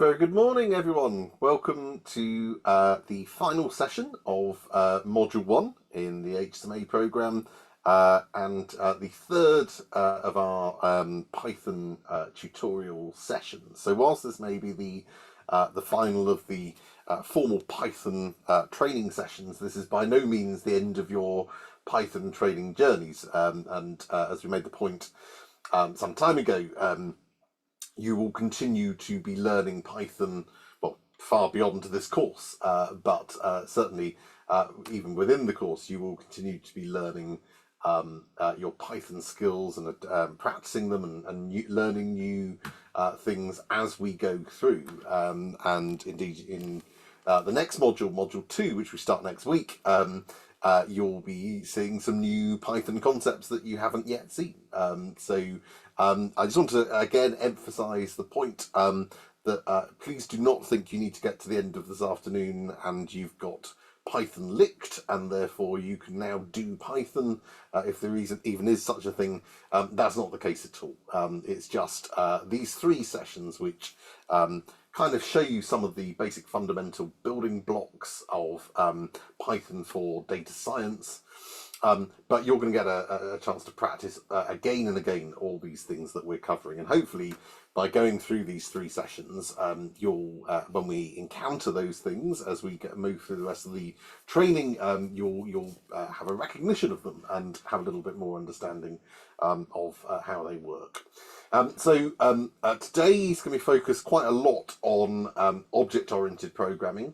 Very good morning, everyone. Welcome to the final session of Module 1 in the HSMA program and the third of our Python tutorial sessions. So whilst this may be the final of the formal Python training sessions, this is by no means the end of your Python training journeys. As we made the point some time ago, you will continue to be learning Python, well, far beyond this course, but certainly even within the course, you will continue to be learning your Python skills and practicing them and learning new things as we go through. And indeed, in the next module, Module 2, which we start next week, you'll be seeing some new Python concepts that you haven't yet seen. I just want to again emphasize the point that please do not think you need to get to the end of this afternoon and you've got Python licked and therefore you can now do Python if there even is such a thing. That's not the case at all. It's just these three sessions which kind of show you some of the basic fundamental building blocks of Python for data science. But you're going to get a chance to practice again and again all these things that we're covering, and hopefully by going through these three sessions, you'll when we encounter those things as we move through the rest of the training, you'll have a recognition of them and have a little bit more understanding of how they work. Today is going to be focused quite a lot on object-oriented programming,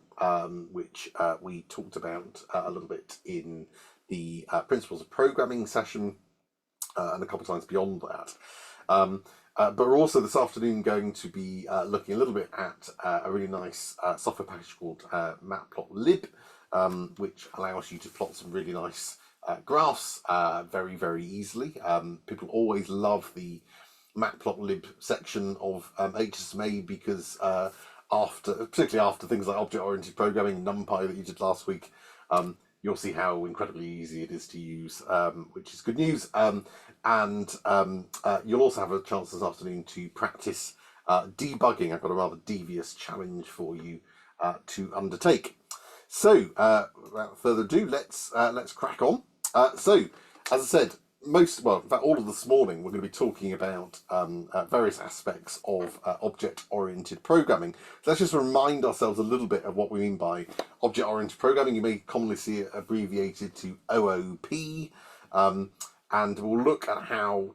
which we talked about a little bit in the principles of programming session and a couple of times beyond that. But we're also this afternoon going to be looking a little bit at a really nice software package called MatPlotLib, which allows you to plot some really nice graphs very, very easily. People always love the MatPlotLib section of HSMA because particularly after things like object-oriented programming, NumPy that you did last week, you'll see how incredibly easy it is to use, which is good news. You'll also have a chance this afternoon to practice debugging. I've got a rather devious challenge for you to undertake. So, without further ado, let's crack on. So, as I said, in fact, all of this morning, we're going to be talking about various aspects of object-oriented programming. So let's just remind ourselves a little bit of what we mean by object-oriented programming. You may commonly see it abbreviated to OOP. And we'll look at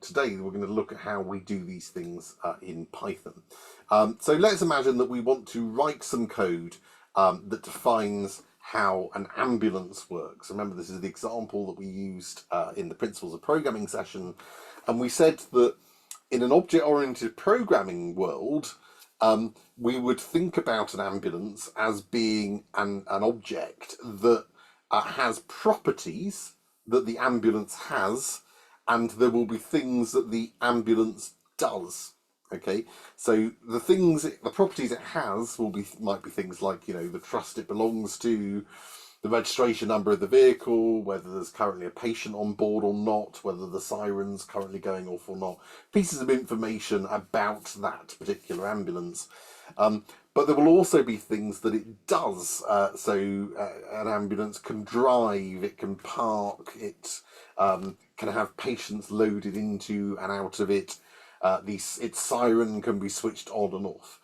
today we're going to look at how we do these things in Python. So let's imagine that we want to write some code that defines how an ambulance works. Remember, this is the example that we used in the principles of programming session. And we said that in an object-oriented programming world, we would think about an ambulance as being an object that has properties that the ambulance has, and there will be things that the ambulance does. Okay, so the properties it has might be things like, the trust it belongs to, the registration number of the vehicle, whether there's currently a patient on board or not, whether the siren's currently going off or not, pieces of information about that particular ambulance. But there will also be things that it does. An ambulance can drive, it can park, it can have patients loaded into and out of it. Its siren can be switched on and off.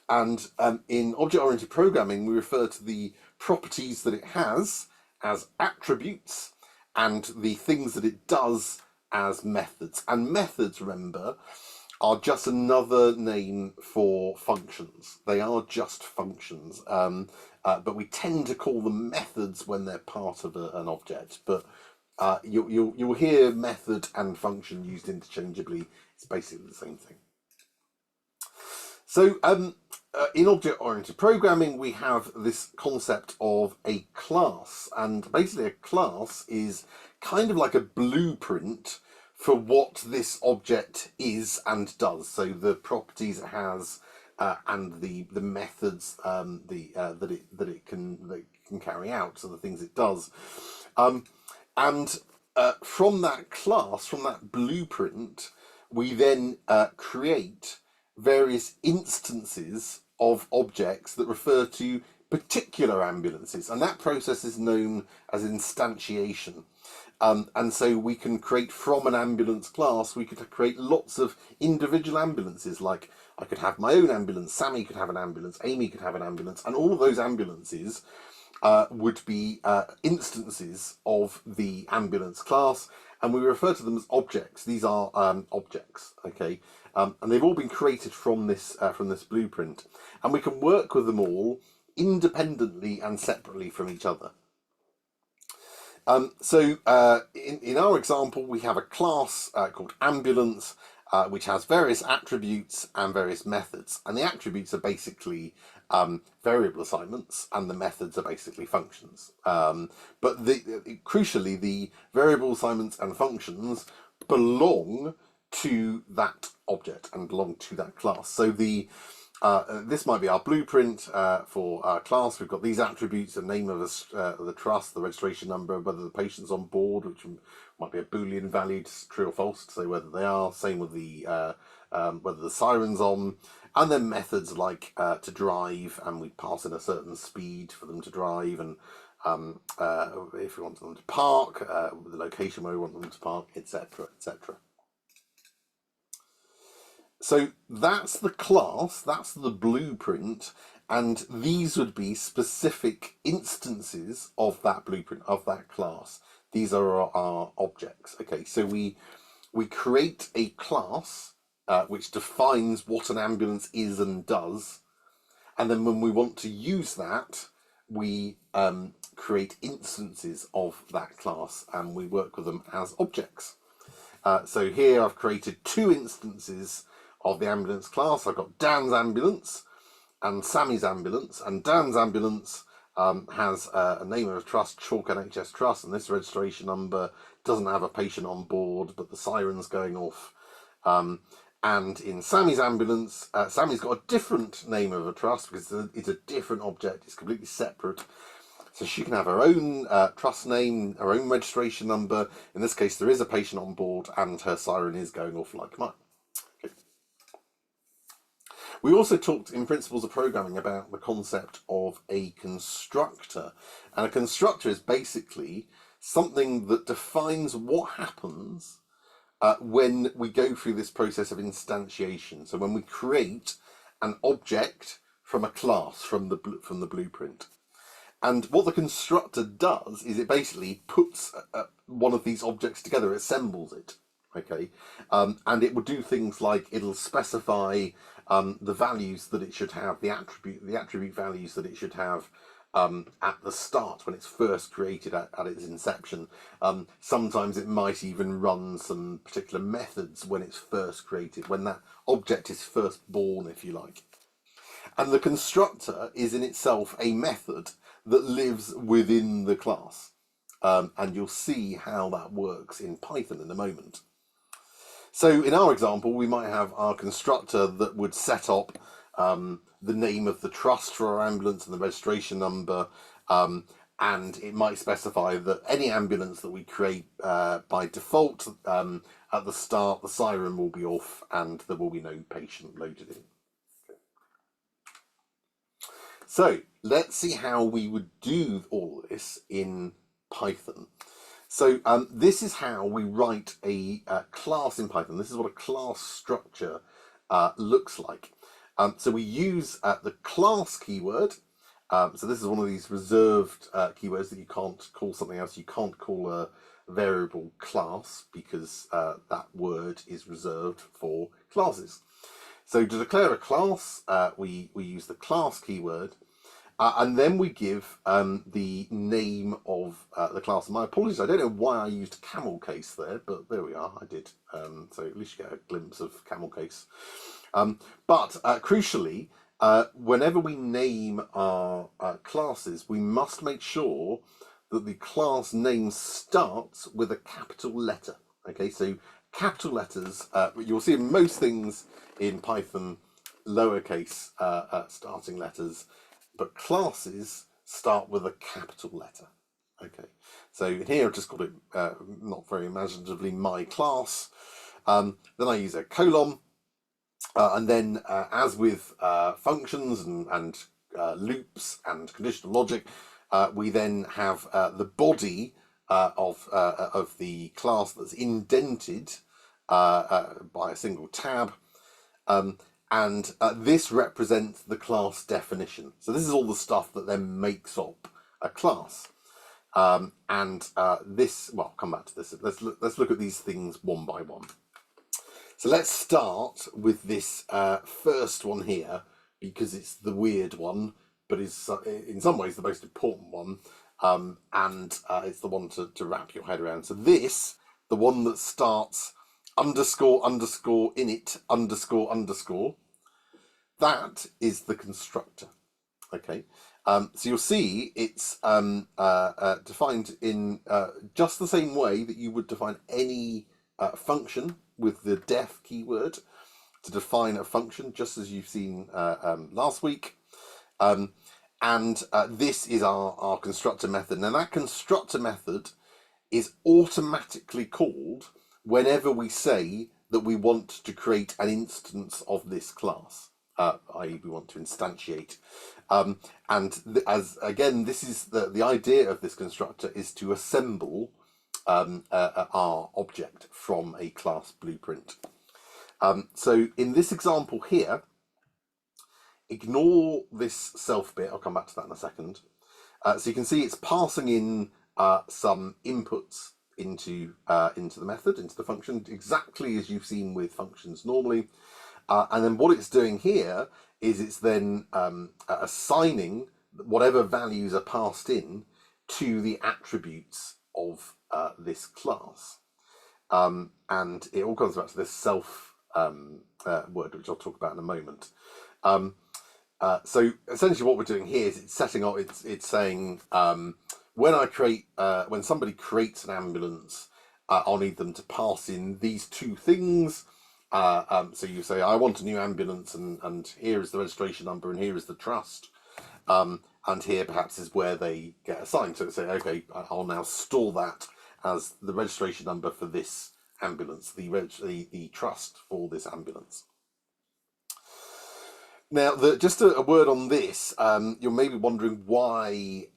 And in object-oriented programming, we refer to the properties that it has as attributes and the things that it does as methods. And methods, remember, are just another name for functions. They are just functions, but we tend to call them methods when they're part of an object. But you'll hear method and function used interchangeably. It's basically the same thing. So in object-oriented programming, we have this concept of a class. And basically a class is kind of like a blueprint for what this object is and does. So the properties it has and the methods that it can carry out, so the things it does. From that class, from that blueprint, we then create various instances of objects that refer to particular ambulances, and that process is known as instantiation. And so we can create from an ambulance class, we could create lots of individual ambulances. Like I could have my own ambulance, Sammy could have an ambulance, Amy could have an ambulance, and all of those ambulances would be instances of the ambulance class, and we refer to them as objects. These are objects, okay, and they've all been created from this blueprint, and we can work with them all independently and separately from each other. So in our example, we have a class called ambulance, which has various attributes and various methods. And the attributes are basically variable assignments, and the methods are basically functions. But crucially, the variable assignments and functions belong to that object and belong to that class. So this might be our blueprint for our class. We've got these attributes: the name of the trust, the registration number, whether the patient's on board, which might be a Boolean value, true or false, to say whether they are. Same with the whether the siren's on, and then methods like to drive, and we pass in a certain speed for them to drive, and if we want them to park, the location where we want them to park, etc., etc. So that's the class, that's the blueprint, and these would be specific instances of that blueprint, of that class. These are our objects. Okay, so we create a class which defines what an ambulance is and does, and then when we want to use that, we create instances of that class, and we work with them as objects. So here I've created two instances of the ambulance class. I've got Dan's ambulance and Sammy's ambulance, and Dan's ambulance has a name of a trust, Chalk NHS Trust, and this registration number doesn't have a patient on board, but the siren's going off. And in Sammy's ambulance, Sammy's got a different name of a trust because it's a different object, it's completely separate. So she can have her own trust name, her own registration number. In this case, there is a patient on board and her siren is going off like mine. Okay. We also talked in Principles of Programming about the concept of a constructor. And a constructor is basically something that defines what happens when we go through this process of instantiation. So when we create an object from a class, from the blueprint. And what the constructor does is it basically puts one of these objects together, it assembles it, okay? And it will do things like it'll specify the values that it should have, the attribute values that it should have at the start when it's first created at its inception. Sometimes it might even run some particular methods when it's first created, when that object is first born, if you like. And the constructor is in itself a method that lives within the class. And you'll see how that works in Python in a moment. So in our example, we might have our constructor that would set up the name of the trust for our ambulance and the registration number, and it might specify that any ambulance that we create by default, at the start, the siren will be off and there will be no patient loaded in. So let's see how we would do all this in Python. So this is how we write a class in Python. This is what a class structure looks like. So we use the class keyword. So this is one of these reserved keywords that you can't call something else. You can't call a variable class because that word is reserved for classes. So to declare a class, we use the class keyword, and then we give the name of the class. My apologies, I don't know why I used camel case there, but there we are, I did. So at least you get a glimpse of camel case. But crucially, whenever we name our classes, we must make sure that the class name starts with a capital letter. Okay, so capital letters, you'll see in most things in Python, lowercase starting letters, but classes start with a capital letter. Okay, so here I've just got it, not very imaginatively, my class. Then I use a colon, And then, as with functions and loops and conditional logic, we then have the body of the class that's indented by a single tab. And this represents the class definition. So this is all the stuff that then makes up a class. This, well, I'll come back to this. Let's look at these things one by one. So let's start with this first one here, because it's the weird one, but is in some ways the most important one, and it's the one to wrap your head around. So this, the one that starts underscore underscore init underscore underscore, that is the constructor. Okay, so you'll see it's defined in just the same way that you would define any function with the def keyword to define a function, just as you've seen last week. This is our constructor method. Now that constructor method is automatically called whenever we say that we want to create an instance of this class, i.e. we want to instantiate. As again, this is the idea of this constructor is to assemble our object from a class blueprint. So in this example here, ignore this self bit. I'll come back to that in a second. So you can see it's passing in some inputs into the method, into the function, exactly as you've seen with functions normally. And then what it's doing here is it's then assigning whatever values are passed in to the attributes of this class. And it all comes back to this self word, which I'll talk about in a moment. So essentially what we're doing here is it's setting up, it's saying, when somebody creates an ambulance, I'll need them to pass in these two things. So you say, I want a new ambulance, and here is the registration number, and here is the trust. And here perhaps is where they get assigned. So say, okay, I'll now store that as the registration number for this ambulance, the trust for this ambulance. Now, just a word on this. You're maybe wondering why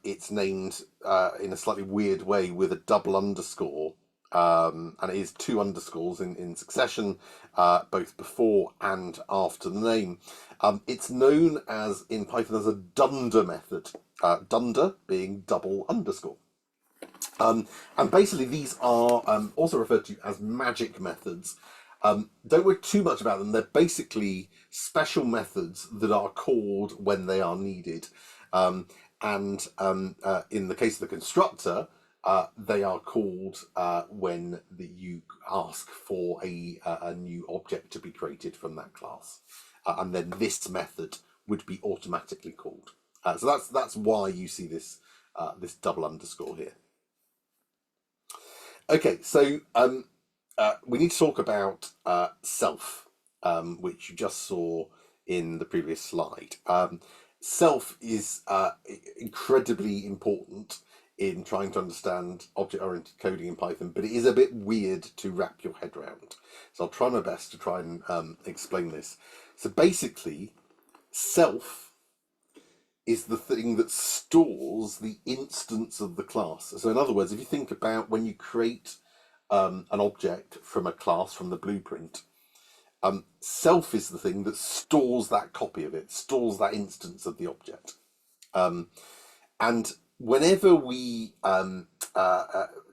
it's named in a slightly weird way with a double underscore. And it is two underscores in succession, both before and after the name. It's known as, in Python, as a dunder method, dunder being double underscore. And basically these are also referred to as magic methods. Don't worry too much about them. They're basically special methods that are called when they are needed. In the case of the constructor, they are called when you ask for a new object to be created from that class, and then this method would be automatically called. So that's why you see this this double underscore here. Okay, so we need to talk about self, which you just saw in the previous slide. Self is incredibly important in trying to understand object-oriented coding in Python, but it is a bit weird to wrap your head around. So I'll try my best to try and explain this. So basically, self is the thing that stores the instance of the class. So in other words, if you think about when you create an object from a class, from the blueprint, self is the thing that stores that copy of it, stores that instance of the object. And whenever we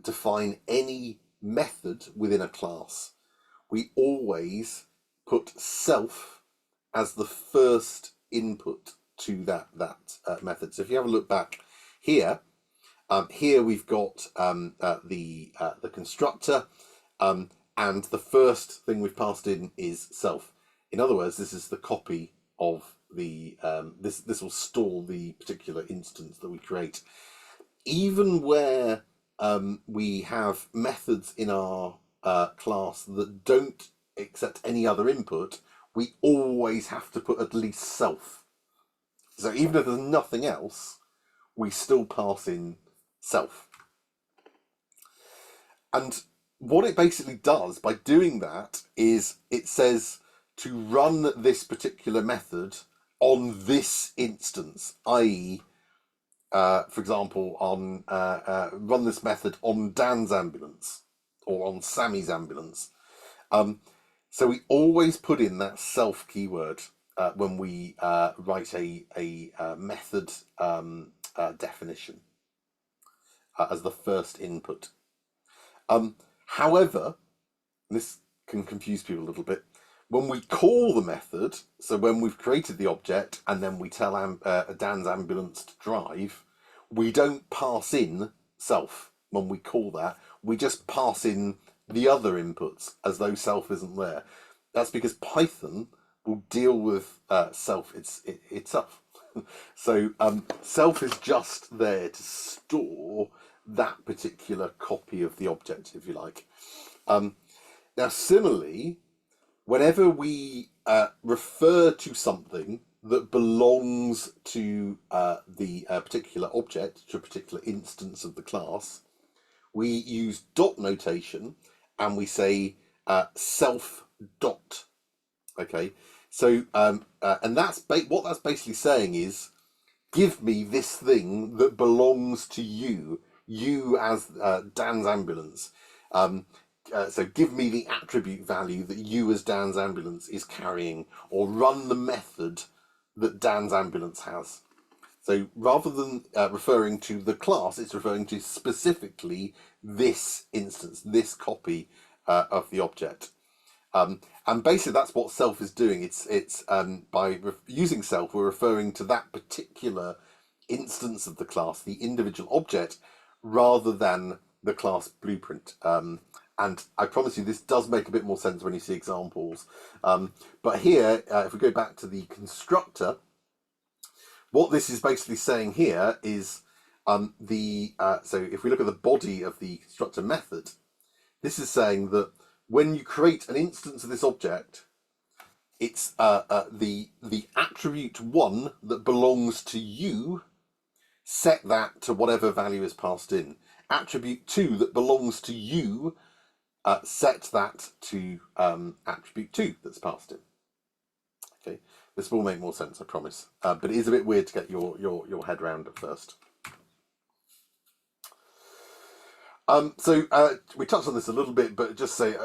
define any method within a class, we always put self as the first input to that method. So if you have a look back here, here we've got the constructor, and the first thing we've passed in is self. In other words, this is the copy of the this will store the particular instance that we create. Even where we have methods in our class that don't accept any other input, we always have to put at least self. So even if there's nothing else, we still pass in self. And what it basically does by doing that is it says to run this particular method on this instance, i.e., for example, on run this method on Dan's ambulance or on Sammy's ambulance. So we always put in that self keyword when we write a method definition as the first input. However, this can confuse people a little bit. When we call the method, so when we've created the object and then we tell Dan's ambulance to drive, we don't pass in self when we call that. We just pass in the other inputs as though self isn't there. That's because Python will deal with self itself. So self is just there to store that particular copy of the object, if you like. Now, similarly, whenever we refer to something that belongs to the particular object, to a particular instance of the class, we use dot notation and we say self dot. Okay, so and that's what that's basically saying is, give me this thing that belongs to you, you as Dan's ambulance. So give me the attribute value that you as Dan's ambulance is carrying, or run the method that Dan's ambulance has. So rather than referring to the class, it's referring to specifically this instance, this copy of the object. And basically that's what self is doing. It's by using self, we're referring to that particular instance of the class, the individual object, rather than the class blueprint. And I promise you, this does make a bit more sense when you see examples. But here, if we go back to the constructor, what this is basically saying here is so if we look at the body of the constructor method, this is saying that when you create an instance of this object, it's the attribute 1 that belongs to you, set that to whatever value is passed in. Attribute 2 that belongs to you, set that to attribute 2 that's passed in. Okay, this will make more sense, I promise. But it is a bit weird to get your head round at first. So we touched on this a little bit, but just say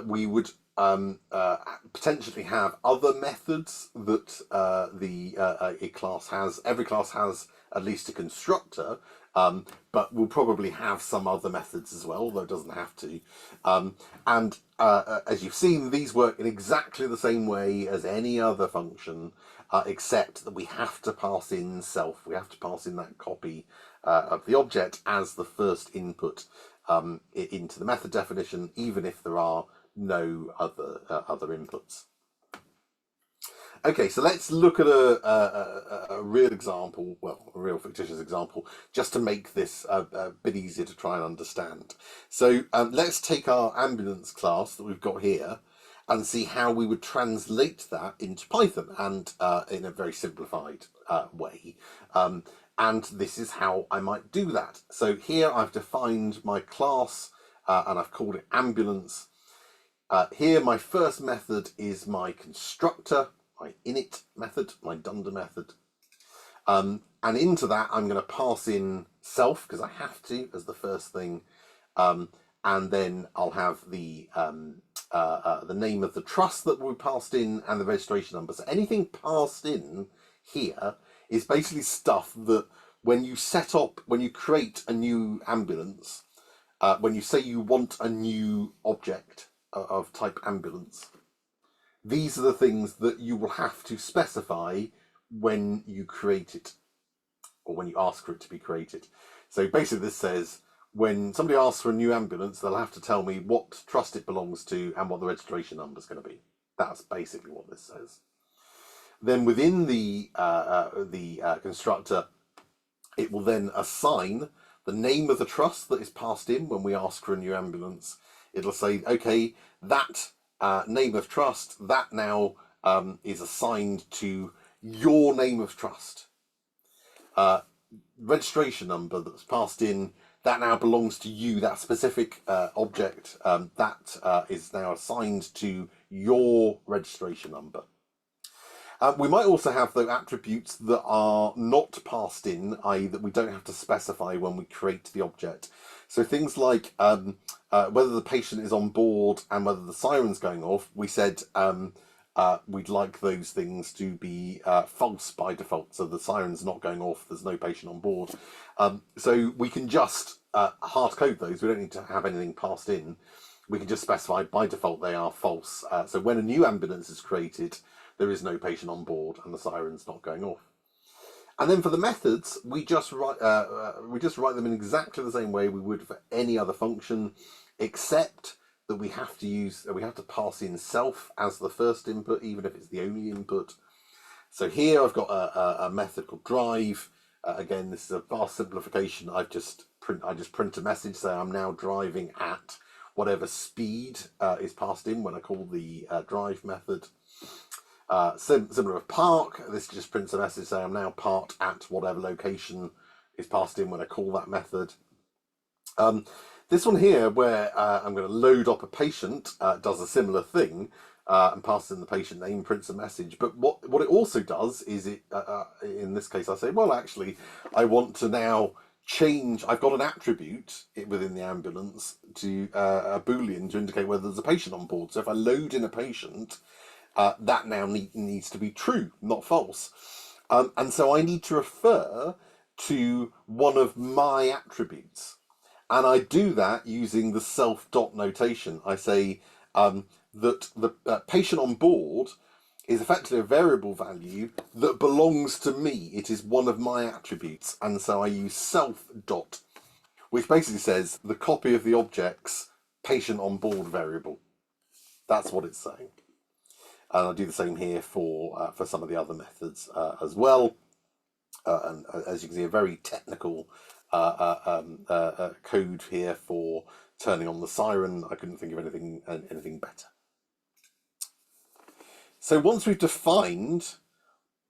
we would potentially have other methods that a class has. Every class has at least a constructor, but we'll probably have some other methods as well, though it doesn't have to. And as you've seen, these work in exactly the same way as any other function, except that we have to pass in self. We have to pass in that copy of the object as the first input into the method definition, even if there are no other inputs. Okay, so let's look at a real example, well, a real fictitious example, just to make this a bit easier to try and understand. So let's take our ambulance class that we've got here and see how we would translate that into Python, and in a very simplified way. And this is how I might do that. So here I've defined my class and I've called it ambulance. Here my first method is my constructor, my init method, my dunder method. And into that I'm going to pass in self, because I have to, as the first thing. And then I'll have the name of the trust that we passed in and the registration number. So anything passed in here is basically stuff that when you create a new ambulance, when you say you want a new object of type ambulance, these are the things that you will have to specify when you create it, or when you ask for it to be created. So basically this says, when somebody asks for a new ambulance, they'll have to tell me what trust it belongs to and what the registration number is going to be. That's basically what this says. Then within the constructor, it will then assign the name of the trust that is passed in when we ask for a new ambulance. It'll say, okay, that name of trust, that now is assigned to your name of trust. Registration number that's passed in, that now belongs to you, that specific object, that is now assigned to your registration number. We might also have though attributes that are not passed in, i.e. that we don't have to specify when we create the object. So things like whether the patient is on board and whether the siren's going off, we said we'd like those things to be false by default. So the siren's not going off, there's no patient on board. So we can just hard code those, we don't need to have anything passed in. We can just specify by default they are false. So when a new ambulance is created, there is no patient on board and the siren's not going off. And then for the methods, we just write them in exactly the same way we would for any other function, except that we have to pass in self as the first input, even if it's the only input. So here I've got a method called drive. Again, this is a vast simplification. I just print a message saying I'm now driving at whatever speed is passed in when I call the drive method. Similar with park, this just prints a message saying I'm now parked at whatever location is passed in when I call that method. This one here, where I'm going to load up a patient, does a similar thing and passes in the patient name, prints a message. But what it also does is in this case, I say, well, actually, I want to now change. I've got an attribute within the ambulance to a Boolean to indicate whether there's a patient on board. So if I load in a patient, that now needs to be true, not false. And so I need to refer to one of my attributes. And I do that using the self dot notation. I say that the patient on board is effectively a variable value that belongs to me. It is one of my attributes. And so I use self dot, which basically says the copy of the object's patient on board variable. That's what it's saying. And I'll do the same here for some of the other methods as well. And as you can see, a very technical code here for turning on the siren. I couldn't think of anything better. So once we've defined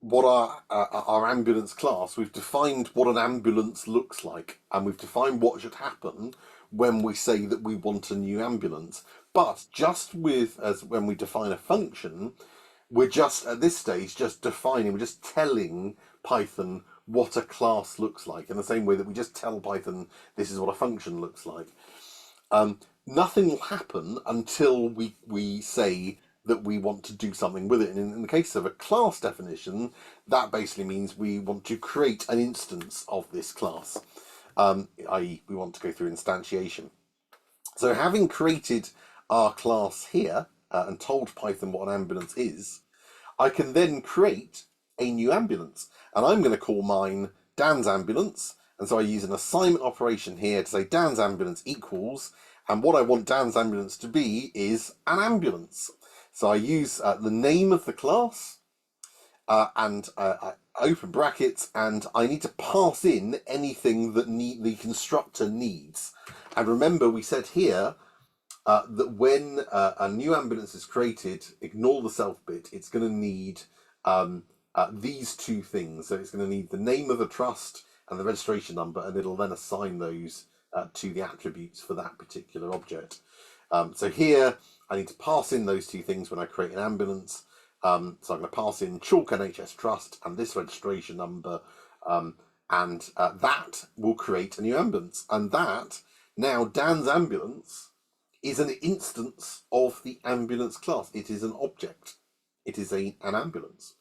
what our ambulance class, we've defined what an ambulance looks like, and we've defined what should happen when we say that we want a new ambulance. But just as when we define a function, we're just at this stage just defining, we're just telling Python what a class looks like, in the same way that we just tell Python this is what a function looks like. Nothing will happen until we say that we want to do something with it. And in the case of a class definition, that basically means we want to create an instance of this class, i.e. we want to go through instantiation. So having created our class here and told Python what an ambulance is, I can then create a new ambulance. And I'm going to call mine Dan's ambulance. And so I use an assignment operation here to say Dan's ambulance equals, and what I want Dan's ambulance to be is an ambulance. So I use the name of the class and open brackets, and I need to pass in anything that the constructor needs. And remember, we said here that when a new ambulance is created, ignore the self bit, it's going to need these two things. So it's going to need the name of the trust and the registration number, and it'll then assign those to the attributes for that particular object. So here I need to pass in those two things when I create an ambulance. So I'm going to pass in chalk NHS trust and this registration number, and that will create a new ambulance. And that, now Dan's ambulance, is an instance of the ambulance class. It is an object. It is an ambulance.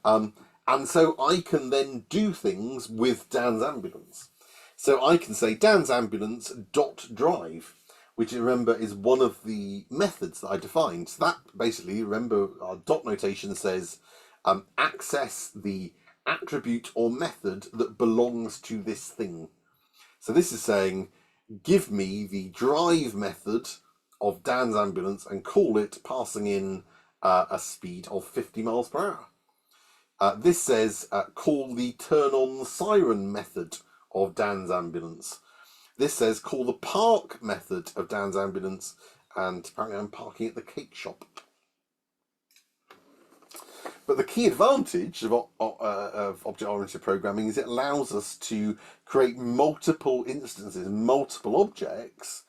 And so I can then do things with Dan's ambulance. So I can say Dan's ambulance dot drive, which remember is one of the methods that I defined. So that basically, remember, our dot notation says access the attribute or method that belongs to this thing. So this is saying, give me the drive method of Dan's ambulance and call it passing in a speed of 50 miles per hour. This says call the turn on siren method of Dan's ambulance. This says call the park method of Dan's ambulance, and apparently I'm parking at the cake shop. But the key advantage of object-oriented programming is it allows us to create multiple instances, multiple objects,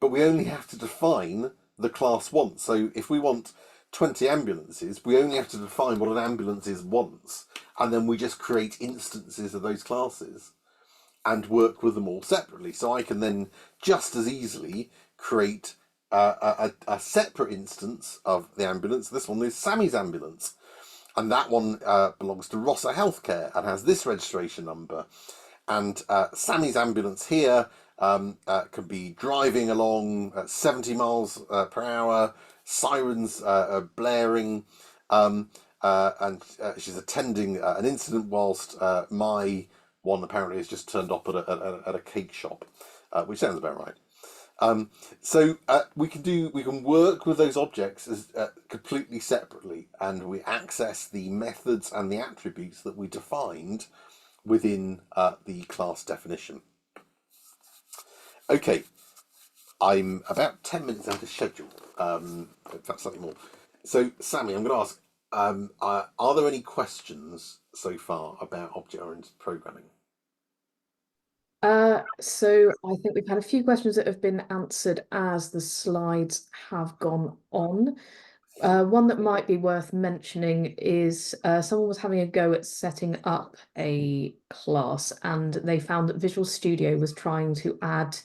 but we only have to define the class wants. So if we want 20 ambulances, we only have to define what an ambulance is once, and then we just create instances of those classes and work with them all separately. So I can then just as easily create a separate instance of the ambulance. This one is Sammy's ambulance, and that one belongs to Rossa Healthcare and has this registration number. And Sammy's ambulance here can be driving along at 70 miles per hour, sirens blaring, and she's attending an incident whilst my one apparently has just turned up at a cake shop, which sounds about right. So we can work with those objects as completely separately, and we access the methods and the attributes that we defined within the class definition. Okay, I'm about 10 minutes out of schedule, in fact slightly more. So Sammy, I'm going to ask, are there any questions so far about object-oriented programming? So I think we've had a few questions that have been answered as the slides have gone on. One that might be worth mentioning is someone was having a go at setting up a class, and they found that Visual Studio was trying to add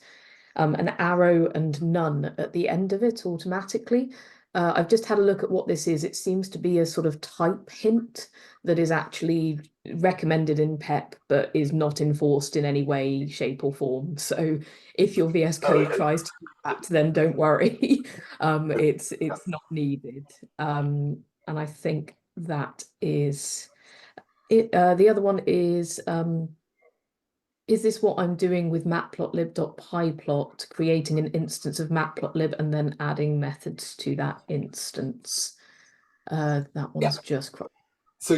an arrow and none at the end of it automatically. I've just had a look at what this is. It seems to be a sort of type hint that is actually recommended in PEP, but is not enforced in any way, shape, or form. So if your VS Code tries to do that, then don't worry. It's not needed. And I think that is it. The other one is this what I'm doing with matplotlib.pyplot, creating an instance of matplotlib and then adding methods to that instance? That one's just cropped. So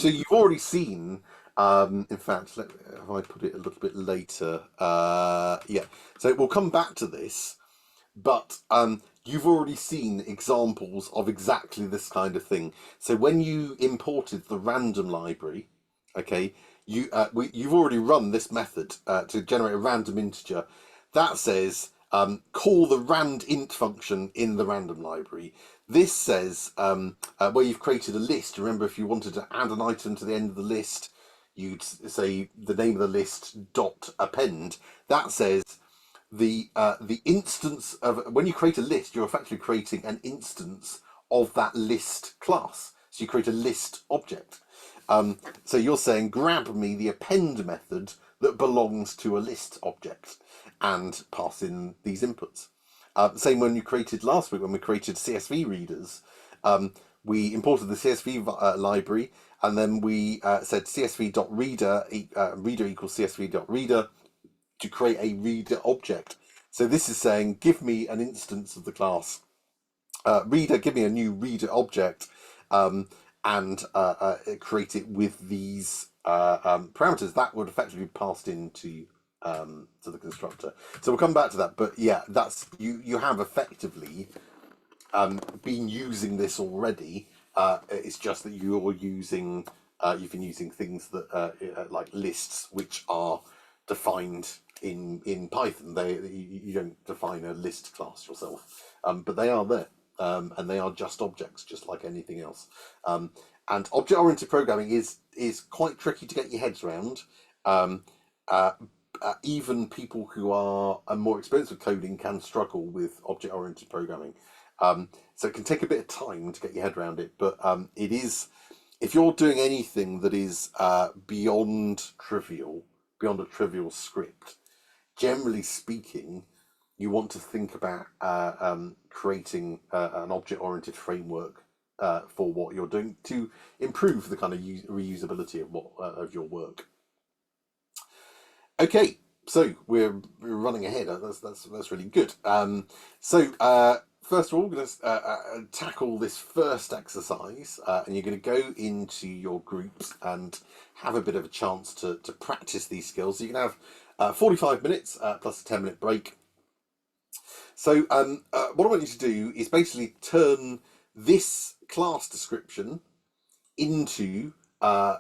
you've already seen. In fact, if I put it a little bit later, yeah. So we'll come back to this, but you've already seen examples of exactly this kind of thing. So when you imported the random library, okay, you've already run this method to generate a random integer that says call the randint function in the random library. This says where you've created a list. Remember, if you wanted to add an item to the end of the list, you'd say the name of the list dot append. That says the instance of, when you create a list, you're effectively creating an instance of that list class. So you create a list object. So you're saying grab me the append method that belongs to a list object and pass in these inputs. Same when you created last week, when we created CSV readers, we imported the CSV library, and then we said csv.reader reader equals csv.reader to create a reader object. So this is saying give me an instance of the class reader, give me a new reader object, and create it with these parameters that would effectively be passed into to the constructor. So we'll come back to that, but yeah, that's you have effectively been using this already. It's just that you're using you've been using things that like lists, which are defined in Python. You don't define a list class yourself, but they are there. And they are just objects, just like anything else. And object-oriented programming is quite tricky to get your heads around. Even people who are more experienced with coding can struggle with object-oriented programming. So it can take a bit of time to get your head around it. But it is, if you're doing anything that is beyond a trivial script, generally speaking, you want to think about creating an object-oriented framework for what you're doing to improve the kind of reusability of your work. Okay, so we're running ahead. That's really good. So first of all, we're going to tackle this first exercise, and you're going to go into your groups and have a bit of a chance to practice these skills. So you can have 45 minutes plus a 10-minute break. So what I want you to do is basically turn this class description into a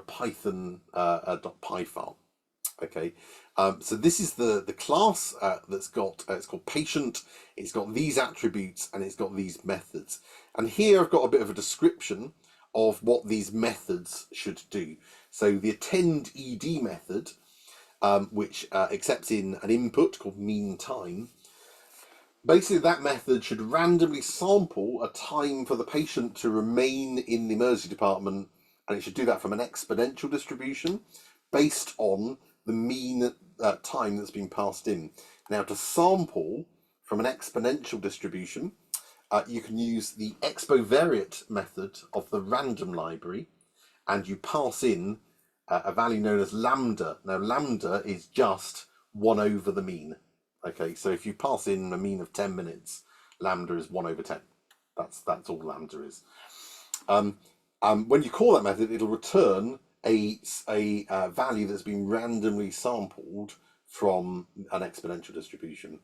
Python .py file. Okay, So this is the class that's got, it's called patient, it's got these attributes, and it's got these methods. And here I've got a bit of a description of what these methods should do. So the attend ed method, which accepts in an input called mean time. Basically, that method should randomly sample a time for the patient to remain in the emergency department, and it should do that from an exponential distribution based on the mean time that's been passed in. Now, to sample from an exponential distribution, you can use the expovariate method of the random library, and you pass in a value known as lambda. Now, lambda is just 1 over the mean. Okay, so if you pass in a mean of 10 minutes, lambda is 1 over 10. That's all lambda is. When you call that method, it'll return a value that's been randomly sampled from an exponential distribution.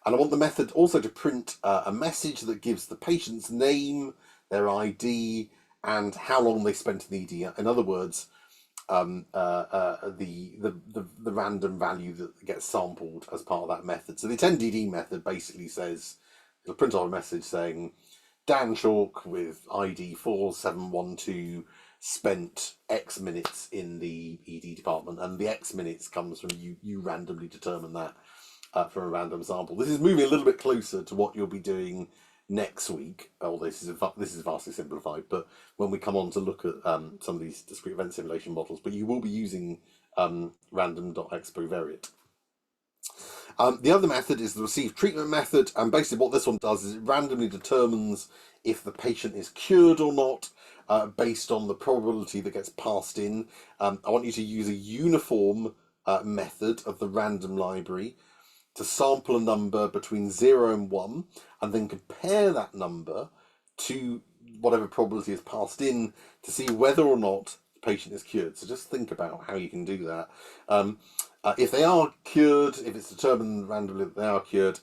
And I want the method also to print a message that gives the patient's name, their ID, and how long they spent in the ED. In other words, the random value that gets sampled as part of that method. So the attend-ed method basically says, it'll print off a message saying, Dan Chalk with ID 4712 spent X minutes in the ED department, and the X minutes comes from you randomly determine that from a random sample. This is moving a little bit closer to what you'll be doing next week. Oh, this is vastly simplified, but when we come on to look at some of these discrete event simulation models, but you will be using random.expovariate. The other method is the receive treatment method, and basically what this one does is it randomly determines if the patient is cured or not based on the probability that gets passed in. I want you to use a uniform method of the random library to sample a number between 0 and 1, and then compare that number to whatever probability is passed in to see whether or not the patient is cured. So just think about how you can do that. If they are cured, if it's determined randomly that they are cured,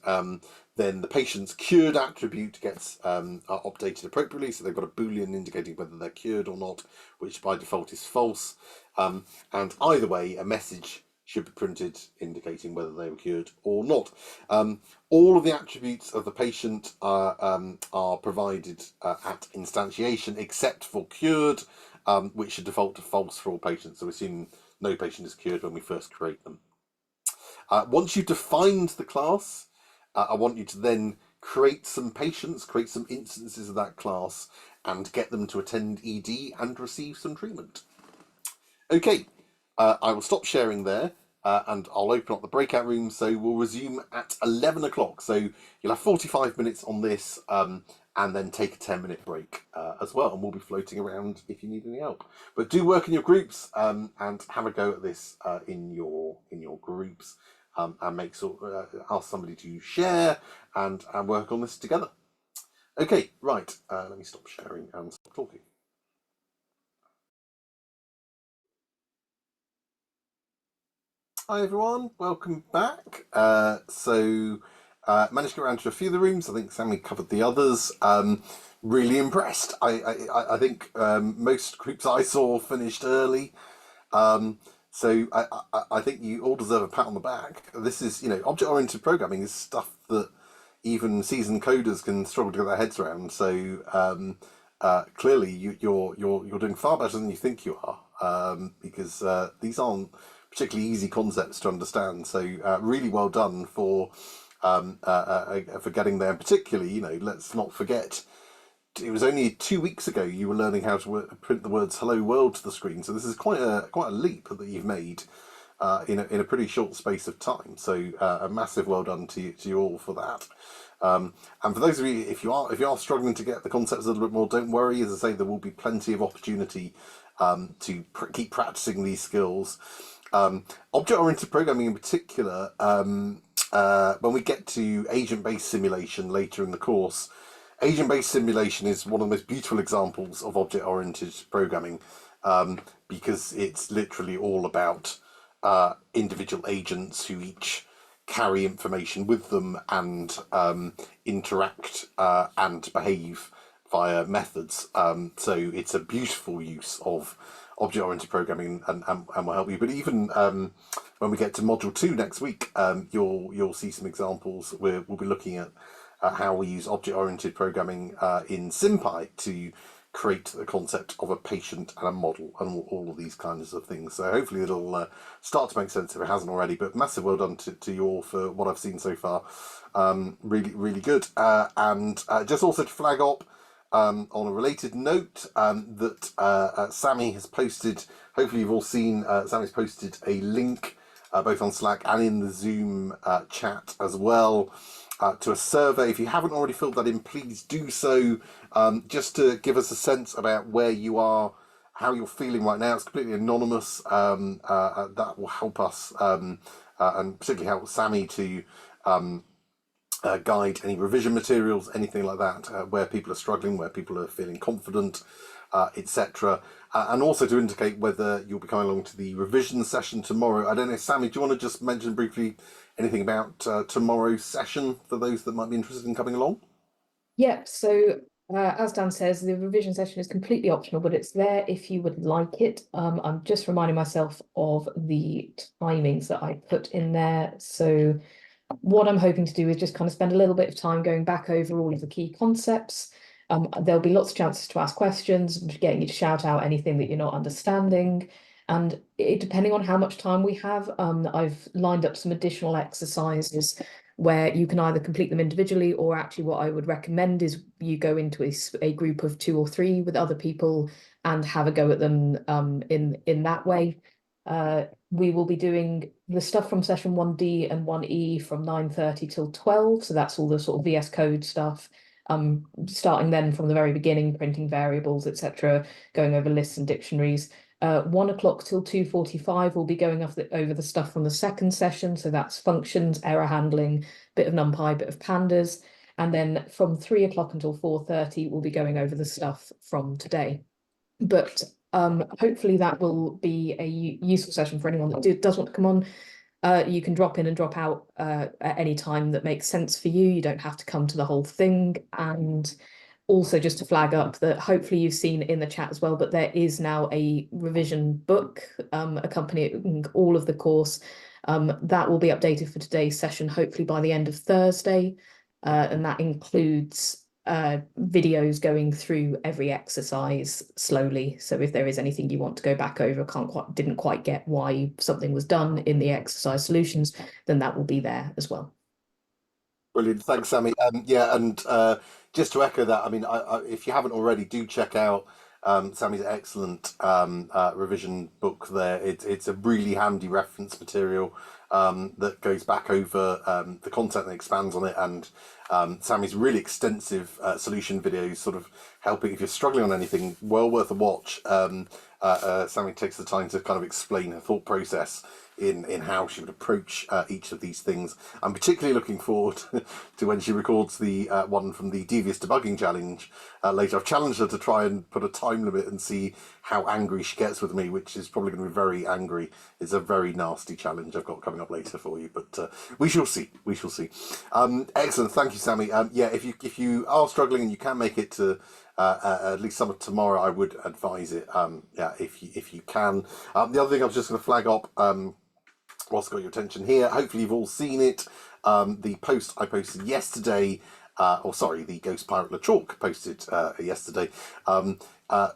then the patient's cured attribute gets updated appropriately. So they've got a Boolean indicating whether they're cured or not, which by default is false. And either way, a message should be printed indicating whether they were cured or not. All of the attributes of the patient are provided at instantiation except for cured, which should default to false for all patients. So we assume no patient is cured when we first create them. Once you've defined the class, I want you to then create some patients, create some instances of that class, and get them to attend ED and receive some treatment. Okay, I will stop sharing there. And I'll open up the breakout room, so we'll resume at 11 o'clock. So you'll have 45 minutes on this, and then take a 10-minute break as well, and we'll be floating around if you need any help. But do work in your groups and have a go at this in your groups, and make sure ask somebody to share and work on this together. Okay, right. Let me stop sharing and stop talking. Hi everyone, welcome back. Managed to get around to a few of the rooms. I think Sammy covered the others. Really impressed. I think most groups I saw finished early. So I think you all deserve a pat on the back. This is, object-oriented programming is stuff that even seasoned coders can struggle to get their heads around. So clearly you're doing far better than you think you are, because these aren't particularly easy concepts to understand. So really well done for getting there. And particularly, let's not forget, it was only 2 weeks ago you were learning how to print the words "Hello World" to the screen. So this is quite a leap that you've made in a pretty short space of time. So a massive well done to you all for that. And for those of you, if you are struggling to get the concepts a little bit more, don't worry. As I say, there will be plenty of opportunity to keep practicing these skills. Object-oriented programming in particular, when we get to agent-based simulation later in the course, agent-based simulation is one of the most beautiful examples of object-oriented programming, because it's literally all about individual agents who each carry information with them and interact and behave via methods. So it's a beautiful use of object-oriented programming and will help you. But even when we get to module 2 next week, you'll see some examples. We'll be looking at how we use object-oriented programming in SymPy to create the concept of a patient and a model and all of these kinds of things. So hopefully it'll start to make sense if it hasn't already. But massive well done to you all for what I've seen so far. Really good. And just also to flag up, on a related note, that Sammy has posted, hopefully you've all seen, Sammy's posted a link both on Slack and in the Zoom chat as well, to a survey. If you haven't already filled that in, please do so, just to give us a sense about where you are, how you're feeling right now. It's completely anonymous. That will help us, and particularly help Sammy to guide any revision materials, anything like that, where people are struggling, where people are feeling confident, etc. And also to indicate whether you'll be coming along to the revision session tomorrow. I don't know, Sammy, do you want to just mention briefly anything about tomorrow's session for those that might be interested in coming along? Yeah, so as Dan says, the revision session is completely optional, but it's there if you would like it. I'm just reminding myself of the timings that I put in there. So what I'm hoping to do is just kind of spend a little bit of time going back over all of the key concepts. There'll be lots of chances to ask questions, getting you to shout out anything that you're not understanding. And depending on how much time we have, I've lined up some additional exercises where you can either complete them individually, or actually what I would recommend is you go into a group of 2 or 3 with other people and have a go at them in that way. We will be doing the stuff from session 1D and 1E from 9:30 till 12. So that's all the sort of VS Code stuff. Starting then from the very beginning, printing variables, etc., going over lists and dictionaries. 1 o'clock till 2:45, we'll be going over the stuff from the second session. So that's functions, error handling, bit of NumPy, bit of pandas. And then from 3 o'clock until 4:30, we'll be going over the stuff from today. But hopefully that will be a useful session for anyone that does want to come on. You can drop in and drop out at any time that makes sense for you. You don't have to come to the whole thing. And also just to flag up that hopefully you've seen in the chat as well, but there is now a revision book accompanying all of the course. That will be updated for today's session, hopefully by the end of Thursday. And that includes videos going through every exercise slowly. So if there is anything you want to go back over, didn't quite get why something was done in the exercise solutions, then that will be there as well. Brilliant, thanks, Sammy. Yeah, and just to echo that, I mean, if you haven't already, do check out Sammy's excellent revision book there. It's a really handy reference material that goes back over the content and expands on it, and Sammy's really extensive solution videos, sort of helping if you're struggling on anything, well worth a watch. Sammy takes the time to kind of explain her thought process in how she would approach each of these things. I'm particularly looking forward to when she records the one from the Devious Debugging Challenge later. I've challenged her to try and put a time limit and see how angry she gets with me, which is probably going to be very angry. It's a very nasty challenge I've got coming up later for you, but we shall see. We shall see. Excellent, thank you, Sammy. Yeah, if you are struggling and you can make it to at least some of tomorrow, I would advise it. Yeah, if you can. The other thing I was just going to flag up, whilst I've got your attention here, hopefully you've all seen it. The post I posted yesterday, the Ghost Pirate LeChalk posted yesterday.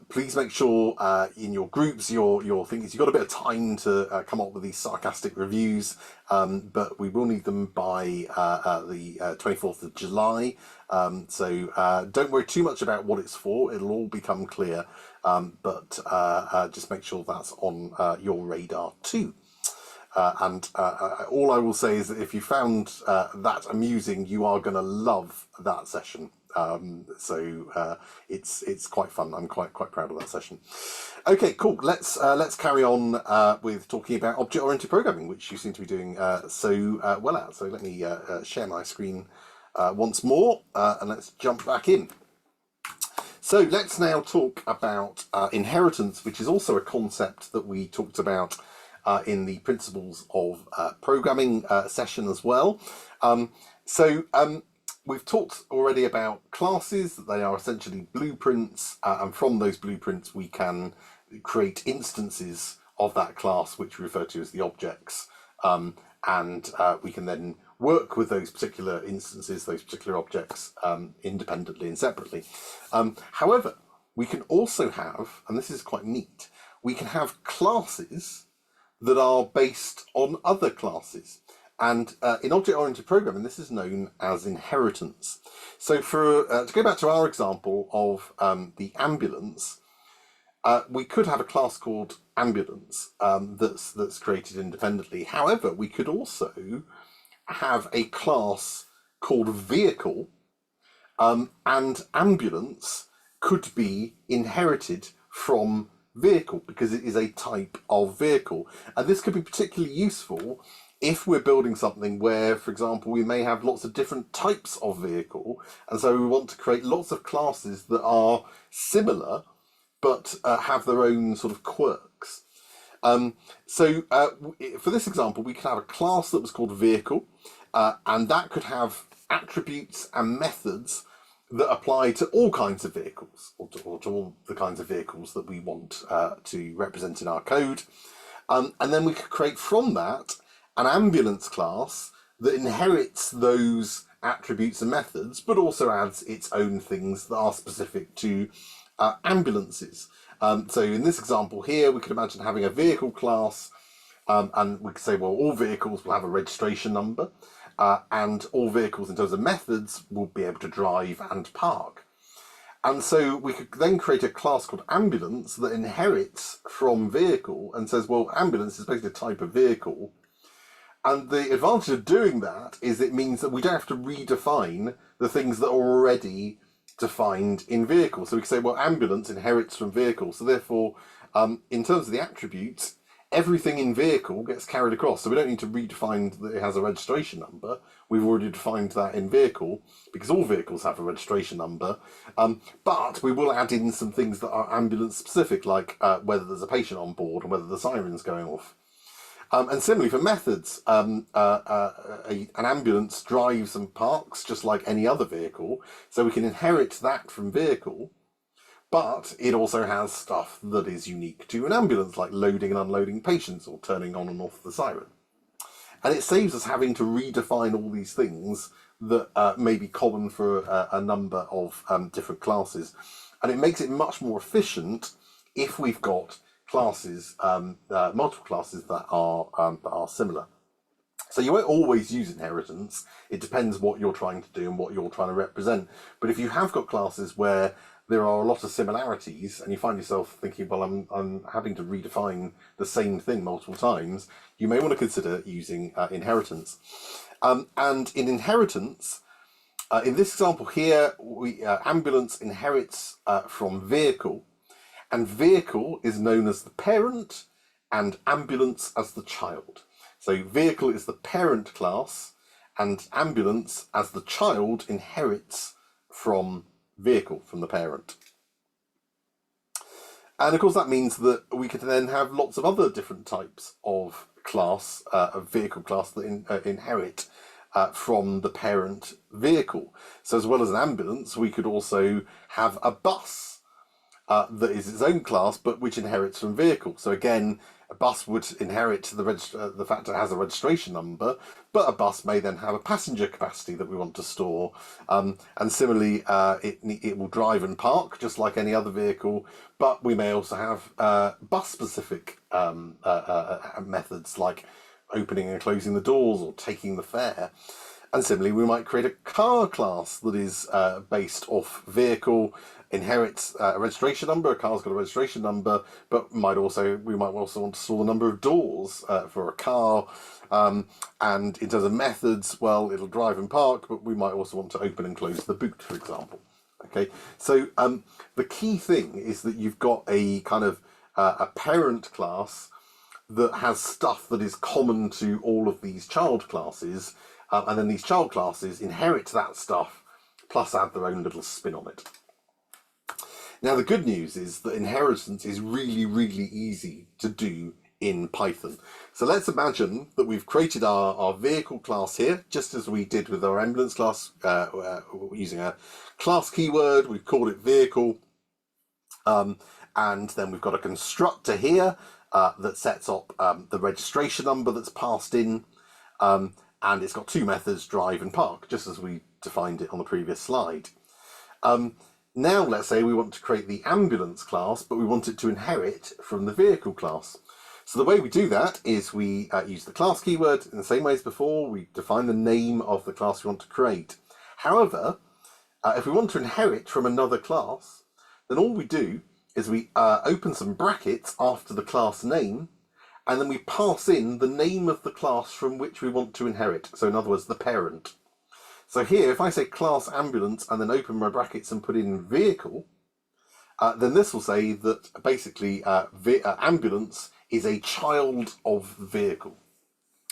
Please make sure in your groups, your things, you've got a bit of time to come up with these sarcastic reviews, but we will need them by the 24th of July. So don't worry too much about what it's for. It'll all become clear, but just make sure that's on your radar too. And all I will say is that if you found that amusing, you are going to love that session. So it's quite fun. I'm quite proud of that session. Okay, cool. Let's carry on with talking about object-oriented programming, which you seem to be doing so well at. So let me share my screen once more, and let's jump back in. So let's now talk about inheritance, which is also a concept that we talked about in the Principles of Programming session as well. We've talked already about classes, that they are essentially blueprints, and from those blueprints we can create instances of that class, which we refer to as the objects, and we can then work with those particular instances, those particular objects, independently and separately. However, we can also have, and this is quite neat, we can have classes that are based on other classes. And in object-oriented programming, this is known as inheritance. So for to go back to our example of the ambulance, we could have a class called ambulance that's created independently. However, we could also have a class called vehicle, and ambulance could be inherited from vehicle because it is a type of vehicle. And this could be particularly useful if we're building something where, for example, we may have lots of different types of vehicle, and so we want to create lots of classes that are similar but have their own sort of quirks. So for this example, we could have a class that was called vehicle, and that could have attributes and methods that apply to all kinds of vehicles, or to all the kinds of vehicles that we want to represent in our code. And then we could create from that an ambulance class that inherits those attributes and methods, but also adds its own things that are specific to ambulances. So in this example here, we could imagine having a vehicle class, and we could say, well, all vehicles will have a registration number, and all vehicles in terms of methods will be able to drive and park. And so we could then create a class called ambulance that inherits from vehicle and says, well, ambulance is basically a type of vehicle. And the advantage of doing that is it means that we don't have to redefine the things that are already defined in vehicle. So we can say, well, ambulance inherits from vehicle. So therefore, in terms of the attributes, everything in vehicle gets carried across. So we don't need to redefine that it has a registration number. We've already defined that in vehicle because all vehicles have a registration number. But we will add in some things that are ambulance specific, like whether there's a patient on board and whether the siren's going off. And similarly for methods, an ambulance drives and parks just like any other vehicle, so we can inherit that from vehicle, but it also has stuff that is unique to an ambulance, like loading and unloading patients or turning on and off the siren. And it saves us having to redefine all these things that may be common for a number of different classes. And it makes it much more efficient if we've got classes, multiple classes that are similar. So you won't always use inheritance. It depends what you're trying to do and what you're trying to represent. But if you have got classes where there are a lot of similarities and you find yourself thinking, well, I'm having to redefine the same thing multiple times, you may want to consider using inheritance. And in inheritance, in this example here, ambulance inherits from vehicle, and vehicle is known as the parent and ambulance as the child. So vehicle is the parent class and ambulance as the child inherits from vehicle, from the parent. And of course that means that we could then have lots of other different types of class, of vehicle class that inherit from the parent vehicle. So as well as an ambulance, we could also have a bus that is its own class, but which inherits from vehicle. So again, a bus would inherit the fact that it has a registration number, but a bus may then have a passenger capacity that we want to store. And similarly, it will drive and park just like any other vehicle, but we may also have bus-specific methods like opening and closing the doors or taking the fare. And similarly, we might create a car class that is based off vehicle, inherits a registration number. A car's got a registration number, but we might also want to store the number of doors for a car. And in terms of methods, well, it'll drive and park, but we might also want to open and close the boot, for example. Okay, so the key thing is that you've got a kind of a parent class that has stuff that is common to all of these child classes, and then these child classes inherit that stuff plus add their own little spin on it. Now the good news is that inheritance is really, really easy to do in Python. So let's imagine that we've created our vehicle class here, just as we did with our ambulance class, using a class keyword. We've called it vehicle, and then we've got a constructor here that sets up the registration number that's passed in, and it's got two methods, drive and park, just as we defined it on the previous slide. Now let's say we want to create the ambulance class, but we want it to inherit from the vehicle class. So the way we do that is we use the class keyword in the same way as before. We define the name of the class we want to create. However, if we want to inherit from another class, then all we do is we open some brackets after the class name, and then we pass in the name of the class from which we want to inherit. So in other words, the parent. So here, if I say class ambulance and then open my brackets and put in vehicle, then this will say that basically ambulance is a child of vehicle.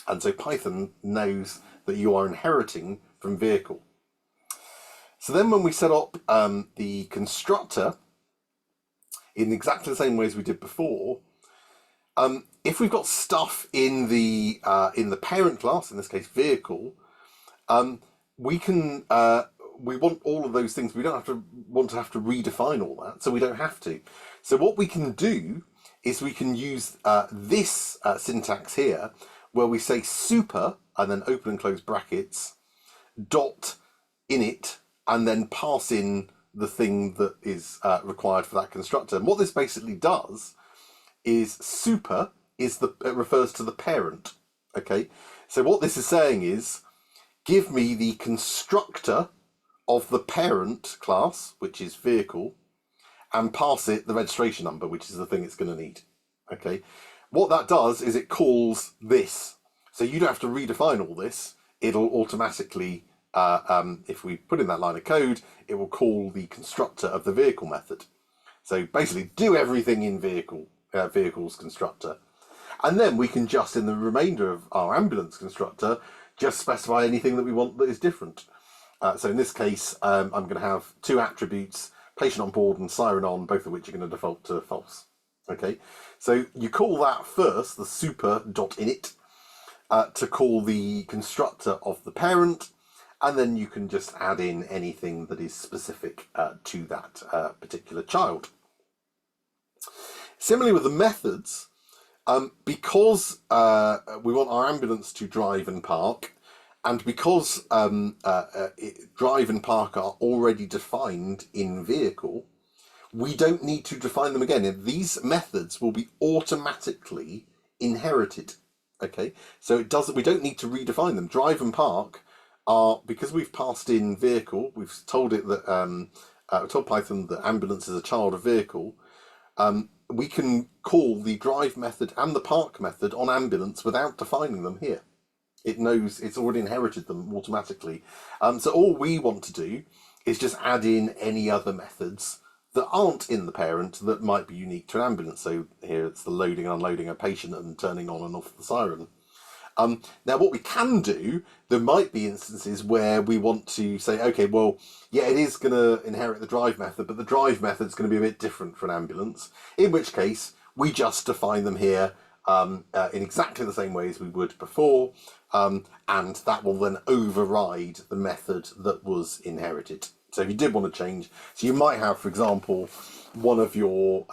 And so Python knows that you are inheriting from vehicle. So then when we set up the constructor in exactly the same way as we did before, if we've got stuff in the parent class, in this case vehicle, we want all of those things. We don't want to have to redefine all that, so we don't have to. So what we can do is we can use this syntax here, where we say super and then open and close brackets dot init, and then pass in the thing that is required for that constructor. And what this basically does is super is it refers to the parent. Okay, so what this is saying is, give me the constructor of the parent class, which is vehicle, and pass it the registration number, which is the thing it's going to need. Okay, what that does is it calls this. So you don't have to redefine all this. It'll automatically, if we put in that line of code, it will call the constructor of the vehicle method. So basically do everything in vehicle's constructor. And then we can just, in the remainder of our ambulance constructor, just specify anything that we want that is different. So in this case, I'm going to have two attributes, patient on board and siren on, both of which are going to default to false. Okay, so you call that first, the super.init, to call the constructor of the parent, and then you can just add in anything that is specific to that particular child. Similarly with the methods, because we want our ambulance to drive and park, and because drive and park are already defined in vehicle, we don't need to define them again. These methods will be automatically inherited. Okay, so we don't need to redefine them. Drive and park are, because we've passed in vehicle, we've told it that told Python that ambulance is a child of vehicle. We can call the drive method and the park method on ambulance without defining them here. It knows it's already inherited them automatically. So all we want to do is just add in any other methods that aren't in the parent that might be unique to an ambulance. So here it's the loading and unloading a patient and turning on and off the siren. Now what we can do, there might be instances where we want to say, okay, well, yeah, it is going to inherit the drive method, but the drive method is going to be a bit different for an ambulance, in which case we just define them here in exactly the same way as we would before, and that will then override the method that was inherited. So if you did want to change, so you might have, for example, one of your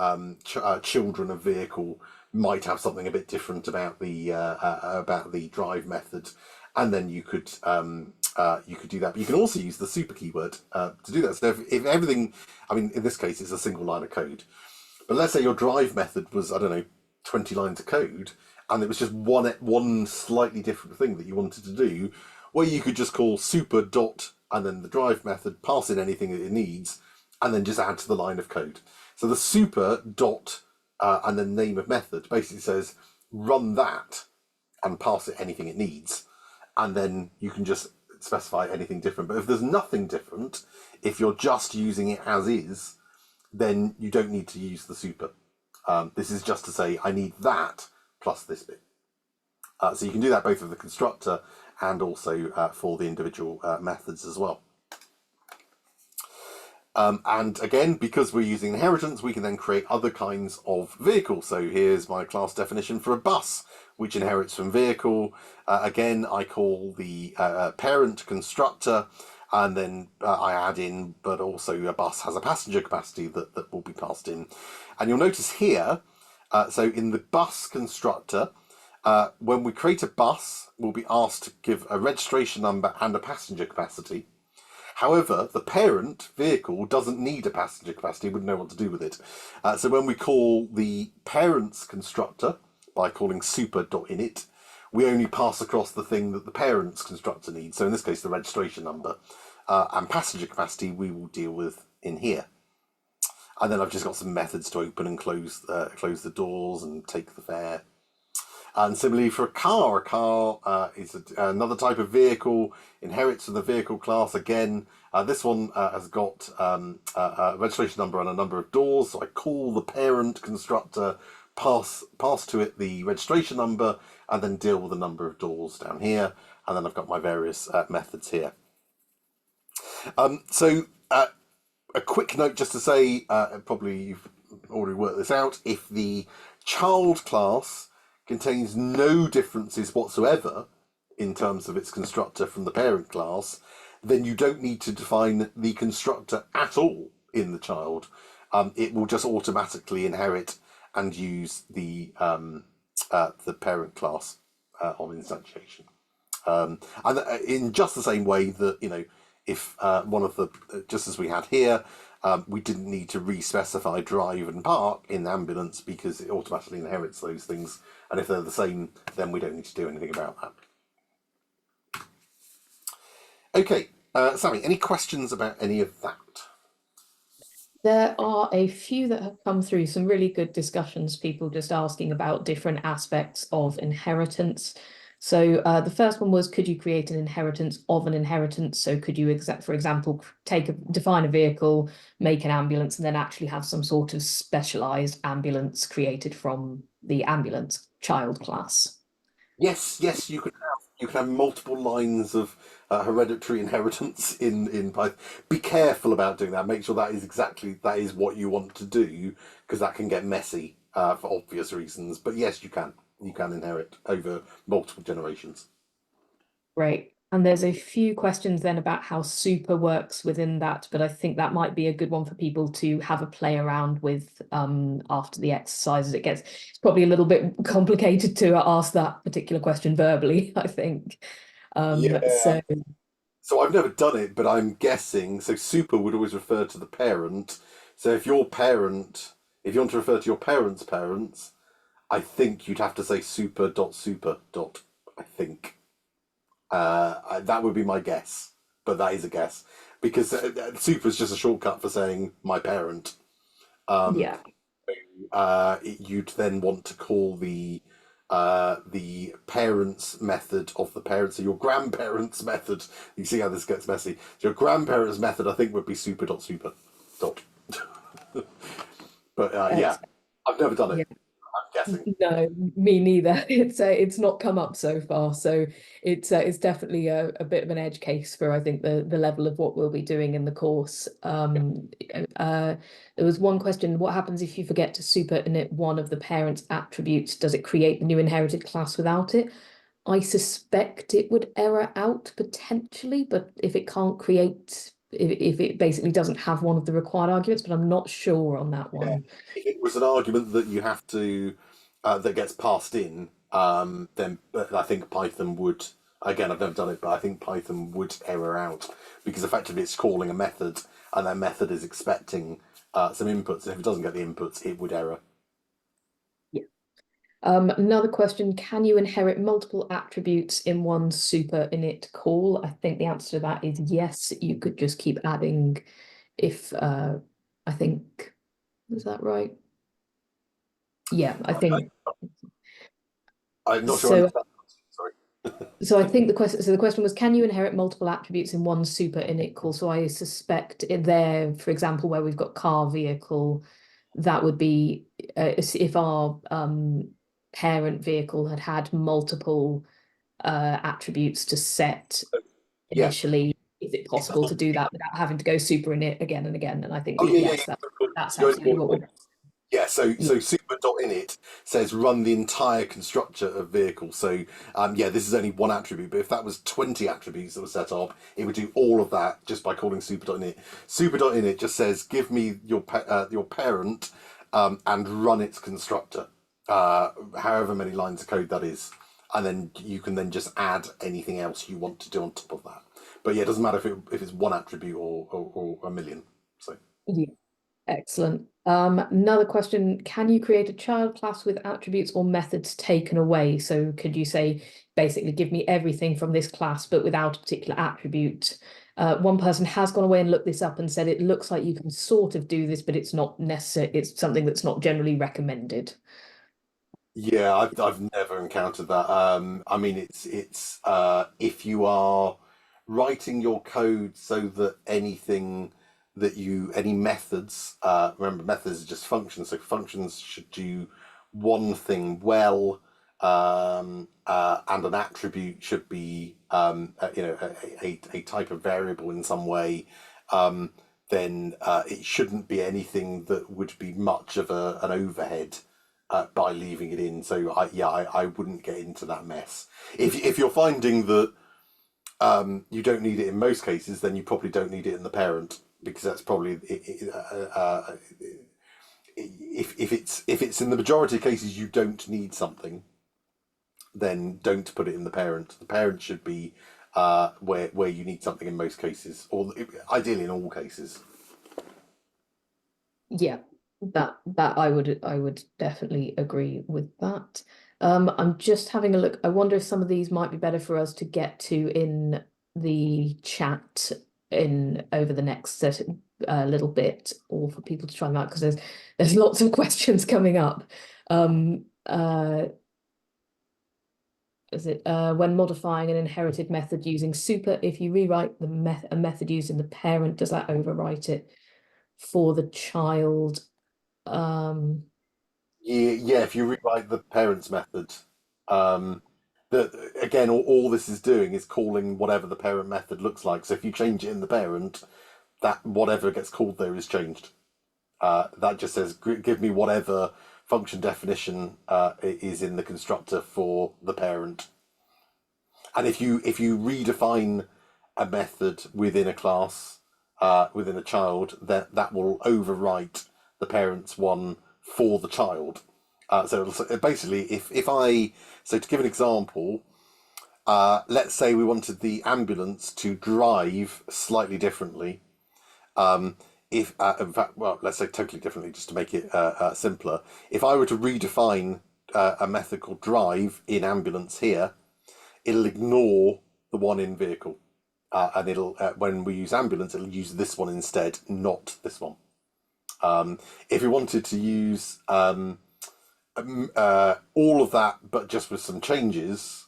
children of vehicle might have something a bit different about the drive method, and then you could do that. But you can also use the super keyword to do that. So if everything, I mean, in this case, it's a single line of code. But let's say your drive method was, I don't know, 20 lines of code, and it was just one slightly different thing that you wanted to do, well, you could just call super dot and then the drive method, pass in anything that it needs, and then just add to the line of code. So the super dot and then name of method basically says run that and pass it anything it needs, and then you can just specify anything different. But if there's nothing different, if you're just using it as is, then you don't need to use the super. This is just to say I need that plus this bit. So you can do that both with the constructor and also for the individual methods as well. And again, because we're using inheritance, we can then create other kinds of vehicles. So here's my class definition for a bus, which inherits from vehicle. Again, I call the parent constructor, and then I add in, but also a bus has a passenger capacity that will be passed in. And you'll notice here, so in the bus constructor, when we create a bus, we'll be asked to give a registration number and a passenger capacity. However, the parent vehicle doesn't need a passenger capacity, wouldn't know what to do with it. So when we call the parent's constructor by calling super.init, we only pass across the thing that the parent's constructor needs. So in this case, the registration number and passenger capacity we will deal with in here. And then I've just got some methods to open and close the doors and take the fare. And similarly for a car is another type of vehicle, inherits from the vehicle class. Again, this one has got a registration number and a number of doors. So I call the parent constructor, pass to it the registration number, and then deal with the number of doors down here. And then I've got my various methods here. So a quick note just to say, probably you've already worked this out, if the child class contains no differences whatsoever in terms of its constructor from the parent class, then you don't need to define the constructor at all in the child. It will just automatically inherit and use the parent class on instantiation. And in just the same way that, you know, if one of the, just as we had here, we didn't need to re-specify drive and park in the ambulance because it automatically inherits those things. And if they're the same, then we don't need to do anything about that. Okay, Sammy, any questions about any of that? There are a few that have come through, some really good discussions, people just asking about different aspects of inheritance. So the first one was, could you create an inheritance of an inheritance? So could you, for example, define a vehicle, make an ambulance, and then actually have some sort of specialized ambulance created from the ambulance child class? Yes, you can have multiple lines of hereditary inheritance in Python. Be careful about doing that. Make sure that is what you want to do, because that can get messy for obvious reasons. But yes, you can inherit over multiple generations. Great. And there's a few questions then about how super works within that, but I think that might be a good one for people to have a play around with after the exercises. It's probably a little bit complicated to ask that particular question verbally, I think. So I've never done it, but I'm guessing, so super would always refer to the parent. So if you want to refer to your parents' parents, I think you'd have to say super. I think. That would be my guess, but that is a guess, because super is just a shortcut for saying my parent. Yeah. You'd then want to call the parents method of the parent, so your grandparents method. You see how this gets messy. So your grandparents method, I think, would be super. But yeah, I've never done it. Yeah. I'm guessing. No, me neither. It's not come up so far, so it's definitely a bit of an edge case for, I think, the level of what we'll be doing in the course. There was one question: what happens if you forget to super init one of the parent's attributes? Does it create the new inherited class without it? I suspect it would error out potentially, but if it can't create, if it basically doesn't have one of the required arguments, but I'm not sure on that one. Yeah. If it was an argument that you have to that gets passed in, then I think Python would. Again, I've never done it, but I think Python would error out, because effectively it's calling a method, and that method is expecting some inputs. And if it doesn't get the inputs, it would error. Yeah. Another question: can you inherit multiple attributes in one super init call? I think the answer to that is yes. You could just keep adding. If I think, is that right? Yeah, I think. I'm not sure. Sorry. So I think the question was, can you inherit multiple attributes in one super init call? So I suspect there, for example, where we've got car, vehicle, that would be if our parent vehicle had multiple attributes to set initially. Is it possible to do that without having to go super init again and again? And I think yes, that's absolutely what we're. Yeah, so super.init says run the entire constructor of vehicle. So this is only one attribute, but if that was 20 attributes that were set up, it would do all of that just by calling super.init. Super.init just says give me your parent and run its constructor, however many lines of code that is, and then you can then just add anything else you want to do on top of that. But yeah, it doesn't matter if it's one attribute or a million. So Yeah. Excellent. Another question, can you create a child class with attributes or methods taken away? So could you say, basically, give me everything from this class, but without a particular attribute? One person has gone away and looked this up and said it looks like you can sort of do this, but it's not necessary. It's something that's not generally recommended. yeah, I've never encountered that. I mean, it's if you are writing your code so that anything that any methods, remember methods are just functions, so functions should do one thing well, and an attribute should be a type of variable in some way. Then it shouldn't be anything that would be much of an overhead by leaving it in. So I wouldn't get into that mess. If you're finding that you don't need it in most cases, then you probably don't need it in the parent, because that's probably if it's in the majority of cases you don't need something, then don't put it in the parent. The parent should be where you need something in most cases, or ideally in all cases. Yeah, that I would definitely agree with that. I'm just having a look. I wonder if some of these might be better for us to get to in the chat in over the next little bit, or for people to try them out, because there's lots of questions coming up. Is it when modifying an inherited method using super, if you rewrite a method using the parent, does that overwrite it for the child? Yeah, if you rewrite the parents method, that again, all this is doing is calling whatever the parent method looks like. So if you change it in the parent, that whatever gets called there is changed. That just says give me whatever function definition is in the constructor for the parent. And if you redefine a method within a class, within a child, that will overwrite the parent's one for the child. So basically, so to give an example, let's say we wanted the ambulance to drive slightly differently. If in fact, well, let's say totally differently, just to make it simpler. If I were to redefine a method called drive in ambulance here, it'll ignore the one in vehicle, and it'll when we use ambulance, it'll use this one instead, not this one. If we wanted to use all of that, but just with some changes,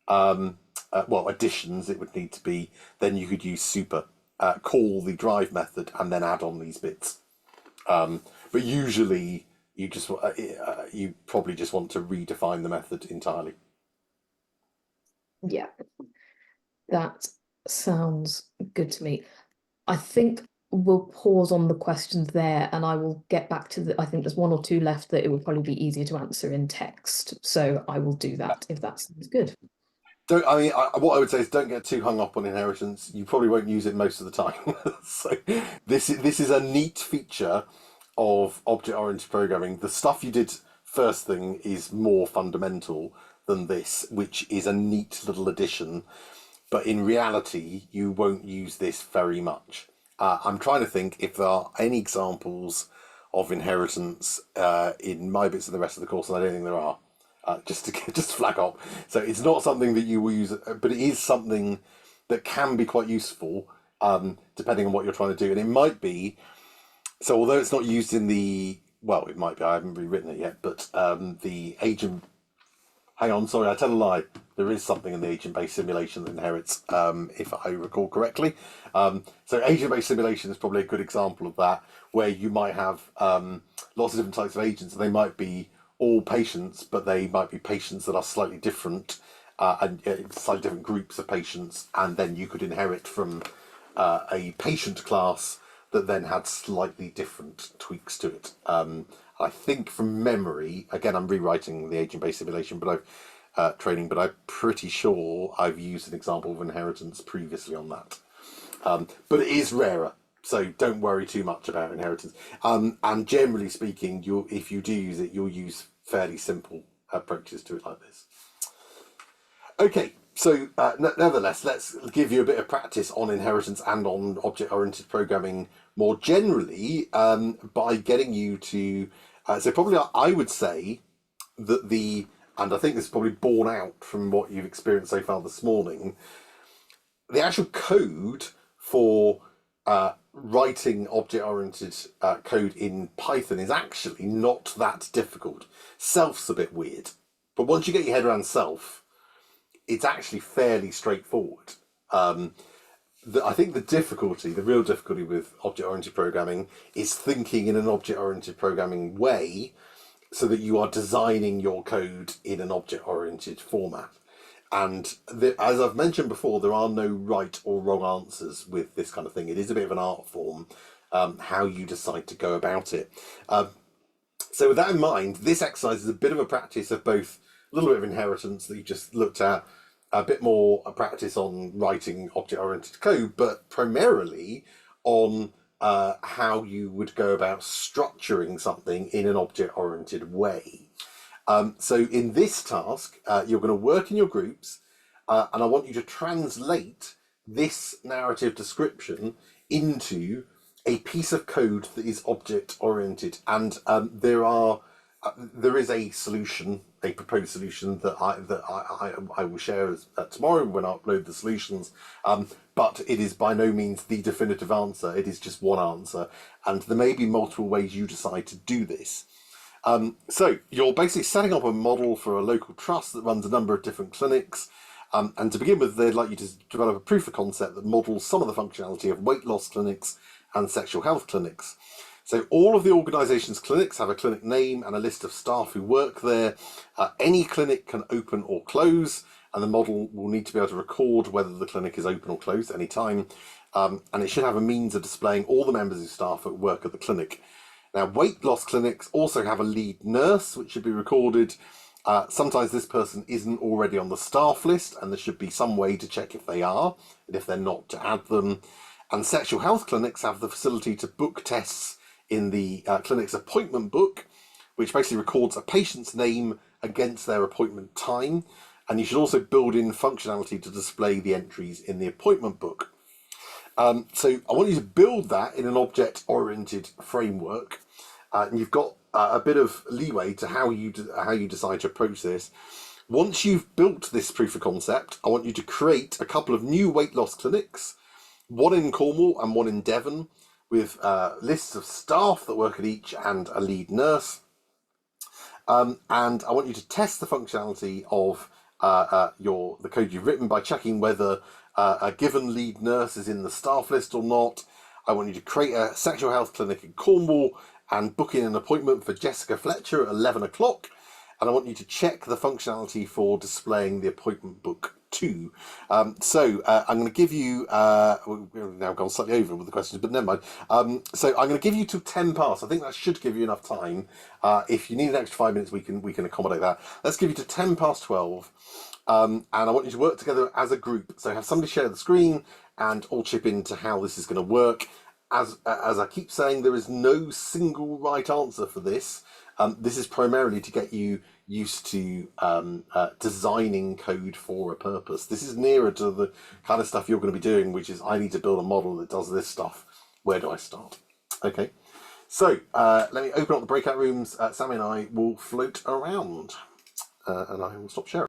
additions, it would need to be, then you could use super, call the drive method, and then add on these bits. But usually, you probably just want to redefine the method entirely. Yeah, that sounds good to me. I think we'll pause on the questions there, and I will get back to I think there's one or two left that it would probably be easier to answer in text. So I will do that if that sounds good. What I would say is don't get too hung up on inheritance. You probably won't use it most of the time. So this is a neat feature of object-oriented programming. The stuff you did first thing is more fundamental than this, which is a neat little addition. But in reality, you won't use this very much. I'm trying to think if there are any examples of inheritance in my bits of the rest of the course, and I don't think there are. Just to flag up. So it's not something that you will use, but it is something that can be quite useful, depending on what you're trying to do. And it might be, so although it's not used in it might be, I haven't rewritten it yet, but the agent, hang on, sorry, I tell a lie. There is something in the agent-based simulation that inherits, if I recall correctly. So agent-based simulation is probably a good example of that, where you might have lots of different types of agents, and they might be all patients, but they might be patients that are slightly different, and slightly different groups of patients, and then you could inherit from a patient class that then had slightly different tweaks to it. I think from memory, again, I'm rewriting the agent-based simulation, but training, but I'm pretty sure I've used an example of inheritance previously on that. But it is rarer. So don't worry too much about inheritance. And generally speaking, if you do use it, you'll use fairly simple approaches to it like this. Okay, so nevertheless, let's give you a bit of practice on inheritance and on object-oriented programming more generally by getting you to. So probably I would say that and I think this is probably borne out from what you've experienced so far this morning, the actual code for writing object-oriented code in Python is actually not that difficult. Self's a bit weird, but once you get your head around self, it's actually fairly straightforward. I think the real difficulty with object-oriented programming is thinking in an object-oriented programming way so that you are designing your code in an object-oriented format. And as I've mentioned before, there are no right or wrong answers with this kind of thing. It is a bit of an art form, how you decide to go about it. So with that in mind, this exercise is a bit of a practice of both a little bit of inheritance that you just looked at, a bit more a practice on writing object-oriented code, but primarily on how you would go about structuring something in an object-oriented way. So in this task, you're going to work in your groups, and I want you to translate this narrative description into a piece of code that is object-oriented. And there is a solution, a proposed solution that I will share tomorrow when I upload the solutions. But it is by no means the definitive answer. It is just one answer, and there may be multiple ways you decide to do this. So you're basically setting up a model for a local trust that runs a number of different clinics. And to begin with, they'd like you to develop a proof of concept that models some of the functionality of weight loss clinics and sexual health clinics. So all of the organisation's clinics have a clinic name and a list of staff who work there. Any clinic can open or close, and the model will need to be able to record whether the clinic is open or closed at any time. And it should have a means of displaying all the members of staff at work at the clinic. Now, weight loss clinics also have a lead nurse, which should be recorded. Sometimes this person isn't already on the staff list, and there should be some way to check if they are, and if they're not, to add them. And sexual health clinics have the facility to book tests in the clinic's appointment book, which basically records a patient's name against their appointment time. And you should also build in functionality to display the entries in the appointment book. So I want you to build that in an object-oriented framework. And you've got a bit of leeway to how you decide to approach this. Once you've built this proof of concept, I want you to create a couple of new weight loss clinics, one in Cornwall and one in Devon, with lists of staff that work at each and a lead nurse. And I want you to test the functionality of the code you've written by checking whether a given lead nurse is in the staff list or not. I want you to create a sexual health clinic in Cornwall and book in an appointment for Jessica Fletcher at 11 o'clock. And I want you to check the functionality for displaying the appointment book too. So I'm going to give you, we've now gone slightly over with the questions, but never mind. So I'm going to give you till 10 past. I think that should give you enough time. If you need an extra 5 minutes, we can accommodate that. Let's give you to 10 past 12. And I want you to work together as a group. So have somebody share the screen and all chip into how this is going to work. As I keep saying, there is no single right answer for this. This is primarily to get you used to designing code for a purpose. This is nearer to the kind of stuff you're going to be doing, which is I need to build a model that does this stuff. Where do I start? Okay, so let me open up the breakout rooms. Sammy and I will float around, and I will stop sharing.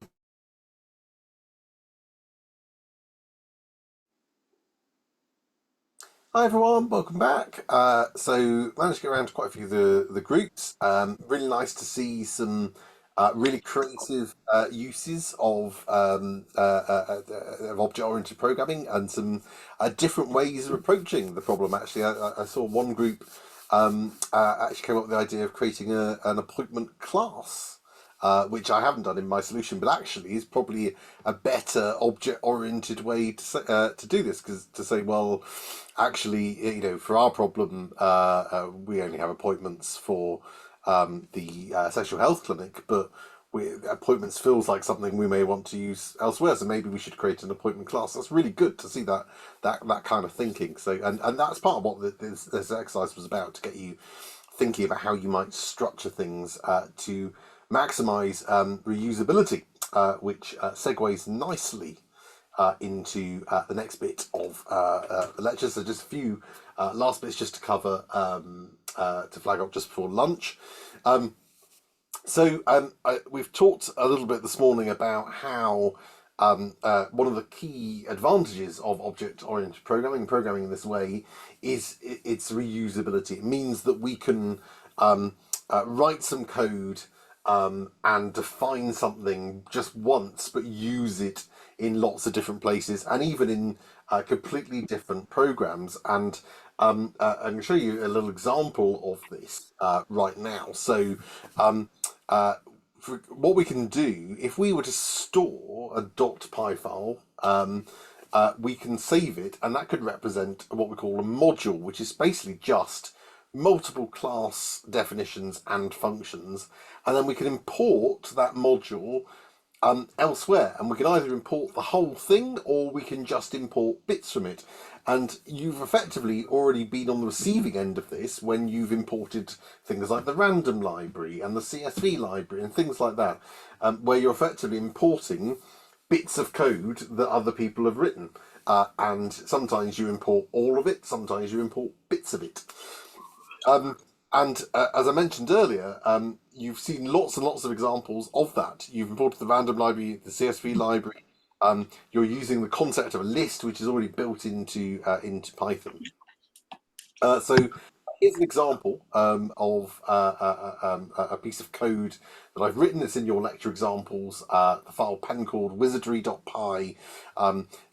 Hi everyone, welcome back. So managed to get around to quite a few of the groups. Really nice to see some really creative uses of object-oriented programming and some different ways of approaching the problem. Actually, I saw one group actually came up with the idea of creating an appointment class. Which I haven't done in my solution, but actually is probably a better object-oriented way to do this. Because to say, well, actually, for our problem, we only have appointments for the sexual health clinic, but appointments feels like something we may want to use elsewhere, so maybe we should create an appointment class. That's really good to see that kind of thinking. So and that's part of what this exercise was about, to get you thinking about how you might structure things to maximize reusability, which segues nicely into the next bit of the lecture. So just a few last bits just to cover, to flag up just before lunch. We've talked a little bit this morning about how one of the key advantages of object-oriented programming in this way, is its reusability. It means that we can write some code and define something just once, but use it in lots of different places, and even in completely different programs. And I'm going to show you a little example of this right now. So what we can do, if we were to store a .py file, we can save it, and that could represent what we call a module, which is basically just multiple class definitions and functions, and then we can import that module elsewhere, and we can either import the whole thing, or we can just import bits from it. And you've effectively already been on the receiving end of this when you've imported things like the random library and the CSV library and things like that, where you're effectively importing bits of code that other people have written. And sometimes you import all of it, sometimes you import bits of it. As I mentioned earlier, you've seen lots and lots of examples of that. You've imported the random library, the CSV library. You're using the concept of a list, which is already built into Python. So here's an example of a piece of code that I've written. It's in your lecture examples, the file pen called wizardry.py.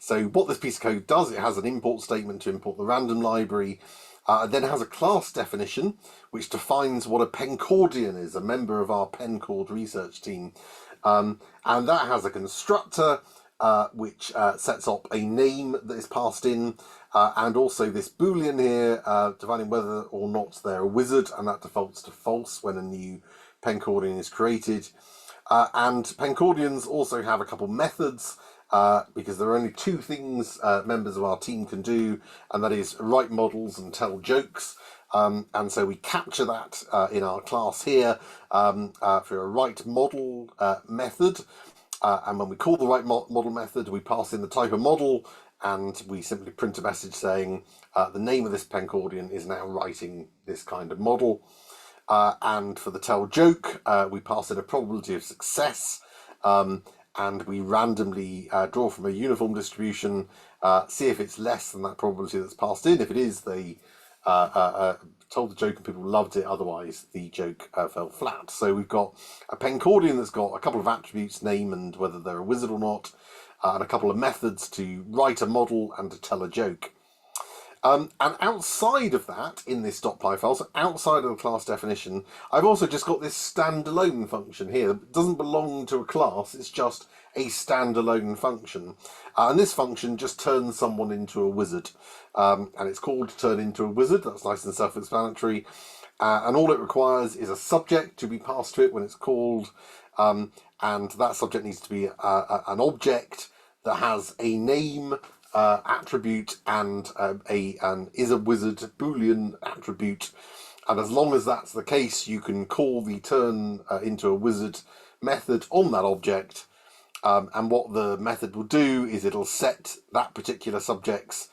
So what this piece of code does, it has an import statement to import the random library. Then it has a class definition, which defines what a Pencordian is, a member of our Pencord research team. And that has a constructor, which sets up a name that is passed in, and also this boolean here, defining whether or not they're a wizard, and that defaults to false when a new Pencordian is created. And Pencordians also have a couple methods, because there are only two things members of our team can do, and that is write models and tell jokes. And so we capture that in our class here for a write model method. And when we call the write model method, we pass in the type of model, and we simply print a message saying the name of this Pencordian is now writing this kind of model. And for the tell joke, we pass in a probability of success, and we randomly draw from a uniform distribution, see if it's less than that probability that's passed in. If it is, they told the joke and people loved it, otherwise the joke fell flat. So we've got a Pencordian that's got a couple of attributes, name and whether they're a wizard or not, and a couple of methods to write a model and to tell a joke. And outside of that, in this .py file, so outside of the class definition, I've also just got this standalone function here. It doesn't belong to a class, it's just a standalone function. And this function just turns someone into a wizard. And it's called turn into a wizard, that's nice and self-explanatory. And all it requires is a subject to be passed to it when it's called. And that subject needs to be an object that has a name, attribute, and an is a wizard boolean attribute. And as long as that's the case, you can call the turn into a wizard method on that object. And what the method will do is it'll set that particular subject's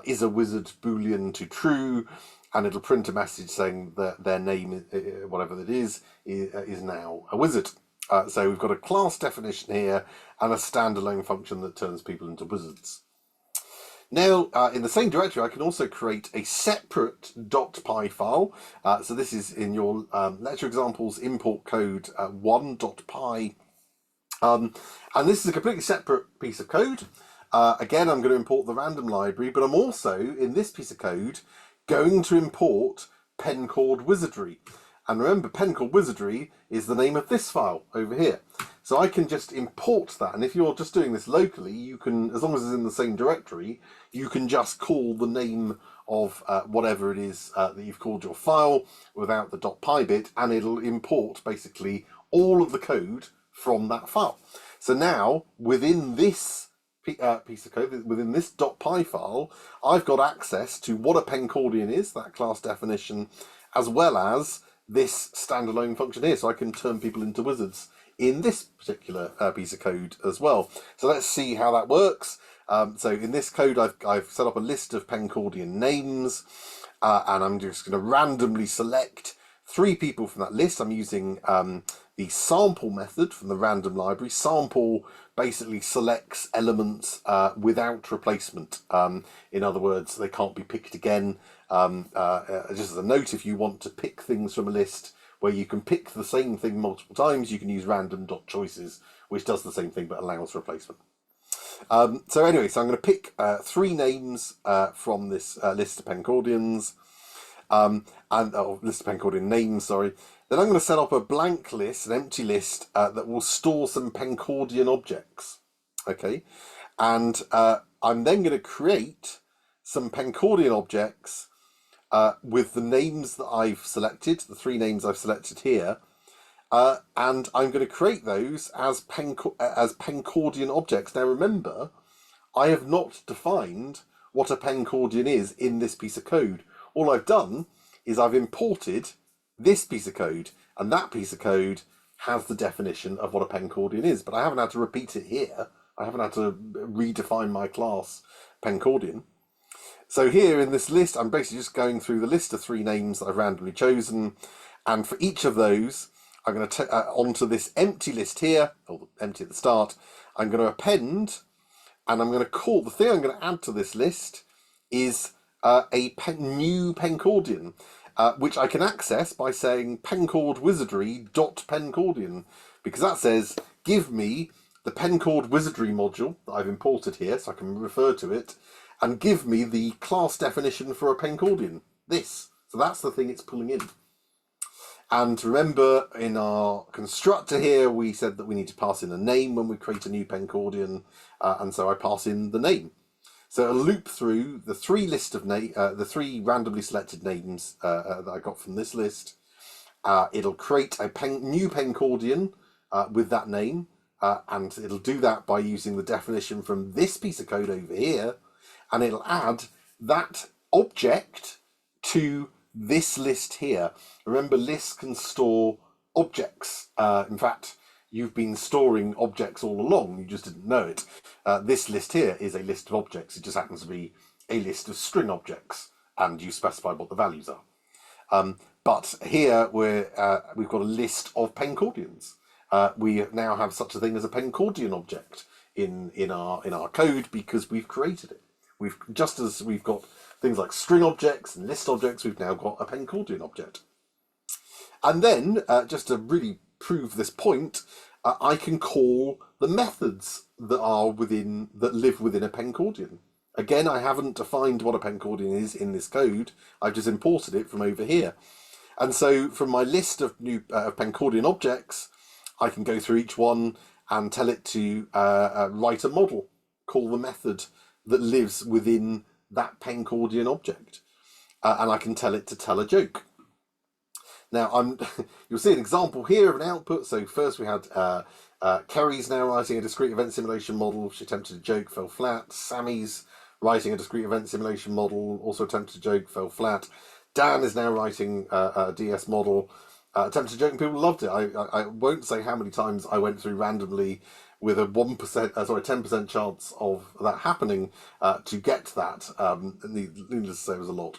is a wizard boolean to true, and it'll print a message saying that their name, whatever that is now a wizard. So we've got a class definition here and a standalone function that turns people into wizards. Now, in the same directory, I can also create a separate .py file. So this is in your lecture examples, import code 1.py. And this is a completely separate piece of code. Again, I'm going to import the random library, but I'm also, in this piece of code, going to import Pencord Wizardry. And remember, Pencord Wizardry is the name of this file over here. So I can just import that, and if you're just doing this locally, you can, as long as it's in the same directory, you can just call the name of whatever it is that you've called your file without the .py bit, and it'll import basically all of the code from that file. So now within this piece of code, within this .py file, I've got access to what a pencordian is, that class definition, as well as this standalone function here. So I can turn people into wizards in this particular piece of code as well. So let's see how that works. So in this code, I've set up a list of pencordian names, and I'm just going to randomly select 3 people from that list. I'm using the sample method from the random library. Sample basically selects elements without replacement. In other words, they can't be picked again. Just as a note, if you want to pick things from a list where you can pick the same thing multiple times, you can use random.choices, which does the same thing but allows replacement. So anyway, so I'm going to pick 3 names from this list of pencordians, list of pencordian names, sorry. Then I'm going to set up a blank list, an empty list, that will store some pencordian objects. Okay, and I'm then going to create some pencordian objects with the names that I've selected, the 3 names I've selected here, and I'm going to create those as pencordian objects. Now remember, I have not defined what a pencordian is in this piece of code. All I've done is I've imported this piece of code, and that piece of code has the definition of what a pencordian is, but I haven't had to repeat it here. I haven't had to redefine my class pencordian. So here in this list, I'm basically just going through the list of 3 names that I've randomly chosen, and for each of those, I'm going to onto this empty list here, or empty at the start, I'm going to append, and I'm going to call, the thing I'm going to add to this list is a new pencordian, which I can access by saying pencordwizardry.pencordian, because that says, give me the pencord wizardry module that I've imported here, so I can refer to it, and give me the class definition for a pencordian, this. So that's the thing it's pulling in. And remember, in our constructor here, we said that we need to pass in a name when we create a new pencordian, and so I pass in the name. So it'll loop through the 3 list of the 3 randomly selected names that I got from this list. It'll create a new pencordian with that name, and it'll do that by using the definition from this piece of code over here, and it'll add that object to this list here. Remember, lists can store objects. In fact, you've been storing objects all along, you just didn't know it. This list here is a list of objects. It just happens to be a list of string objects, and you specify what the values are. But here we've got a list of pencordians. We now have such a thing as a pencordian object in our code because we've created it. Just as we've got things like string objects and list objects, we've now got a pencordian object. And then, just to really prove this point, I can call the methods that live within a pencordian. Again, I haven't defined what a pencordian is in this code. I've just imported it from over here. And so from my list of new pencordian objects, I can go through each one and tell it to write a model, call the method that lives within that pencordian object. And I can tell it to tell a joke. Now, you'll see an example here of an output. So first we had Kerry's now writing a discrete event simulation model. She attempted a joke, fell flat. Sammy's writing a discrete event simulation model, also attempted a joke, fell flat. Dan is now writing a DS model, attempted a joke, and people loved it. I won't say how many times I went through randomly with a 10% chance of that happening to get that. Needless to say, it was a lot.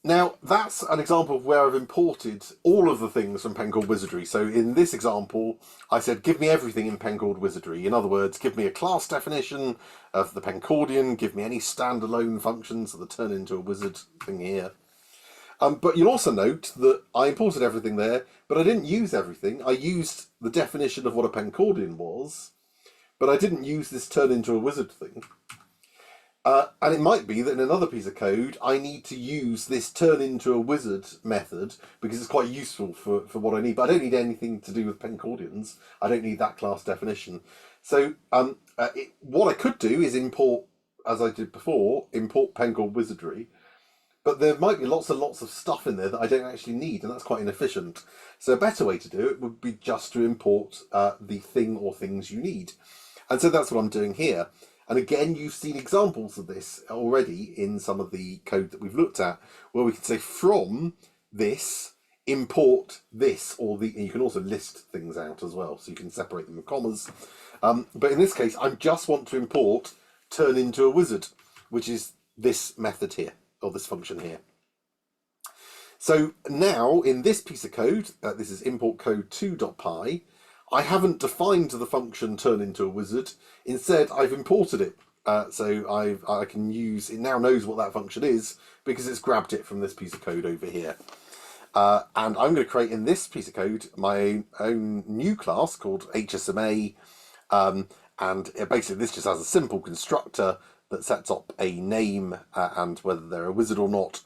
Now, that's an example of where I've imported all of the things from Pencord Wizardry. So in this example, I said, give me everything in Pencord Wizardry. In other words, give me a class definition of the pencordian, give me any standalone functions that turn into a wizard thing here. But you'll also note that I imported everything there, but I didn't use everything. I used the definition of what a pencordian was, but I didn't use this turn into a wizard thing. And it might be that in another piece of code, I need to use this turn into a wizard method because it's quite useful for what I need. But I don't need anything to do with pencordians. I don't need that class definition. So what I could do is import, as I did before, import Pencord Wizardry. but there might be lots and lots of stuff in there that I don't actually need, and that's quite inefficient. So a better way to do it would be just to import the thing or things you need. And so that's what I'm doing here. And again, you've seen examples of this already in some of the code that we've looked at, where we can say from this, import this, or the, and you can also list things out as well, so you can separate them with commas. But in this case, I just want to import turn into a wizard, which is this method here, or this function here. So now in this piece of code, this is import code 2.py, I haven't defined the function turn into a wizard. Instead, I've imported it. So I can use, it now knows what that function is because it's grabbed it from this piece of code over here. And I'm going to create in this piece of code my own new class called HSMA. And basically this just has a simple constructor that sets up a name and whether they're a wizard or not.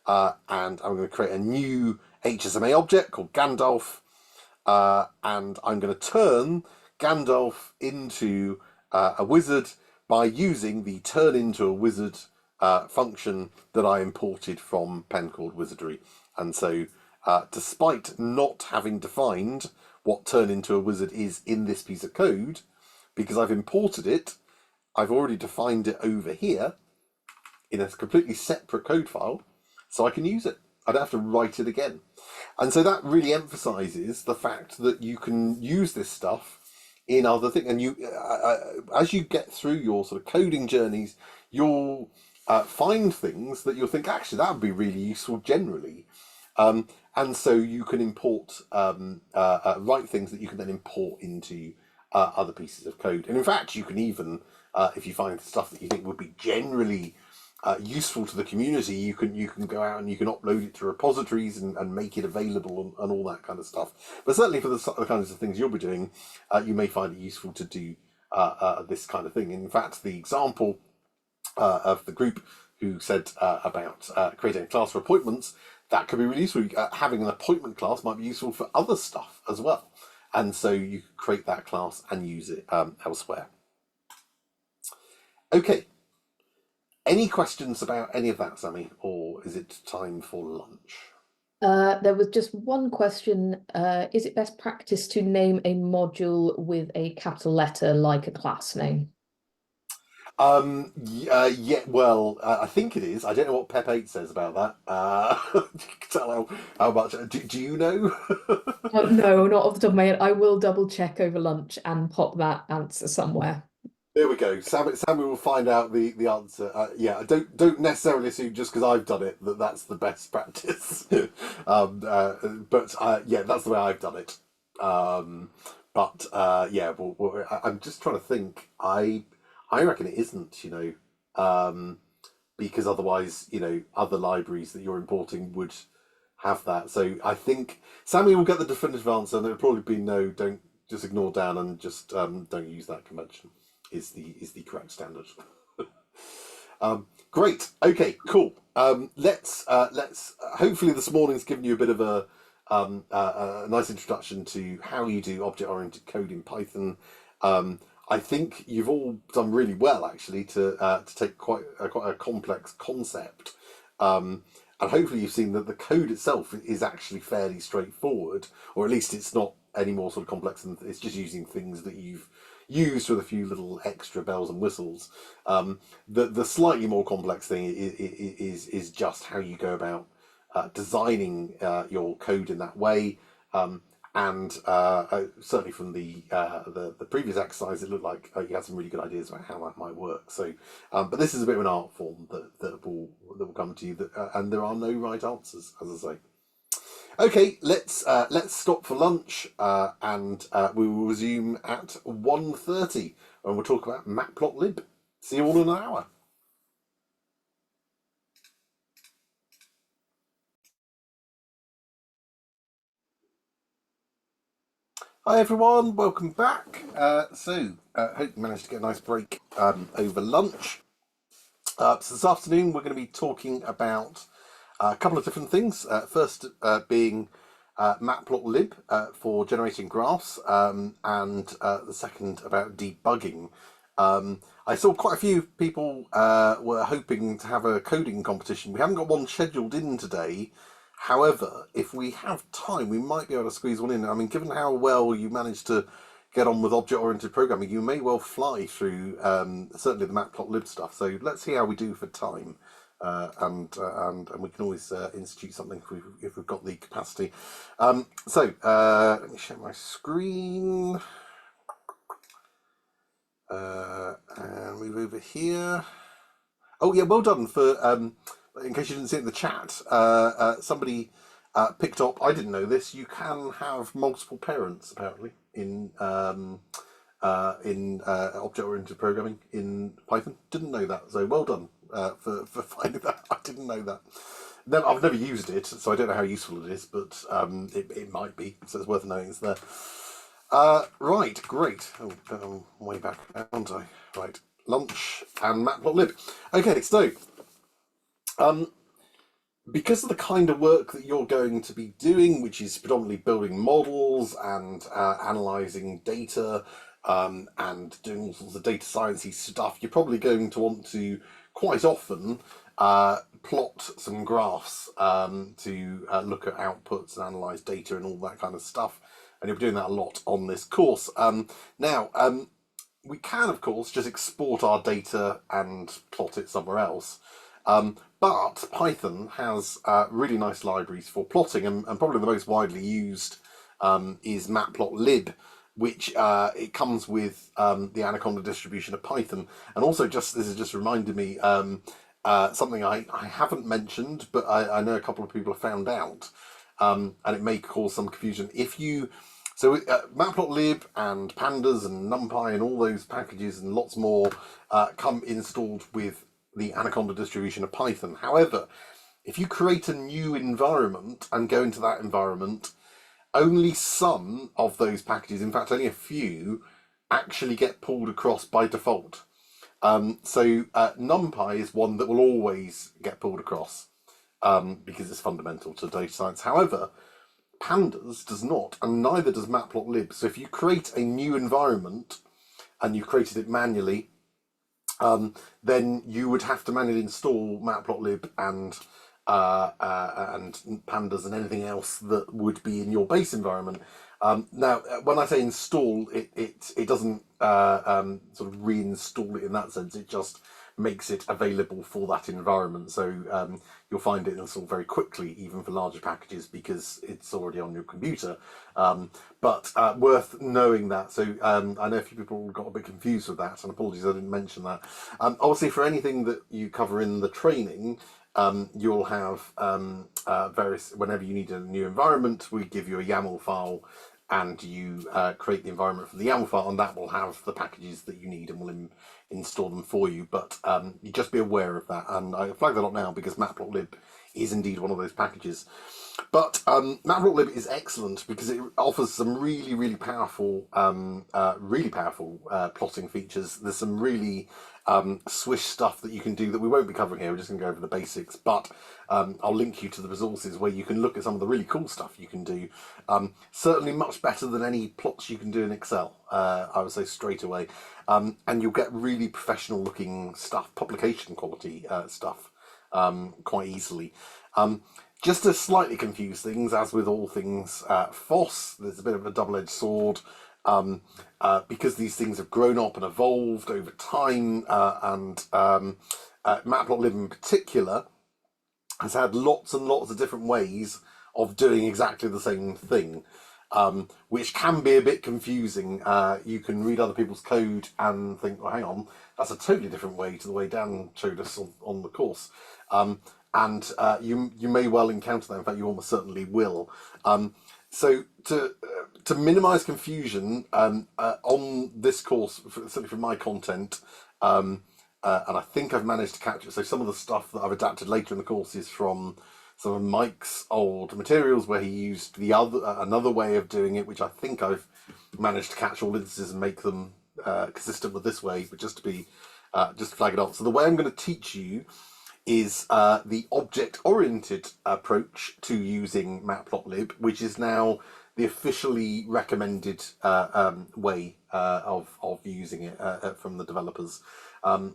And I'm going to create a new HSMA object called Gandalf. And I'm going to turn Gandalf into a wizard by using the turn into a wizard function that I imported from pen called Wizardry. And so despite not having defined what turn into a wizard is in this piece of code, because I've imported it, I've already defined it over here in a completely separate code file, so I can use it. I don't have to write it again. And so that really emphasizes the fact that you can use this stuff in other things. And you, as you get through your sort of coding journeys, you'll find things that you'll think, actually, that would be really useful generally. And so you can import, write things that you can then import into other pieces of code. And in fact, you can even, if you find stuff that you think would be generally useful to the community, you can go out and you can upload it to repositories and make it available and all that kind of stuff. But certainly for the kinds of things you'll be doing, you may find it useful to do this kind of thing. In fact, the example of the group who said about creating a class for appointments, that could be really useful. Having an appointment class might be useful for other stuff as well. And so you could create that class and use it elsewhere. Okay. Any questions about any of that, Sammy, or is it time for lunch? There was just one question. Is it best practice to name a module with a capital letter like a class name? Yeah, well, I think it is. I don't know what Pep 8 says about that. You can tell how much. Do you know? No, not off the top of my head. I will double check over lunch and pop that answer somewhere. There we go. Sammy will find out the answer. Yeah, don't necessarily assume just because I've done it that that's the best practice. But yeah, that's the way I've done it. But yeah, I'm just trying to think. I reckon it isn't. Because otherwise, other libraries that you're importing would have that. So I think Sammy will get the definitive answer, and it'll probably be no. Don't just ignore Dan and just don't use that convention. Is the correct standard. Great. Okay. Cool. Let's hopefully this morning's given you a bit of a nice introduction to how you do object-oriented code in Python. I think you've all done really well actually to take quite a complex concept, and hopefully you've seen that the code itself is actually fairly straightforward, or at least it's not any more sort of complex than it's just using things that you've used with a few little extra bells and whistles. The slightly more complex thing is just how you go about designing your code in that way. And certainly from the previous exercise, it looked like you had some really good ideas about how that might work. So, but this is a bit of an art form that will come to you, and there are no right answers, as I say. Okay, let's stop for lunch, and we will resume at 1:30, and we'll talk about MatPlotLib. See you all in an hour. Hi everyone, welcome back. Hope you managed to get a nice break over lunch. So this afternoon we're going to be talking about a couple of different things. First being MatPlotLib for generating graphs, and the second about debugging I saw quite a few people were hoping to have a coding competition. We haven't got one scheduled in today. However, if we have time, we might be able to squeeze one in. I mean, given how well you managed to get on with object-oriented programming, you may well fly through certainly the matplotlib stuff. So let's see how we do for time, and we can always institute something if we've got the capacity. Let me share my screen. And move over here. Oh yeah, well done for. In case you didn't see it in the chat, somebody picked up. I didn't know this. You can have multiple parents apparently in object-oriented programming in Python. Didn't know that. So well done for finding that. I didn't know that. No, I've never used it, so I don't know how useful it is, but it might be. So it's worth knowing it's there. Right, great. Oh, I'm way back, aren't I? Right, lunch and matplotlib. Okay, so because of the kind of work that you're going to be doing, which is predominantly building models and analyzing data and doing all sorts of data sciencey stuff, you're probably going to want to quite often plot some graphs to look at outputs and analyze data and all that kind of stuff. And you'll be doing that a lot on this course. We can, of course, just export our data and plot it somewhere else. But Python has really nice libraries for plotting, and probably the most widely used is MatPlotLib, which it comes with the Anaconda distribution of Python. And also, this has just reminded me something I haven't mentioned, but I know a couple of people have found out, and it may cause some confusion. Matplotlib and pandas and NumPy and all those packages and lots more come installed with the Anaconda distribution of Python. However, if you create a new environment and go into that environment, only some of those packages, in fact only a few, actually get pulled across by default. NumPy is one that will always get pulled across because it's fundamental to data science. However, pandas does not, and neither does matplotlib. So if you create a new environment and you've created it manually, then you would have to manually install matplotlib and pandas and anything else that would be in your base environment. Now, when I say install, it doesn't sort of reinstall it in that sense. It just makes it available for that environment. So you'll find it installed very quickly, even for larger packages, because it's already on your computer. But worth knowing that. So I know a few people got a bit confused with that, and apologies I didn't mention that. Obviously, for anything that you cover in the training, you'll have various, whenever you need a new environment, we give you a YAML file, and you create the environment for the YAML file, and that will have the packages that you need and will install them for you. But you just be aware of that, and I flag that up now because matplotlib is indeed one of those packages. But matplotlib is excellent because it offers some really powerful plotting features. There's some really swish stuff that you can do that we won't be covering here. We're just going to go over the basics, but I'll link you to the resources where you can look at some of the really cool stuff you can do. Certainly much better than any plots you can do in Excel, I would say straight away. And you'll get really professional looking stuff, publication quality stuff quite easily. Just to slightly confuse things, as with all things FOSS, there's a bit of a double-edged sword. Because these things have grown up and evolved over time, and matplotlib in particular has had lots and lots of different ways of doing exactly the same thing, which can be a bit confusing. You can read other people's code and think, well, hang on, that's a totally different way to the way Dan showed us on the course. And you may well encounter that. In fact, you almost certainly will. So to minimise confusion on this course, certainly from my content, and I think I've managed to capture. So some of the stuff that I've adapted later in the course is from some of Mike's old materials, where he used another way of doing it, which I think I've managed to catch all instances and make them consistent with this way. But just to flag it up. So the way I'm going to teach you is the object-oriented approach to using matplotlib, which is now the officially recommended way of using it from the developers.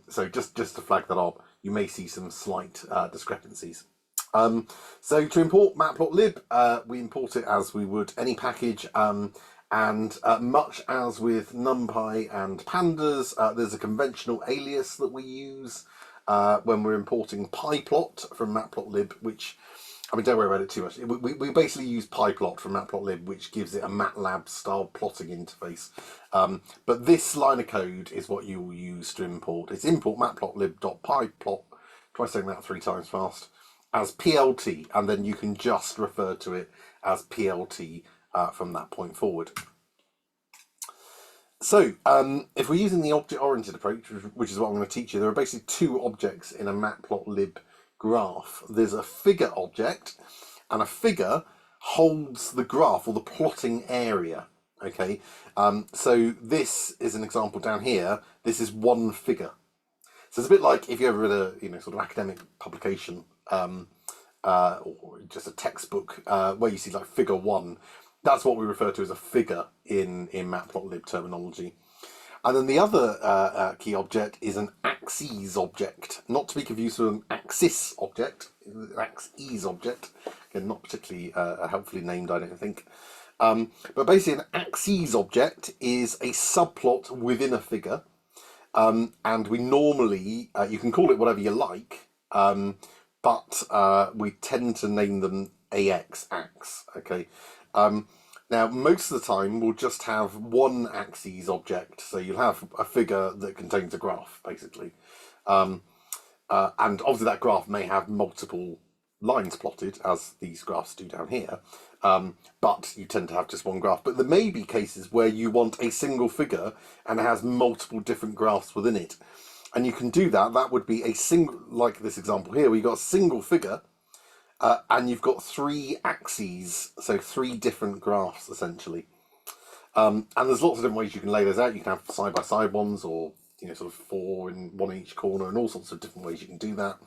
So just to flag that up, you may see some slight discrepancies. So to import MatPlotLib, we import it as we would any package, and much as with NumPy and Pandas, there's a conventional alias that we use when we're importing pyplot from MatPlotLib, which, I mean, don't worry about it too much. We basically use pyplot from MatPlotLib, which gives it a MATLAB style plotting interface. But this line of code is what you will use to import. It's import matplotlib.pyplot, try saying that 3 times fast, as PLT, and then you can just refer to it as PLT from that point forward. So if we're using the object-oriented approach, which is what I'm going to teach you, there are basically 2 objects in a matplotlib graph. There's a figure object, and a figure holds the graph or the plotting area. Okay, so this is an example down here. This is one figure. So it's a bit like if you ever read a sort of academic publication or just a textbook where you see like figure 1. That's what we refer to as a figure in Matplotlib terminology. And then the other key object is an axes object, not to be confused with an axis object. Axes object, again, not particularly helpfully named, I don't think. But basically, an axes object is a subplot within a figure, and we normally you can call it whatever you like, but we tend to name them ax. Okay. Now, most of the time, we'll just have one axes object. So you'll have a figure that contains a graph, basically. And obviously that graph may have multiple lines plotted, as these graphs do down here. But you tend to have just one graph. But there may be cases where you want a single figure and it has multiple different graphs within it. And you can do that. That would be a single, like this example here, where you've got a single figure, and you've got 3 axes, so 3 different graphs essentially. And there's lots of different ways you can lay those out. You can have side-by-side ones, or sort of 4 in one in each corner, and all sorts of different ways you can do that.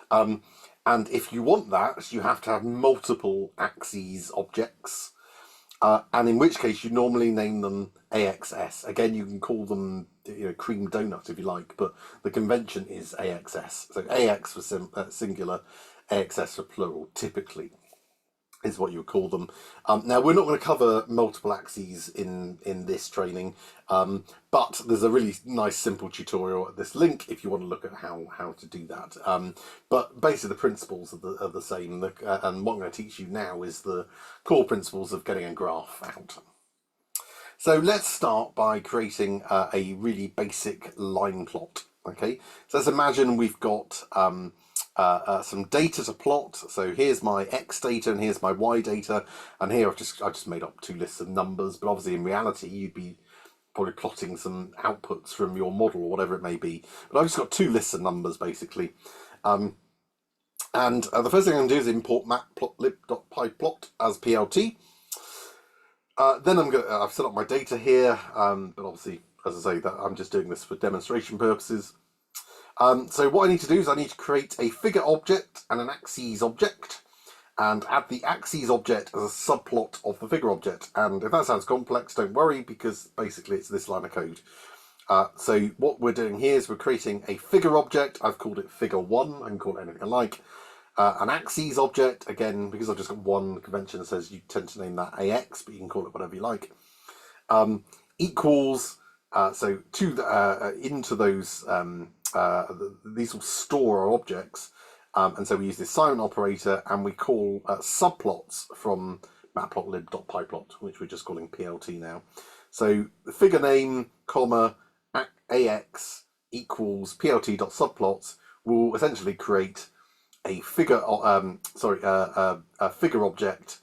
And if you want that, you have to have multiple axes objects, and in which case you normally name them AXS. Again, you can call them cream donut if you like, but the convention is AXS. So AX for singular, AXS for plural, typically, is what you would call them. Now, we're not going to cover multiple axes in this training, but there's a really nice simple tutorial at this link if you want to look at how to do that. But basically the principles are the same, and what I'm going to teach you now is the core principles of getting a graph out. So let's start by creating a really basic line plot. Okay, so let's imagine we've got some data to plot. So here's my X data and here's my Y data, and here I just made up 2 lists of numbers, but obviously in reality you'd be probably plotting some outputs from your model or whatever it may be. But I've just got 2 lists of numbers basically. And the first thing I'm going to do is import matplotlib.pyplot as PLT. Then I've set up my data here, but obviously, as I say, that I'm just doing this for demonstration purposes. So what I need to do is I need to create a figure object and an axes object, and add the axes object as a subplot of the figure object. And if that sounds complex, don't worry, because basically it's this line of code. So what we're doing here is we're creating a figure object. I've called it figure 1. I can call it anything I like. An axes object, again, because I've just got one convention that says you tend to name that AX, but you can call it whatever you like. Equals, so into those, these will store our objects, and so we use this silent operator, and we call subplots from matplotlib.pyplot, which we're just calling PLT now. So the figure name, comma, AX equals PLT.subplots will essentially create a figure, a figure object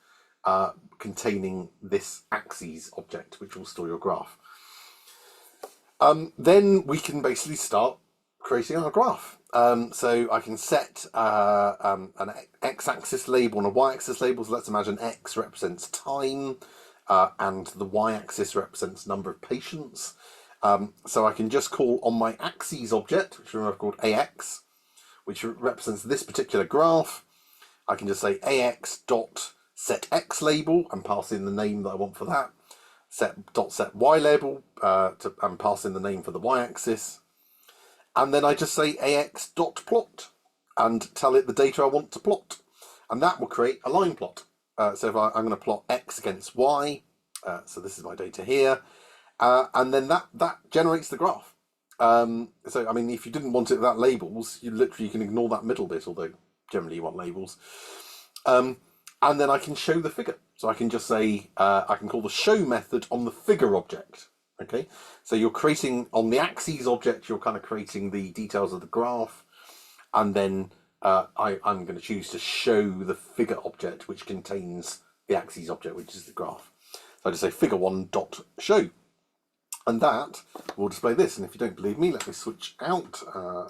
containing this axes object, which will store your graph. Then we can basically start creating our graph. So I can set an x-axis label and a y-axis label. So let's imagine x represents time, and the y-axis represents number of patients. So I can just call on my axes object, which I've called AX, which represents this particular graph. I can just say AX dot set X label and pass in the name that I want for that, set Y label and pass in the name for the Y-axis, and then I just say ax.plot and tell it the data I want to plot, and that will create a line plot. So if I'm going to plot X against Y, so this is my data here, and then that generates the graph. So I mean, if you didn't want it without labels, you can ignore that middle bit, although generally you want labels. And then I can show the figure. So I can just say, I can call the show method on the figure object. Okay, so you're creating on the axes object, you're kind of creating the details of the graph, and then I'm going to choose to show the figure object, which contains the axes object, which is the graph. So I just say figure1.show. And that will display this. And if you don't believe me, let me switch out.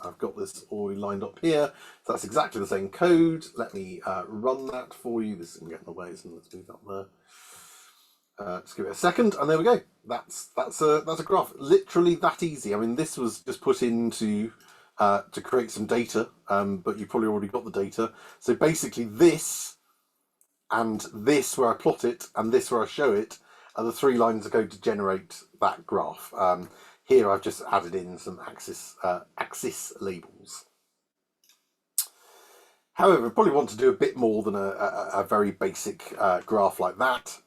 I've got this already lined up here. So that's exactly the same code. Let me run that for you. This isn't getting in the way, so let's move that there. Just give it a second, and there we go. That's a graph. Literally that easy. I mean, this was just put into to create some data, but you probably already got the data. So basically, this and this where I plot it, and this where I show it, are the three lines that go to generate that graph. Here I've just added in some axis labels. However, I probably want to do a bit more than a very basic graph like that.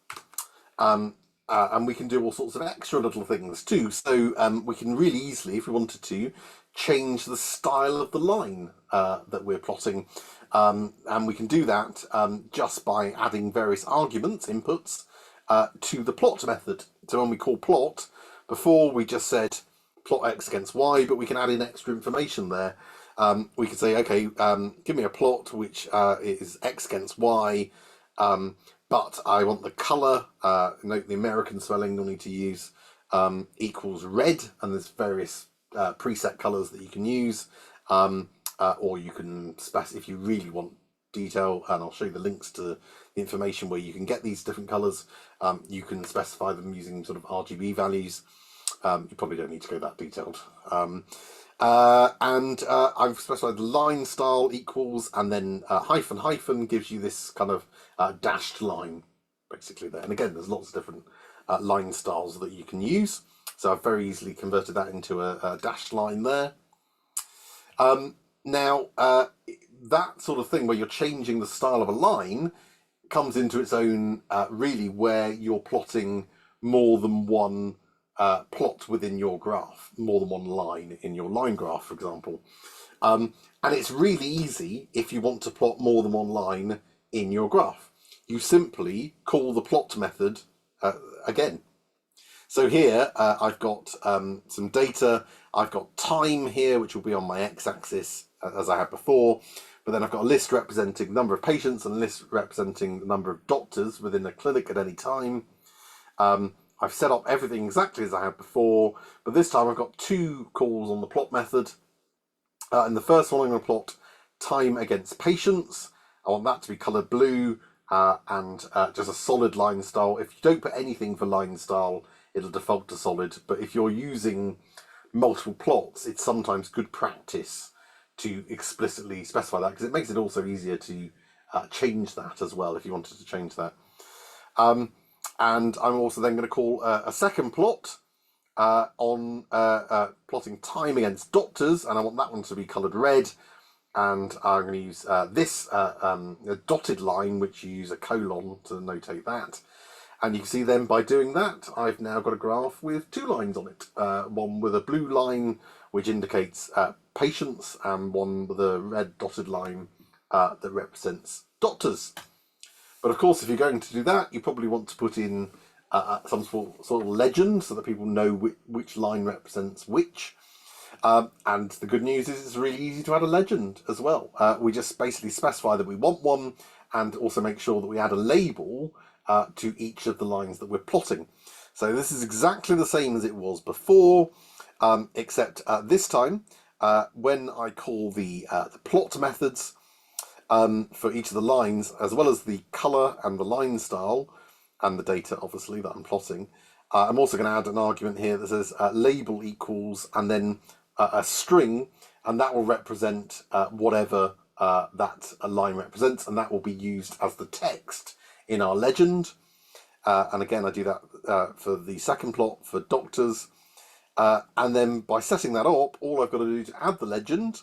And we can do all sorts of extra little things too. So we can really easily, if we wanted to, change the style of the line that we're plotting. And we can do that just by adding various arguments, inputs, to the plot method. So when we call plot, before we just said plot X against Y, but we can add in extra information there. We could say, okay, give me a plot which is X against Y, but I want the color, note the American spelling you'll need to use, equals red, and there's various preset colors that you can use, or you can specify if you really want detail, and I'll show you the links to the information where you can get these different colors. You can specify them using sort of RGB values. You probably don't need to go that detailed. I've specified the line style equals, and then hyphen gives you this kind of dashed line basically there. And again, there's lots of different line styles that you can use. So I've very easily converted that into a dashed line there. Now, that sort of thing where you're changing the style of a line comes into its own really where you're plotting more than one plot within your graph, more than one line in your line graph, for example. And it's really easy if you want to plot more than one line in your graph. You simply call the plot method again. So here I've got some data. I've got time here, which will be on my x-axis as I had before. But then I've got a list representing the number of patients and a list representing the number of doctors within a clinic at any time. I've set up everything exactly as I had before, but this time I've got two calls on the plot method. In the first one, I'm going to plot time against patients. I want that to be coloured blue and just a solid line style. If you don't put anything for line style, it'll default to solid. But if you're using multiple plots, it's sometimes good practice to explicitly specify that, because it makes it also easier to change that as well if you wanted to change that. And I'm also then going to call a second plot on plotting time against doctors, and I want that one to be coloured red. And I'm going to use this dotted line, which you use a colon to notate that. And you can see then by doing that, I've now got a graph with two lines on it. One with a blue line, which indicates patients, and one with a red dotted line that represents doctors. But of course, if you're going to do that, you probably want to put in some sort of legend so that people know which line represents which. And the good news is it's really easy to add a legend as well. We just basically specify that we want one, and also make sure that we add a label to each of the lines that we're plotting. So this is exactly the same as it was before, except this time, when I call the plot methods for each of the lines, as well as the color and the line style, and the data, obviously, that I'm plotting, I'm also going to add an argument here that says label equals, and then a string, and that will represent whatever that line represents, and that will be used as the text in our legend. And again, I do that for the second plot for doctors. And then by setting that up, all I've got to do to add the legend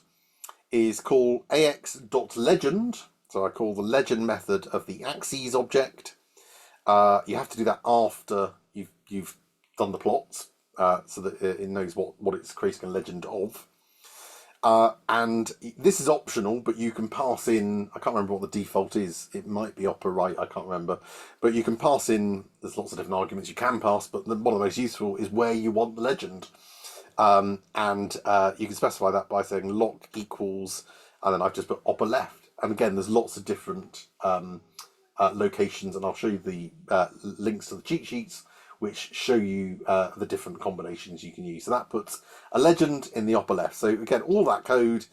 is call ax.legend. So I call the legend method of the axes object. You have to do that after you've done the plots, so that it knows what it's creating a legend of. And this is optional, but you can pass in, I can't remember what the default is, it might be opera right, I can't remember, but you can pass in, there's lots of different arguments you can pass, but one of the most useful is where you want the legend. And you can specify that by saying lock equals, and then I've just put opera left. And again, there's lots of different locations, and I'll show you the links to the cheat sheets which show you the different combinations you can use. So that puts a legend in the upper left. So again, all that code,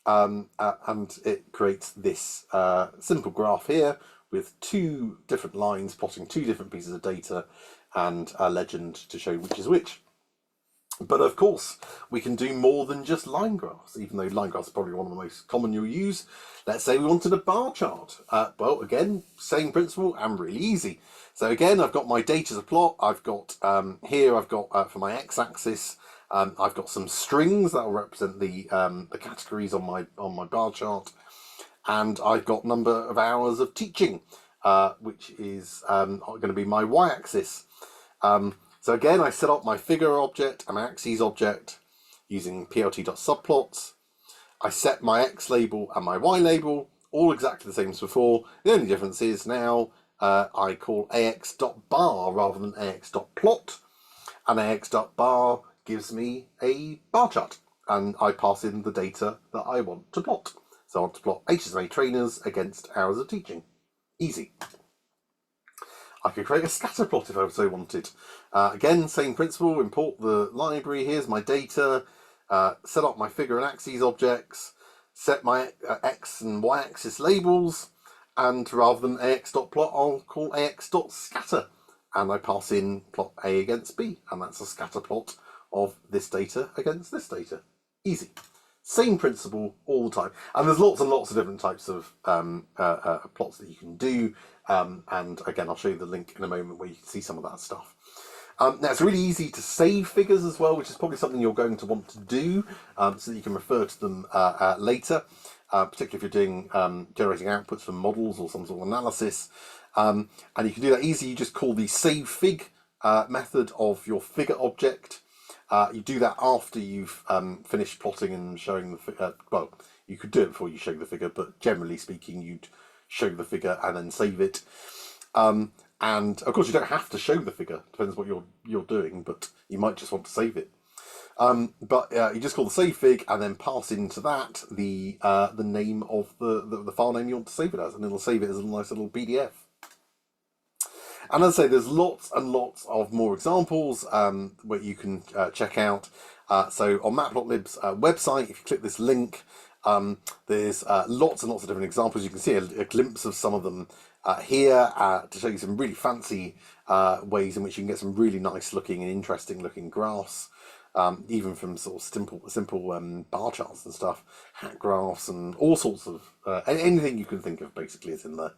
and it creates this simple graph here with two different lines plotting two different pieces of data and a legend to show which is which. But of course, we can do more than just line graphs, even though line graphs is probably one of the most common you'll use. Let's say we wanted a bar chart. Well, again, same principle and really easy. So again, I've got my data to plot. I've got here, I've got for my x-axis, I've got some strings that will represent the categories on my bar chart, and I've got number of hours of teaching, which is going to be my y-axis. So again, I set up my figure object and my axes object using plt.subplots. I set my x label and my y label, all exactly the same as before. The only difference is now I call ax.bar rather than ax.plot, and ax.bar gives me a bar chart, and I pass in the data that I want to plot. So I want to plot HSMA trainers against hours of teaching. Easy. I could create a scatter plot if I so wanted. Again, same principle, import the library, here's my data, set up my figure and axes objects, set my x and y axis labels, and rather than ax.plot, I'll call ax.scatter, and I pass in plot A against B, and that's a scatter plot of this data against this data. Easy. Same principle all the time. And there's lots and lots of different types of plots that you can do. And again, I'll show you the link in a moment where you can see some of that stuff. Now, it's really easy to save figures as well, which is probably something you're going to want to do so that you can refer to them later, particularly if you're doing generating outputs from models or some sort of analysis. And you can do that easy. You just call the savefig method of your figure object. You do that after you've finished plotting and showing the figure. Well, you could do it before you show the figure, but generally speaking, you'd show the figure and then save it. And of course, you don't have to show the figure. Depends what you're doing, but you might just want to save it. But you just call the savefig and then pass into that the name of the file name you want to save it as, and it'll save it as a nice little PDF. And as I say, there's lots and lots of more examples where you can check out. So on MatPlotLib's website, if you click this link, there's lots and lots of different examples. You can see a glimpse of some of them here to show you some really fancy ways in which you can get some really nice looking and interesting looking graphs, even from sort of simple bar charts and stuff, hat graphs and all sorts of anything you can think of basically is in there.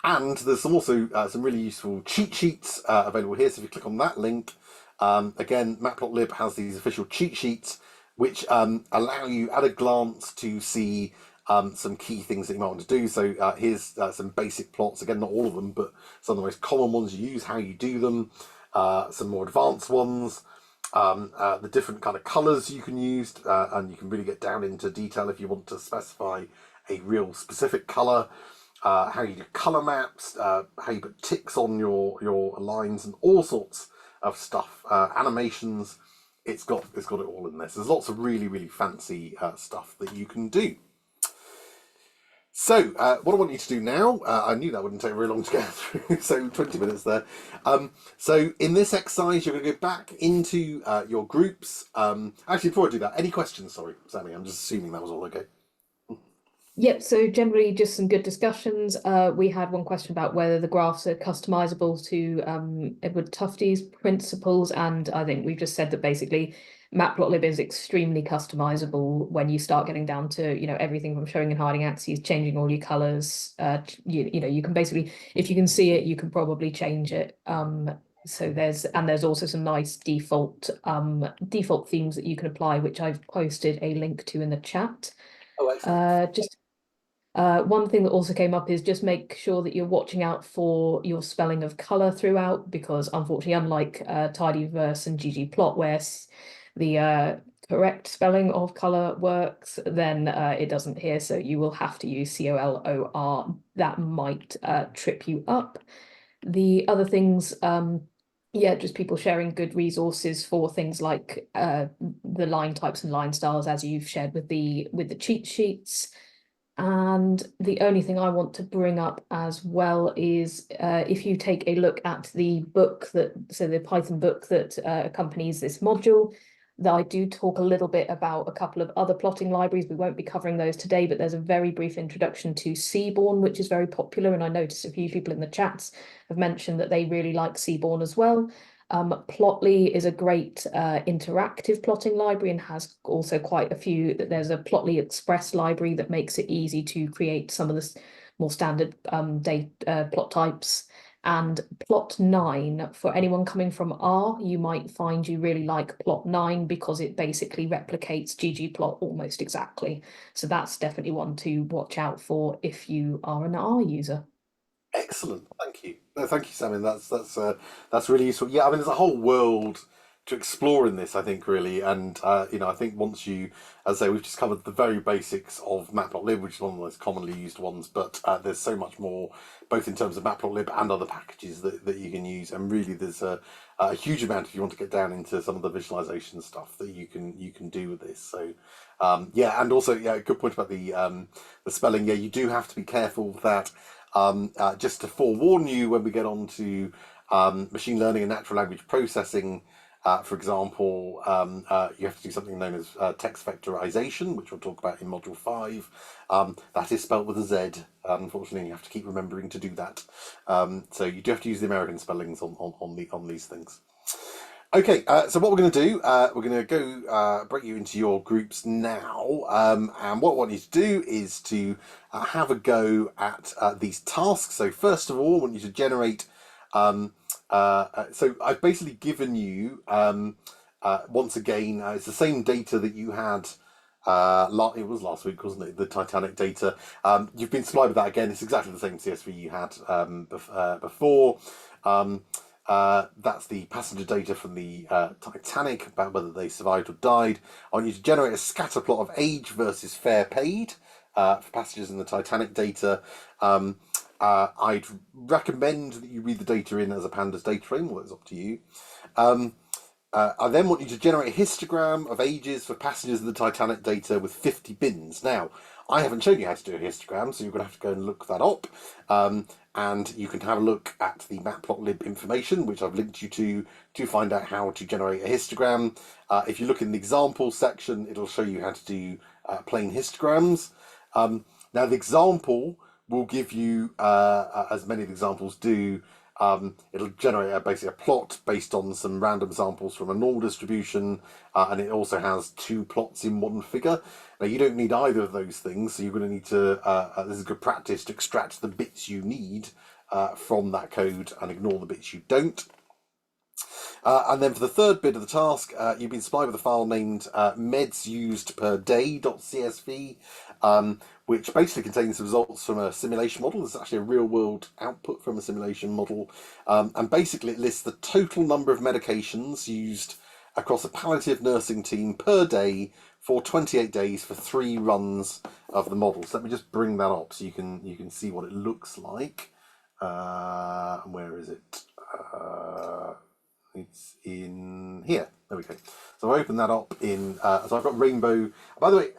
And there's also some really useful cheat sheets available here. So if you click on that link, again, MatPlotLib has these official cheat sheets which allow you at a glance to see some key things that you might want to do. So here's some basic plots, again, not all of them, but some of the most common ones you use, how you do them, some more advanced ones, the different kind of colours you can use, and you can really get down into detail if you want to specify a real specific colour. How you do colour maps, how you put ticks on your lines, and all sorts of stuff. Animations, it's got it all in this. There's lots of really, really fancy stuff that you can do. So what I want you to do now, I knew that wouldn't take very long to get through, so 20 minutes there. So in this exercise, you're going to go back into your groups. Actually, before I do that, any questions? Sorry, Sammy, I'm just assuming that was all okay. Yep, so generally just some good discussions. We had one question about whether the graphs are customizable to Edward Tufte's principles, and I think we've just said that basically MatPlotLib is extremely customizable when you start getting down to, everything from showing and hiding axes, changing all your colors. You can basically, if you can see it, you can probably change it. So there's also some nice default themes that you can apply, which I've posted a link to in the chat. Oh, excellent. Just one thing that also came up is just make sure that you're watching out for your spelling of color throughout, because unfortunately, unlike tidyverse and ggplot, where the correct spelling of color works, then it doesn't here. So you will have to use color. That might trip you up. The other things, yeah, just people sharing good resources for things like the line types and line styles, as you've shared with the cheat sheets. And the only thing I want to bring up as well is if you take a look at the book the Python book that accompanies this module, that I do talk a little bit about a couple of other plotting libraries. We won't be covering those today, but there's a very brief introduction to Seaborn, which is very popular. And I noticed a few people in the chats have mentioned that they really like Seaborn as well. Plotly is a great interactive plotting library and has also quite a few. There's a Plotly Express library that makes it easy to create some of the more standard plot types. And Plot9, for anyone coming from R, you might find you really like Plot9 because it basically replicates ggplot almost exactly. So that's definitely one to watch out for if you are an R user. Excellent, thank you. No, thank you, Simon. That's really useful. Yeah, I mean, there's a whole world to explore in this, I think, really, and I think once you, as I say, we've just covered the very basics of Matplotlib, which is one of the most commonly used ones, but there's so much more, both in terms of Matplotlib and other packages that you can use, and really there's a huge amount if you want to get down into some of the visualization stuff that you can do with this. So yeah, and also yeah, good point about the spelling. Yeah, you do have to be careful that. Just to forewarn you, when we get on to machine learning and natural language processing, for example, you have to do something known as text vectorization, which we'll talk about in Module 5. That is spelt with a Z. Unfortunately, you have to keep remembering to do that. So you do have to use the American spellings on these things. Okay, so what we're going to do, we're going to go break you into your groups now, and what I want you to do is to have a go at these tasks. So first of all, I want you to generate, so I've basically given you, once again, it's the same data that you had, it was last week, wasn't it, the Titanic data. You've been supplied with that again. It's exactly the same CSV you had before. That's the passenger data from the Titanic about whether they survived or died. I want you to generate a scatter plot of age versus fare paid for passengers in the Titanic data. I'd recommend that you read the data in as a pandas data frame. Well, it's up to you. I then want you to generate a histogram of ages for passengers in the Titanic data with 50 bins. Now, I haven't shown you how to do a histogram, so you're going to have to go and look that up. And you can have a look at the matplotlib information, which I've linked you to find out how to generate a histogram. If you look in the example section, it'll show you how to do plain histograms. Now, the example will give you, as many of the examples do, it'll generate basically a plot based on some random samples from a normal distribution, and it also has two plots in one figure. Now, you don't need either of those things, so you're going to need to, this is good practice, to extract the bits you need from that code and ignore the bits you don't. And then for the third bit of the task, you've been supplied with a file named medsusedperday.csv, which basically contains the results from a simulation model. It's actually a real-world output from a simulation model. And basically it lists the total number of medications used across a palliative nursing team per day for 28 days for 3 runs of the model. So let me just bring that up so you can see what it looks like. Where is it? It's in here. There we go. So I opened that up in. So I've got Rainbow. By the way,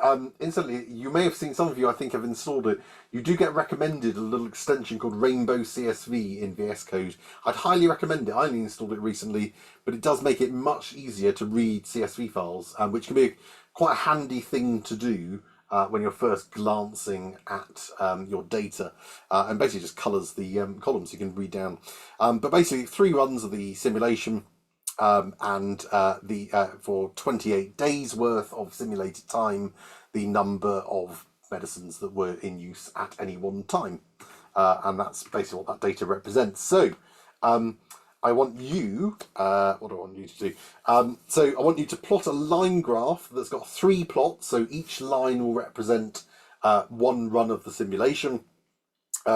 instantly, you may have seen, some of you I think have installed it. You do get recommended a little extension called Rainbow CSV in VS Code. I'd highly recommend it. I only installed it recently, but it does make it much easier to read CSV files, which can be quite a handy thing to do when you're first glancing at your data, and basically just colours the columns you can read down. But basically 3 runs of the simulation. and for 28 days worth of simulated time, the number of medicines that were in use at any one time. And that's basically what that data represents. So I want you, what do I want you to do? So I want you to plot a line graph that's got 3 plots. So each line will represent one run of the simulation.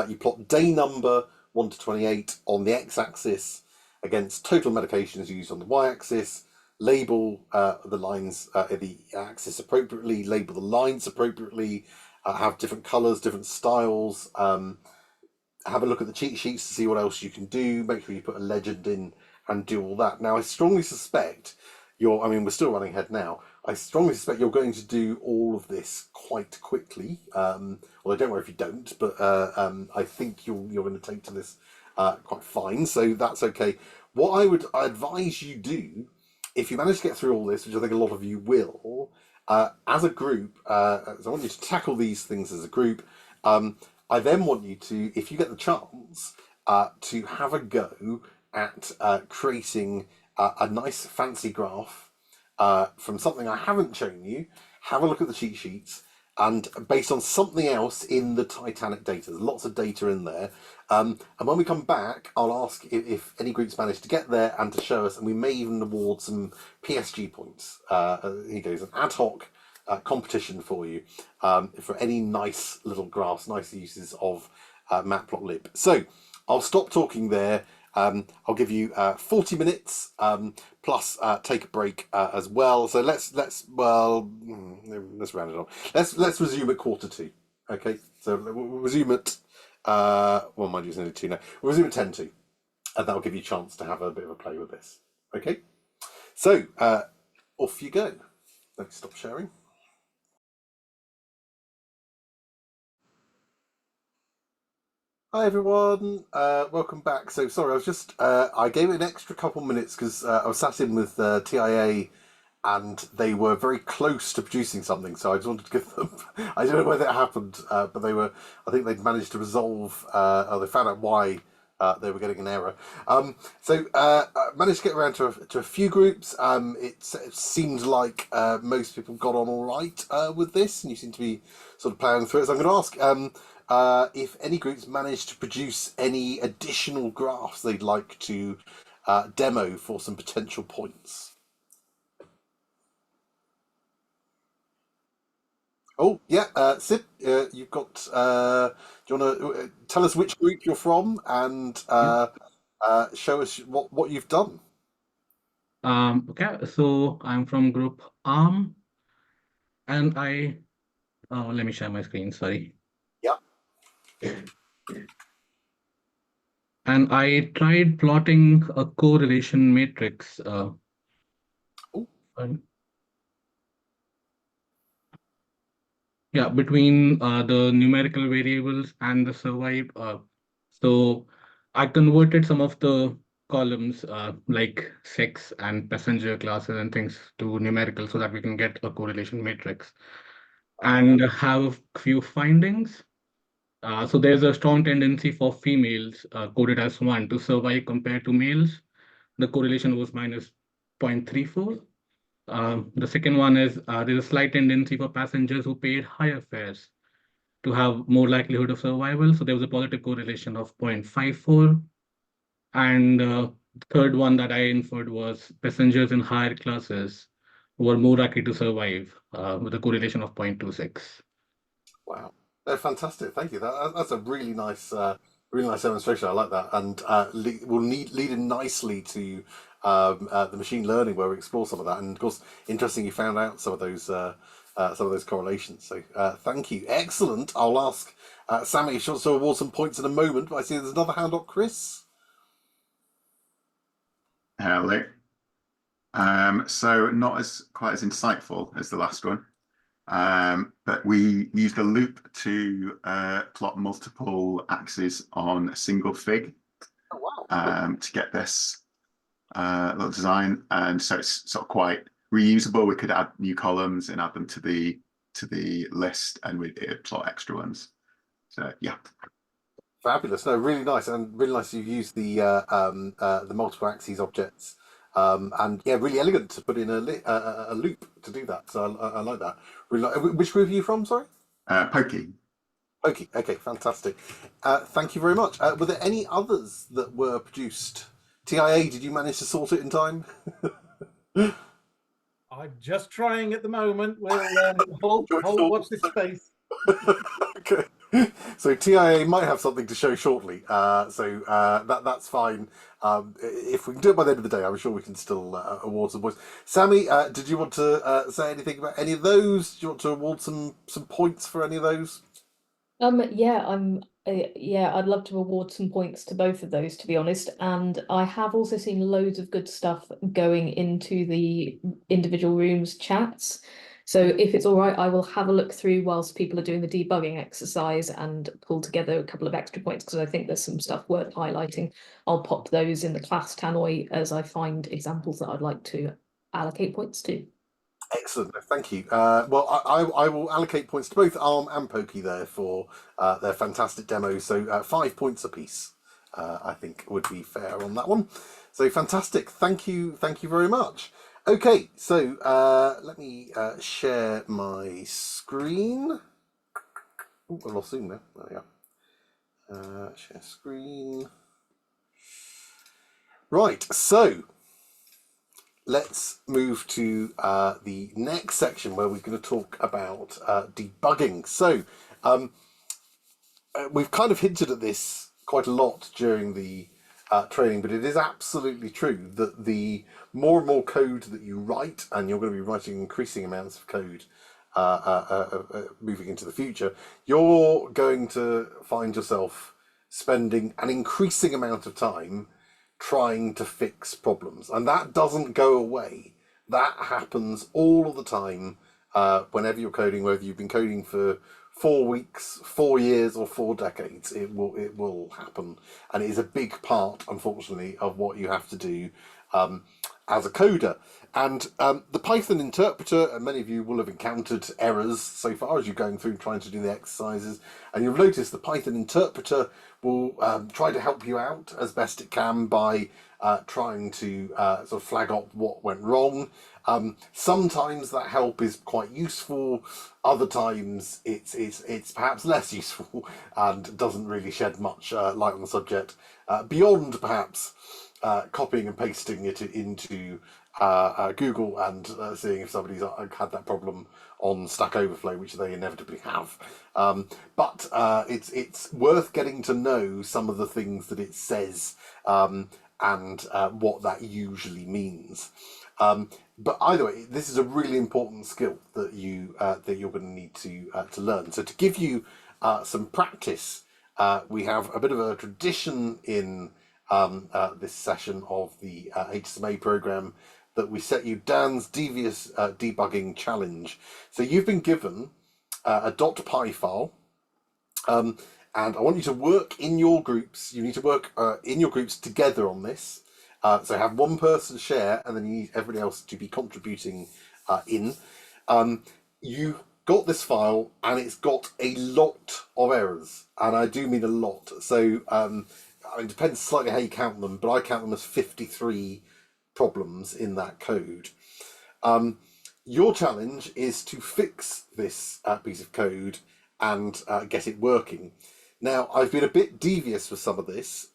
You plot day number 1 to 28 on the x-axis against total medications used on the y-axis. Label the lines the axis appropriately, label the lines appropriately, have different colors, different styles. Have a look at the cheat sheets to see what else you can do. Make sure you put a legend in and do all that. Now, I strongly suspect I mean, we're still running ahead now. I strongly suspect you're going to do all of this quite quickly. Well, don't worry if you don't, but I think you're going to take to this quite fine. So that's okay. What I advise you do, if you manage to get through all this, which I think a lot of you will, as a group, so I want you to tackle these things as a group. I then want you to, if you get the chance, to have a go at creating a nice fancy graph from something I haven't shown you. Have a look at the cheat sheets, and based on something else in the Titanic data. There's lots of data in there. And when we come back, I'll ask if any groups manage to get there and to show us, and we may even award some PSG points. Here goes, an ad hoc competition for you for any nice little graphs, nice uses of MatPlotLib. So I'll stop talking there. I'll give you 40 minutes plus take a break as well. So let's round it off. Let's resume at 1:45. Okay, so we'll resume at well, mind you, it's nearly 2 now. We'll resume at 10:10, and that'll give you a chance to have a bit of a play with this. Okay, so off you go. Let's stop sharing. Hi everyone, welcome back. So sorry, I was just I gave it an extra couple minutes because I was sat in with TIA and they were very close to producing something, so I just wanted to give them. I don't know whether it happened, but they were. I think they'd managed to resolve. Or they found out why they were getting an error. So I managed to get around to a few groups. It seemed like most people got on all right with this, and you seem to be sort of plowing through it. So I'm going to ask if any groups managed to produce any additional graphs they'd like to demo for some potential points. Oh, yeah, Sid, you've got. Do you want to tell us which group you're from and Yeah. show us what you've done? Okay, so I'm from group ARM, and let me share my screen, sorry. Yeah. And I tried plotting a correlation matrix. Oh. Yeah, between the numerical variables and the survive. So I converted some of the columns like sex and passenger classes and things to numerical so that we can get a correlation matrix and have a few findings. So there's a strong tendency for females coded as 1 to survive compared to males. The correlation was minus 0.34. The second one is there's a slight tendency for passengers who paid higher fares to have more likelihood of survival. So there was a positive correlation of 0.54. And the third one that I inferred was passengers in higher classes were more likely to survive with a correlation of 0.26. Wow, they're fantastic. Thank you. That's a really nice demonstration. I like that, and will lead in nicely to the machine learning where we explore some of that. And of course, interesting you found out some of those correlations. So thank you, excellent. I'll ask Sammy if she wants to award some points in a moment. But I see there's another hand up, Chris. Hello. So not quite as insightful as the last one. But we used a loop to plot multiple axes on a single fig to get this little design, and so it's sort of quite reusable. We could add new columns and add them to the list, and we'd plot extra ones. So yeah. Fabulous. No, really nice, and really nice you used the multiple axes objects And yeah, really elegant to put in a loop to do that. So I like that. Really which group are you from? Sorry. Pokey. Okay, fantastic. Thank you very much. Were there any others that were produced? TIA, did you manage to sort it in time? I'm just trying at the moment. We'll watch this space. Okay. So TIA might have something to show shortly. That's fine. If we can do it by the end of the day, I'm sure we can still award some points. Sammy, did you want to say anything about any of those? Do you want to award some points for any of those? Yeah, I'd love to award some points to both of those, to be honest. And I have also seen loads of good stuff going into the individual rooms chats. So if it's all right, I will have a look through whilst people are doing the debugging exercise and pull together a couple of extra points, because I think there's some stuff worth highlighting. I'll pop those in the class tannoy as I find examples that I'd like to allocate points to. Excellent, thank you. Well, I will allocate points to both Arm and Pokey there for their fantastic demos. So 5 points apiece, I think, would be fair on that one. So fantastic, thank you very much. Okay, so let me share my screen. Oh, I lost Zoom there. There we are. Share screen. Right, so let's move to the next section where we're going to talk about debugging. So we've kind of hinted at this quite a lot during the training, but it is absolutely true that the more and more code that you write, and you're going to be writing increasing amounts of code moving into the future, you're going to find yourself spending an increasing amount of time trying to fix problems, and that doesn't go away. That happens all of the time whenever you're coding, whether you've been coding for 4 weeks, 4 years, or 4 decades. It will happen, and it is a big part, unfortunately, of what you have to do as a coder. And the Python interpreter, and many of you will have encountered errors so far as you're going through trying to do the exercises, and you'll notice the Python interpreter will try to help you out as best it can by trying to sort of flag up what went wrong. Sometimes that help is quite useful, other times it's perhaps less useful and doesn't really shed much light on the subject, beyond perhaps copying and pasting it into Google and seeing if somebody's had that problem on Stack Overflow, which they inevitably have. But it's worth getting to know some of the things that it says and what that usually means. But either way, this is a really important skill that you're going to need to learn. So to give you some practice, we have a bit of a tradition in this session of the HSMA program that we set you Dan's devious debugging challenge. So you've been given a .py file, and I want you to work in your groups. You need to work in your groups together on this. So have one person share, and then you need everybody else to be contributing in. You've got this file, and it's got a lot of errors, and I do mean a lot. So it depends slightly how you count them, but I count them as 53 problems in that code. Your challenge is to fix this piece of code and get it working. Now, I've been a bit devious with some of this.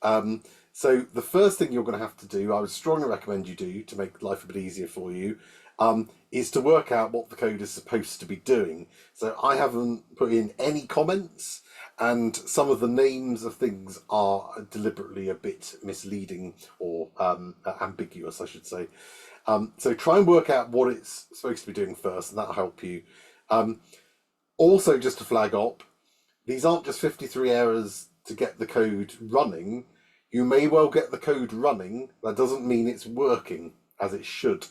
So the first thing you're going to have to do, I would strongly recommend you do to make life a bit easier for you, is to work out what the code is supposed to be doing. So I haven't put in any comments, and some of the names of things are deliberately a bit misleading or ambiguous, I should say. So try and work out what it's supposed to be doing first, and that'll help you. Also, just to flag up, these aren't just 53 errors to get the code running. You may well get the code running. That doesn't mean it's working as it should.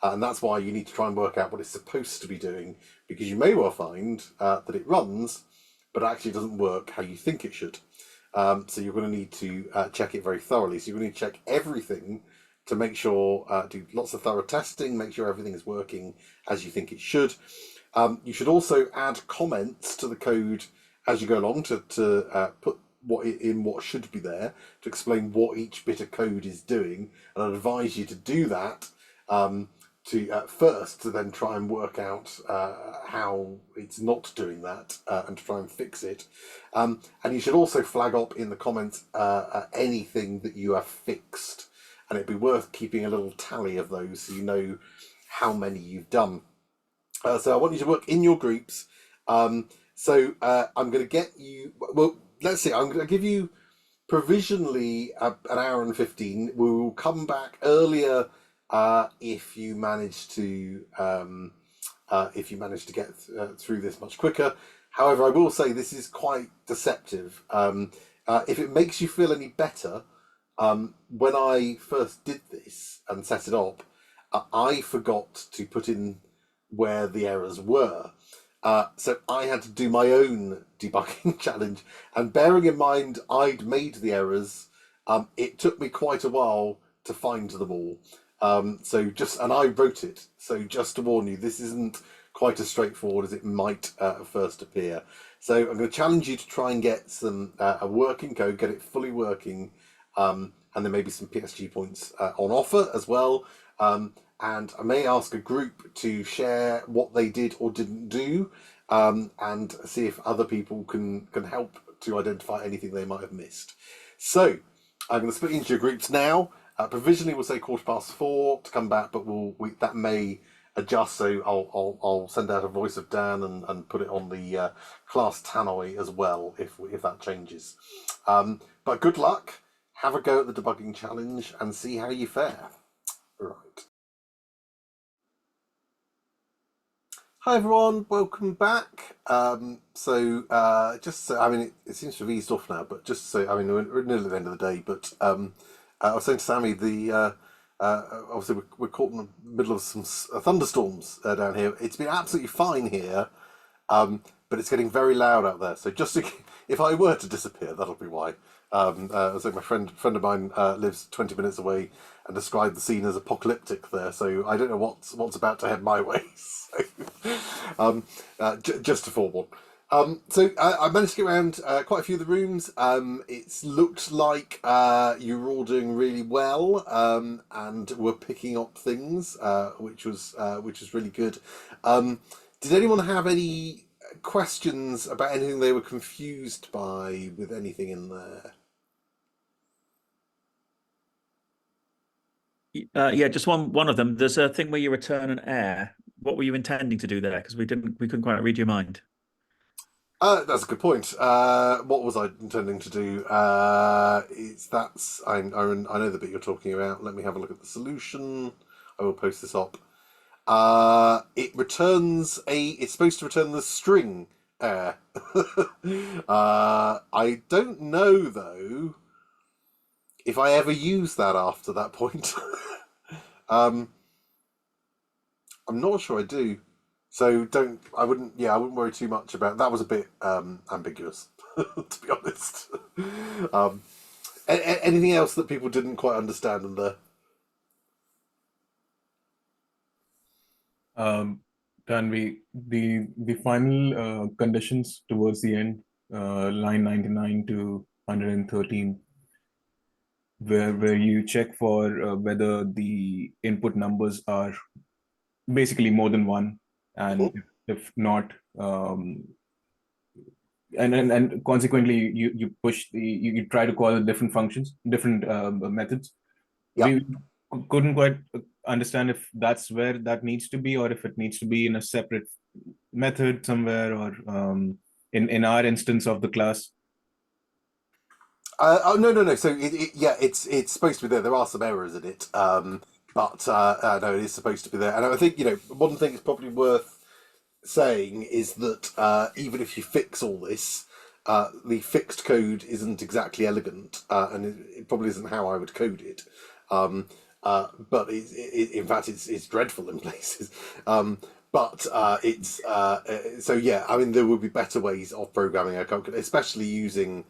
And that's why you need to try and work out what it's supposed to be doing, because you may well find that it runs, but actually doesn't work how you think it should. So you're going to need to check it very thoroughly. So you're going to need to check everything to make sure, do lots of thorough testing, make sure everything is working as you think it should. You should also add comments to the code as you go along to put what should be there, to explain what each bit of code is doing, and I'd advise you to do that first, to then try and work out how it's not doing that, and to try and fix it. And you should also flag up in the comments anything that you have fixed, and it'd be worth keeping a little tally of those so you know how many you've done. So I want you to work in your groups. So I'm going to get you, well, let's see, I'm going to give you provisionally an hour and 15. We will come back earlier if you manage to get through this much quicker. However, I will say this is quite deceptive. If it makes you feel any better, when I first did this and set it up, I forgot to put in where the errors were. So I had to do my own debugging challenge, and bearing in mind I'd made the errors, it took me quite a while to find them all. And I wrote it. So just to warn you, this isn't quite as straightforward as it might first appear. So I'm going to challenge you to try and get some a working code, get it fully working, and there may be some PSG points on offer as well. And I may ask a group to share what they did or didn't do, and see if other people can help to identify anything they might have missed. So I'm going to split into your groups now. Provisionally, we'll say 4:15 to come back, but that may adjust. So I'll send out a voice of Dan and put it on the class tannoy as well if that changes. But good luck. Have a go at the debugging challenge and see how you fare. Right. Hi everyone, welcome back. It seems to have eased off now, but we're nearly at the end of the day. But I was saying to Sammy, obviously we're caught in the middle of some thunderstorms down here. It's been absolutely fine here, but it's getting very loud out there. So if I were to disappear, that'll be why. So my friend of mine lives 20 minutes away and described the scene as apocalyptic there. So I don't know what's about to head my way. So, just to forewarn. So I managed to get around quite a few of the rooms. It's looked like you were all doing really well, and were picking up things, which was really good. Did anyone have any questions about anything they were confused by with anything in there? Yeah, just one of them. There's a thing where you return an error. What were you intending to do there? Because we couldn't quite read your mind. That's a good point. What was I intending to do? I know the bit you're talking about. Let me have a look at the solution. I will post this up. It's supposed to return the string error. I don't know though if I ever use that after that point. I'm not sure I do. So I wouldn't worry too much about that. Was a bit ambiguous, to be honest. Anything else that people didn't quite understand in there? Dan, the final conditions towards the end, line 99 to 113, where you check for whether the input numbers are basically more than one, and if not, and consequently you push you try to call different functions, different methods. Yeah. We couldn't quite understand if that's where that needs to be, or if it needs to be in a separate method somewhere, or in our instance of the class. No. So it's supposed to be there. There are some errors in it, but no, it is supposed to be there. And I think one thing it's probably worth saying is that even if you fix all this, the fixed code isn't exactly elegant, and it probably isn't how I would code it. But in fact, it's dreadful in places. But it's so yeah. I mean, there would be better ways of programming a calculator, especially using.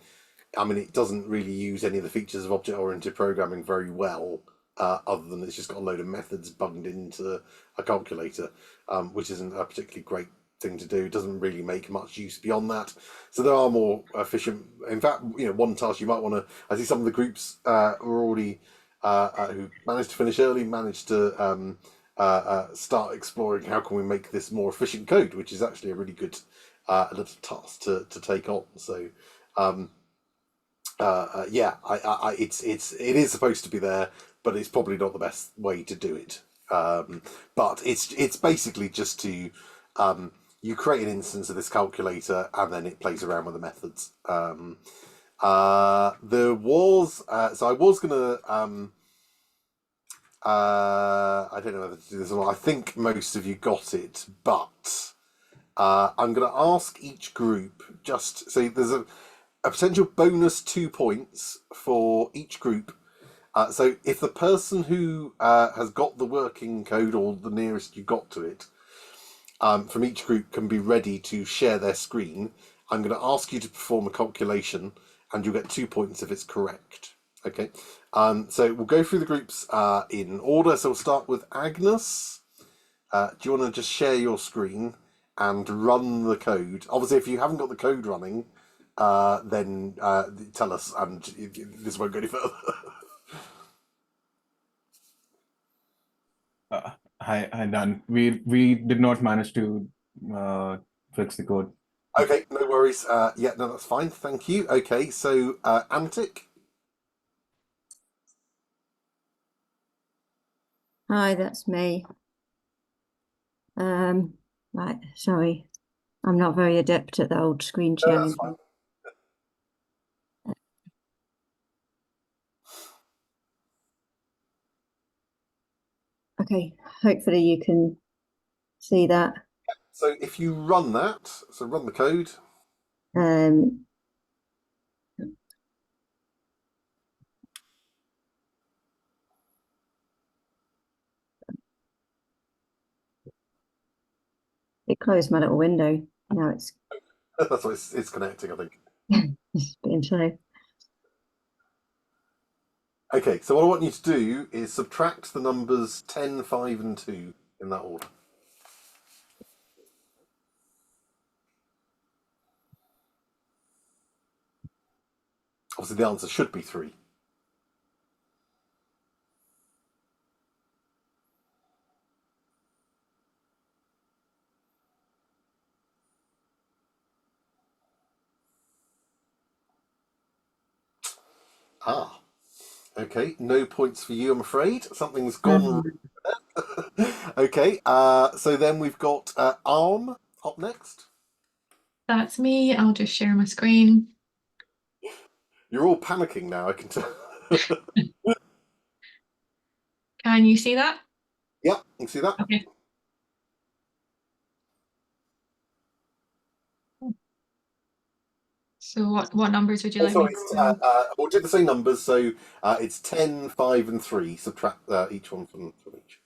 I mean, it doesn't really use any of the features of object-oriented programming very well, other than it's just got a load of methods bugged into a calculator, which isn't a particularly great thing to do. It doesn't really make much use beyond that. So there are more efficient. In fact, one task you might want to. I see some of the groups were already who managed to finish early, managed to start exploring how can we make this more efficient code, which is actually a really good little task to take on. So yeah, it is supposed to be there, but it's probably not the best way to do it. But it's basically just to you create an instance of this calculator and then it plays around with the methods. There was so I was gonna I don't know whether to do this or not. I think most of you got it, but I'm going to ask each group just so there's a potential bonus 2 points for each group. So if the person who has got the working code or the nearest you got to it from each group can be ready to share their screen, I'm going to ask you to perform a calculation and you'll get 2 points if it's correct. Okay, so we'll go through the groups in order. So we'll start with Agnes. Do you want to just share your screen and run the code? Obviously, if you haven't got the code running, then tell us, and this won't go any further. Hi, Dan. We did not manage to fix the code. Okay, no worries. Yeah, no, that's fine. Thank you. Okay, so Antic. Hi, that's me. Right, sorry. I'm not very adept at the old screen No, sharing. that's fine. Okay, hopefully you can see that. So if you run that, so run the code. It closed my little window. Now it's That's what it's connecting, I think. it's being slow. Okay, so what I want you to do is subtract the numbers 10, 5, and 2 in that order. Obviously, the answer should be 3. Ah, okay, no points for you, I'm afraid. Something's gone wrong. Okay, so then we've got Arm up next. That's me. I'll just share my screen. You're all panicking now, I can tell. Can you see that? Yeah, you can see that. Okay. So what numbers would you like me to? We'll do the same numbers, so it's 10, 5, and 3. Subtract each one from each.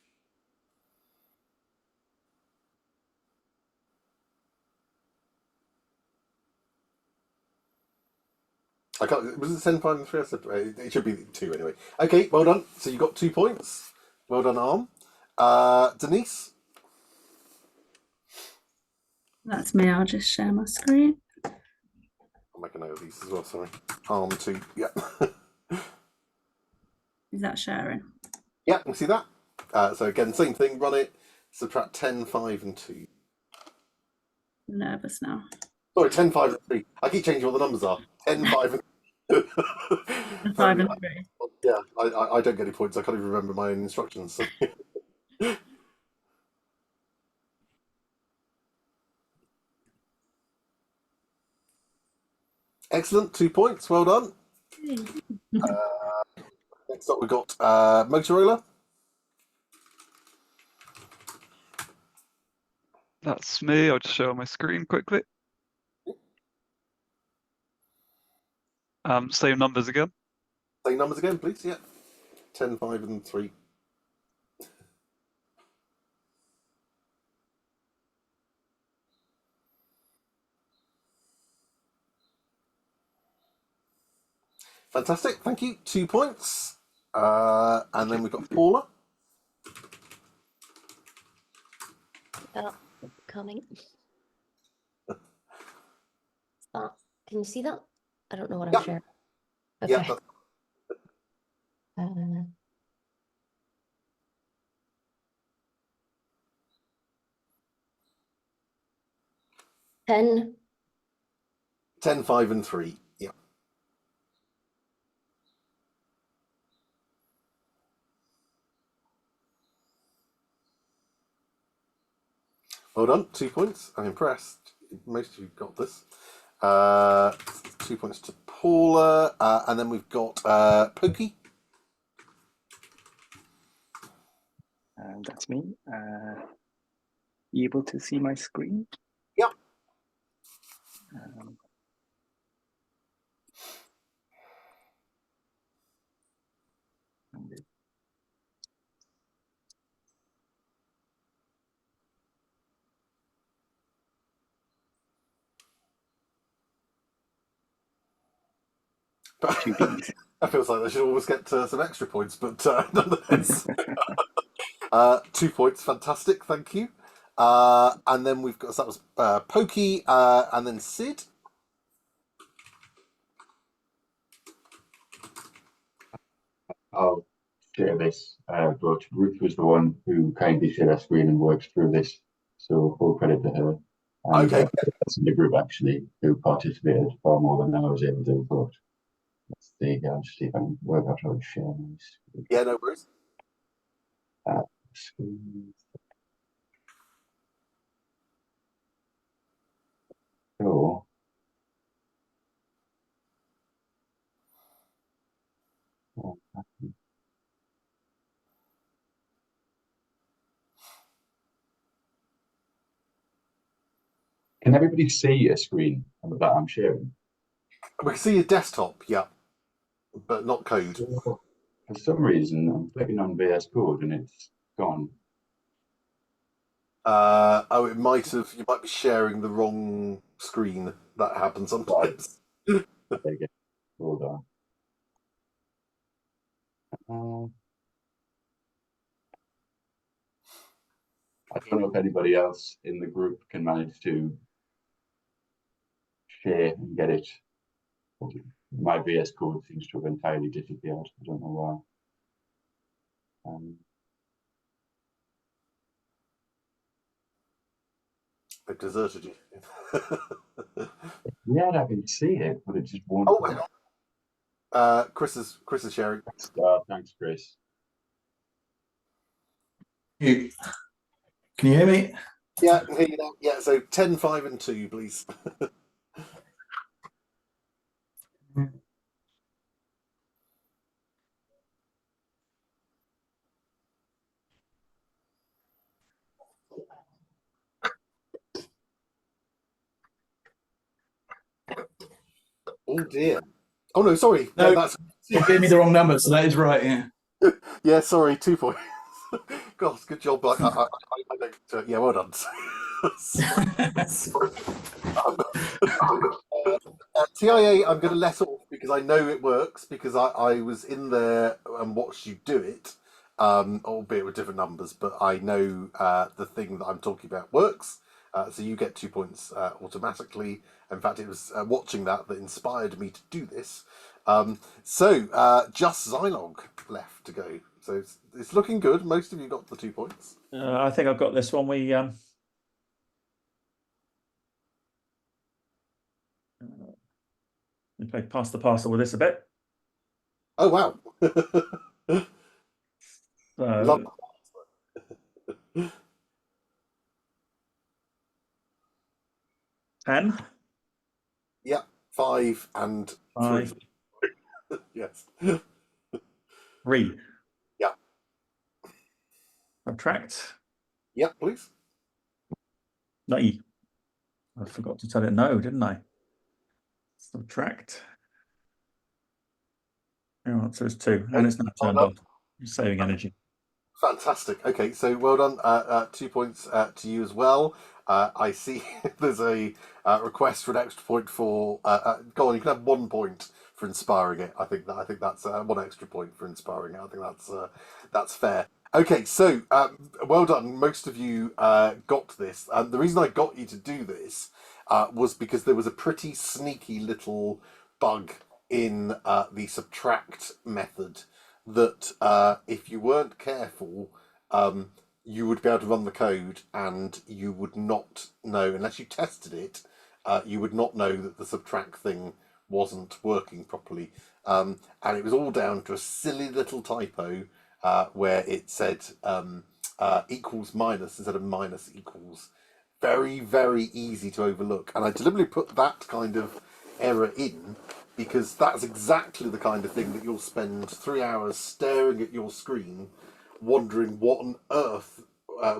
I can't. Was it 10, 5, and 3? I said it should be 2 anyway. Okay, well done. So you got 2 points. Well done, Arm. Denise. That's me. I'll just share my screen. I'll make a note of these as well. Sorry. Arm 2. Yeah. Is that sharing? Yeah, you can see that. So again, same thing. Run it. Subtract 10, 5, and 2. I'm nervous now. Sorry, 10, 5, and 3. I keep changing what the numbers are. 10, 5, and 5 and 3. Yeah, I don't get any points. I can't even remember my own instructions. So. Excellent, 2 points. Well done. Next up, we've got Motorola. That's me. I'll just show on my screen quickly. Same numbers again. Same numbers again, please. Yeah. 10, 5, and 3. Fantastic. Thank you. 2 points. And then we've got Paula. Oh, coming. Can you see that? I don't know what Yeah. I'm sharing. Yeah, Okay. Uh, 10. 10, 5, and 3. Yeah. Well done. 2 points. I'm impressed. Most of you got this. 2 points to Paula, and then we've got Pokey. That's me. You able to see my screen? Yeah. That feels like they should always get some extra points, but nonetheless. 2 points, fantastic, thank you. And then we've got, so that was Pokey, and then Sid. I'll share this, but Ruth was the one who kindly shared her screen and worked through this, so full credit to her. And Okay. that's in the group actually who participated far more than I was able to. But let's see, I'll just see if I can work out how to share my screen. Yeah, no worries. Screen. So, can everybody see a screen that I'm sharing? We can see your desktop, yeah, but not code. For some reason, I'm clicking on VS Code and it's gone. Oh, it might have. You might be sharing the wrong screen. That happens sometimes. There you go. Hold on. I don't know if anybody else in the group can manage to share and get it. My VS Code seems to have entirely disappeared. I don't know why. They've deserted you. Yeah, I can see it, but it just won't. Oh, hang on. Chris is sharing. Thanks, Chris. Can you hear me? Yeah, I can hear you now. Yeah, so 10, 5, and 2, please. Oh dear. Oh no, sorry. No, that's you gave me the wrong number, so that is right. Yeah. Yeah, sorry. 2 points. God, good job. But I don't. Yeah, well done. TIA, I'm going to let off because I know it works because I was in there and watched you do it, albeit with different numbers. But I know the thing that I'm talking about works. So you get 2 points automatically. In fact, it was watching that inspired me to do this. So just Zylog left to go. So it's looking good. Most of you got the 2 points. I think I've got this one. We played pass the parcel with this a bit. Oh wow! So, 10. Yeah, 5 and 5. 3. Yes. 3. Yeah. Subtract. Yeah, please. No, I forgot to tell it no, didn't I? Subtract. Your answer is 2, and it's now turned on. You're saving energy. Fantastic. Okay, so well done. 2 points to you as well. I see there's a request for an extra point for. Go on, you can have 1 point for inspiring it. I think that's 1 extra point for inspiring it. I think that's fair. Okay, so well done. Most of you got this. The reason I got you to do this was because there was a pretty sneaky little bug in the subtract method that if you weren't careful, you would be able to run the code and you would not know, unless you tested it, you would not know that the subtract thing wasn't working properly. And it was all down to a silly little typo where it said equals minus instead of minus equals. Very, very easy to overlook. And I deliberately put that kind of error in because that's exactly the kind of thing that you'll spend 3 hours staring at your screen wondering what on earth,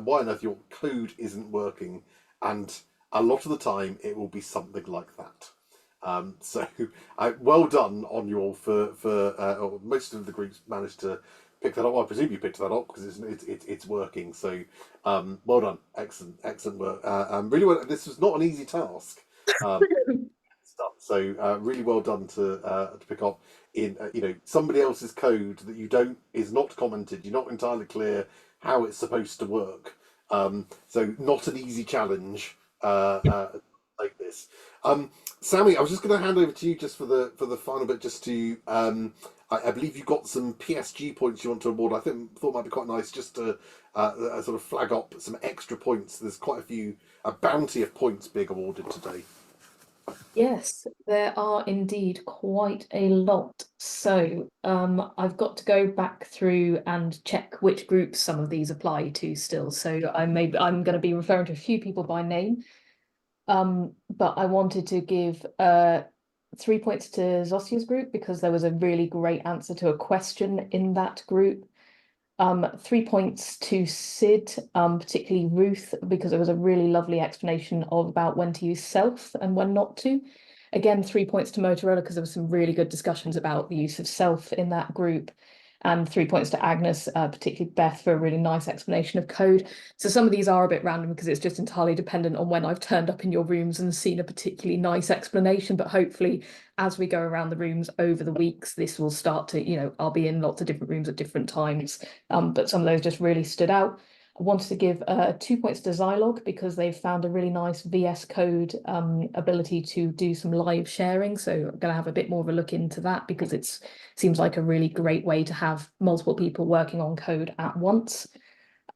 why on earth your code isn't working. And a lot of the time it will be something like that. So well done on your or most of the groups managed to pick that up. I presume you picked that up because it's working. So well done, excellent work. Really well. This was not an easy task. So really well done to pick up in somebody else's code that is not commented. You're not entirely clear how it's supposed to work. So not an easy challenge like this. Sammy, I was just going to hand over to you just for the final bit, just to I believe you got some PSG points you want to award. I thought it might be quite nice just to sort of flag up some extra points. There's quite a bounty of points being awarded today. Yes, there are indeed quite a lot. So I've got to go back through and check which groups some of these apply to still. So I'm going to be referring to a few people by name. But I wanted to give 3 points to Zosia's group because there was a really great answer to a question in that group. 3 points to Sid, particularly Ruth, because there was a really lovely explanation about when to use self and when not to. Again, 3 points to Motorola because there were some really good discussions about the use of self in that group. And 3 points to Agnes, particularly Beth, for a really nice explanation of code. So some of these are a bit random because it's just entirely dependent on when I've turned up in your rooms and seen a particularly nice explanation. But hopefully, as we go around the rooms over the weeks, this will start to, I'll be in lots of different rooms at different times. But some of those just really stood out. I wanted to give 2 points to Zilog because they've found a really nice VS Code ability to do some live sharing. So I'm going to have a bit more of a look into that because it seems like a really great way to have multiple people working on code at once.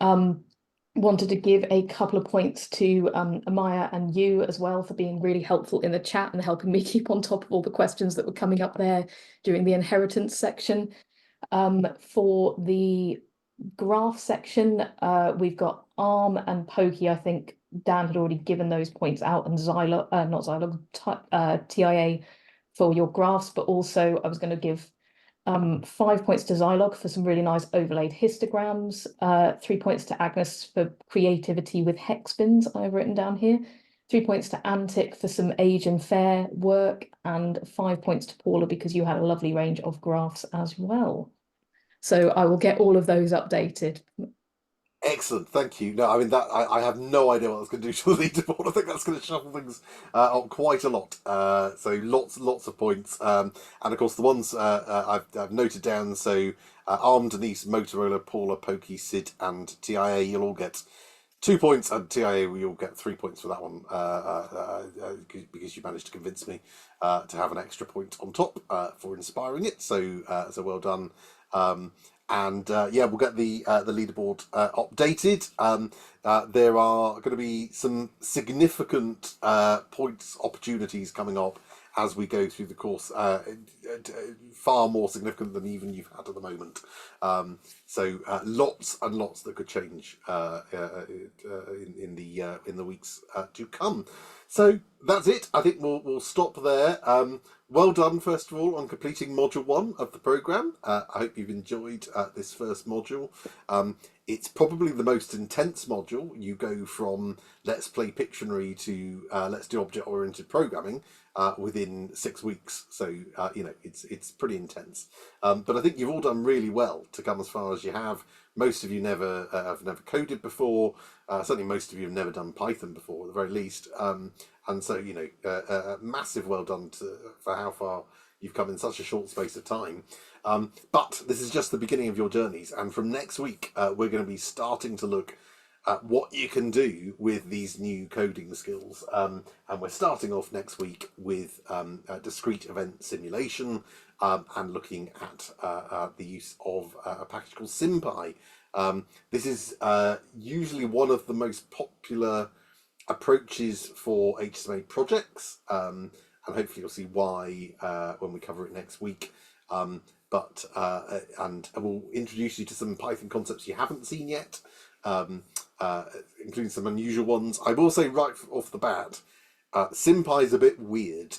Wanted to give a couple of points to Amaya and you as well for being really helpful in the chat and helping me keep on top of all the questions that were coming up there during the inheritance section. For the graph section, we've got ARM and Pokey. I think Dan had already given those points out, and TIA for your graphs, but also I was going to give 5 points to Zilog for some really nice overlaid histograms, 3 points to Agnes for creativity with hex bins I've written down here, 3 points to Antic for some age and fair work, and 5 points to Paula because you had a lovely range of graphs as well. So I will get all of those updated. Excellent, thank you. No, I mean I have no idea what that's going to do to the leaderboard. I think that's going to shuffle things up quite a lot. So lots of points, and of course the ones I've noted down. So Arm, Denise, Motorola, Paula, Pokey, Sid, and TIA. You'll all get 2 points, and TIA you'll get 3 points for that one because you managed to convince me to have an extra point on top for inspiring it. So well done. Yeah, we'll get the leaderboard updated. There are going to be some significant points opportunities coming up as we go through the course, far more significant than even you've had at the moment. So lots and lots that could change in the weeks to come. So that's it. I think we'll stop there. Well done, first of all, on completing Module 1 of the programme. I hope you've enjoyed this first module. It's probably the most intense module. You go from Let's Play Pictionary to Let's do Object-Oriented Programming within 6 weeks. So, it's pretty intense. But I think you've all done really well to come as far as you have. Most of you have never coded before. Certainly most of you have never done Python before, at the very least. And so, you know, a massive well done for how far you've come in such a short space of time. But this is just the beginning of your journeys. And from next week, we're going to be starting to look at what you can do with these new coding skills. And we're starting off next week with a discrete event simulation and looking at the use of a package called SymPy. This is usually one of the most popular approaches for HSMA projects, and hopefully you'll see why when we cover it next week. And we'll introduce you to some Python concepts you haven't seen yet, including some unusual ones. I will say right off the bat, SymPy is a bit weird.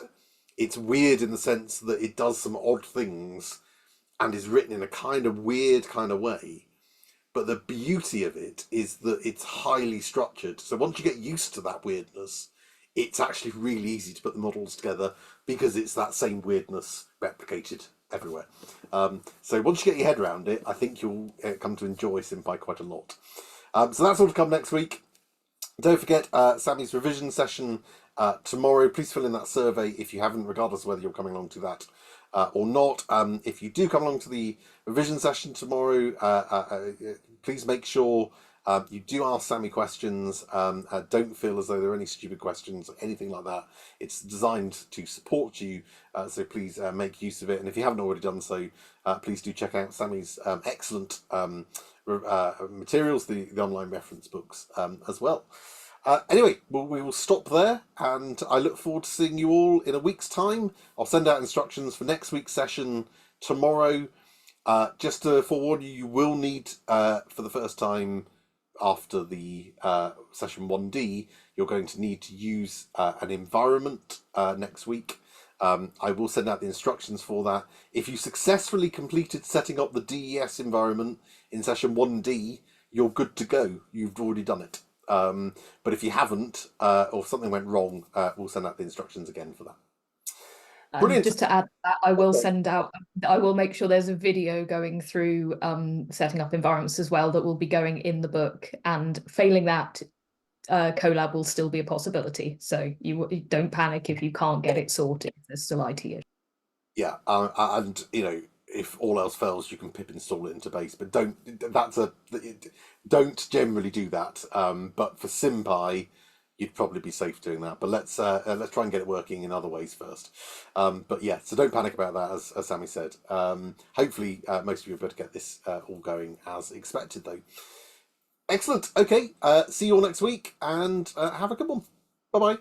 It's weird in the sense that it does some odd things and is written in a kind of weird kind of way. But the beauty of it is that it's highly structured. So once you get used to that weirdness, it's actually really easy to put the models together because it's that same weirdness replicated everywhere. So once you get your head around it, I think you'll come to enjoy SymPy quite a lot. So that's all to come next week. Don't forget Sammy's revision session tomorrow. Please fill in that survey if you haven't, regardless of whether you're coming along to that or not. If you do come along to the revision session tomorrow, please make sure you do ask Sammy questions. Don't feel as though there are any stupid questions or anything like that. It's designed to support you, so please make use of it. And if you haven't already done so, please do check out Sammy's excellent materials, the online reference books as well. Anyway, we will stop there, and I look forward to seeing you all in a week's time. I'll send out instructions for next week's session tomorrow. Just to forewarn you, you will need, for the first time after the session 1D, you're going to need to use an environment next week. I will send out the instructions for that. If you successfully completed setting up the DES environment in session 1D, you're good to go. You've already done it. But if you haven't, or something went wrong, we'll send out the instructions again for that. Brilliant. Just to add to that, I will send out, I will make sure there's a video going through setting up environments as well that will be going in the book, and failing that, collab will still be a possibility. So you don't panic if you can't get it sorted. There's still IT issues. Yeah, and you know, if all else fails, you can pip install it into base, but don't generally do that. But for SymPy, you'd probably be safe doing that. But let's try and get it working in other ways first. But yeah, so don't panic about that, as Sammy said. Hopefully, most of you will be able to get this all going as expected, though. Excellent. Okay, see you all next week, and have a good one. Bye bye.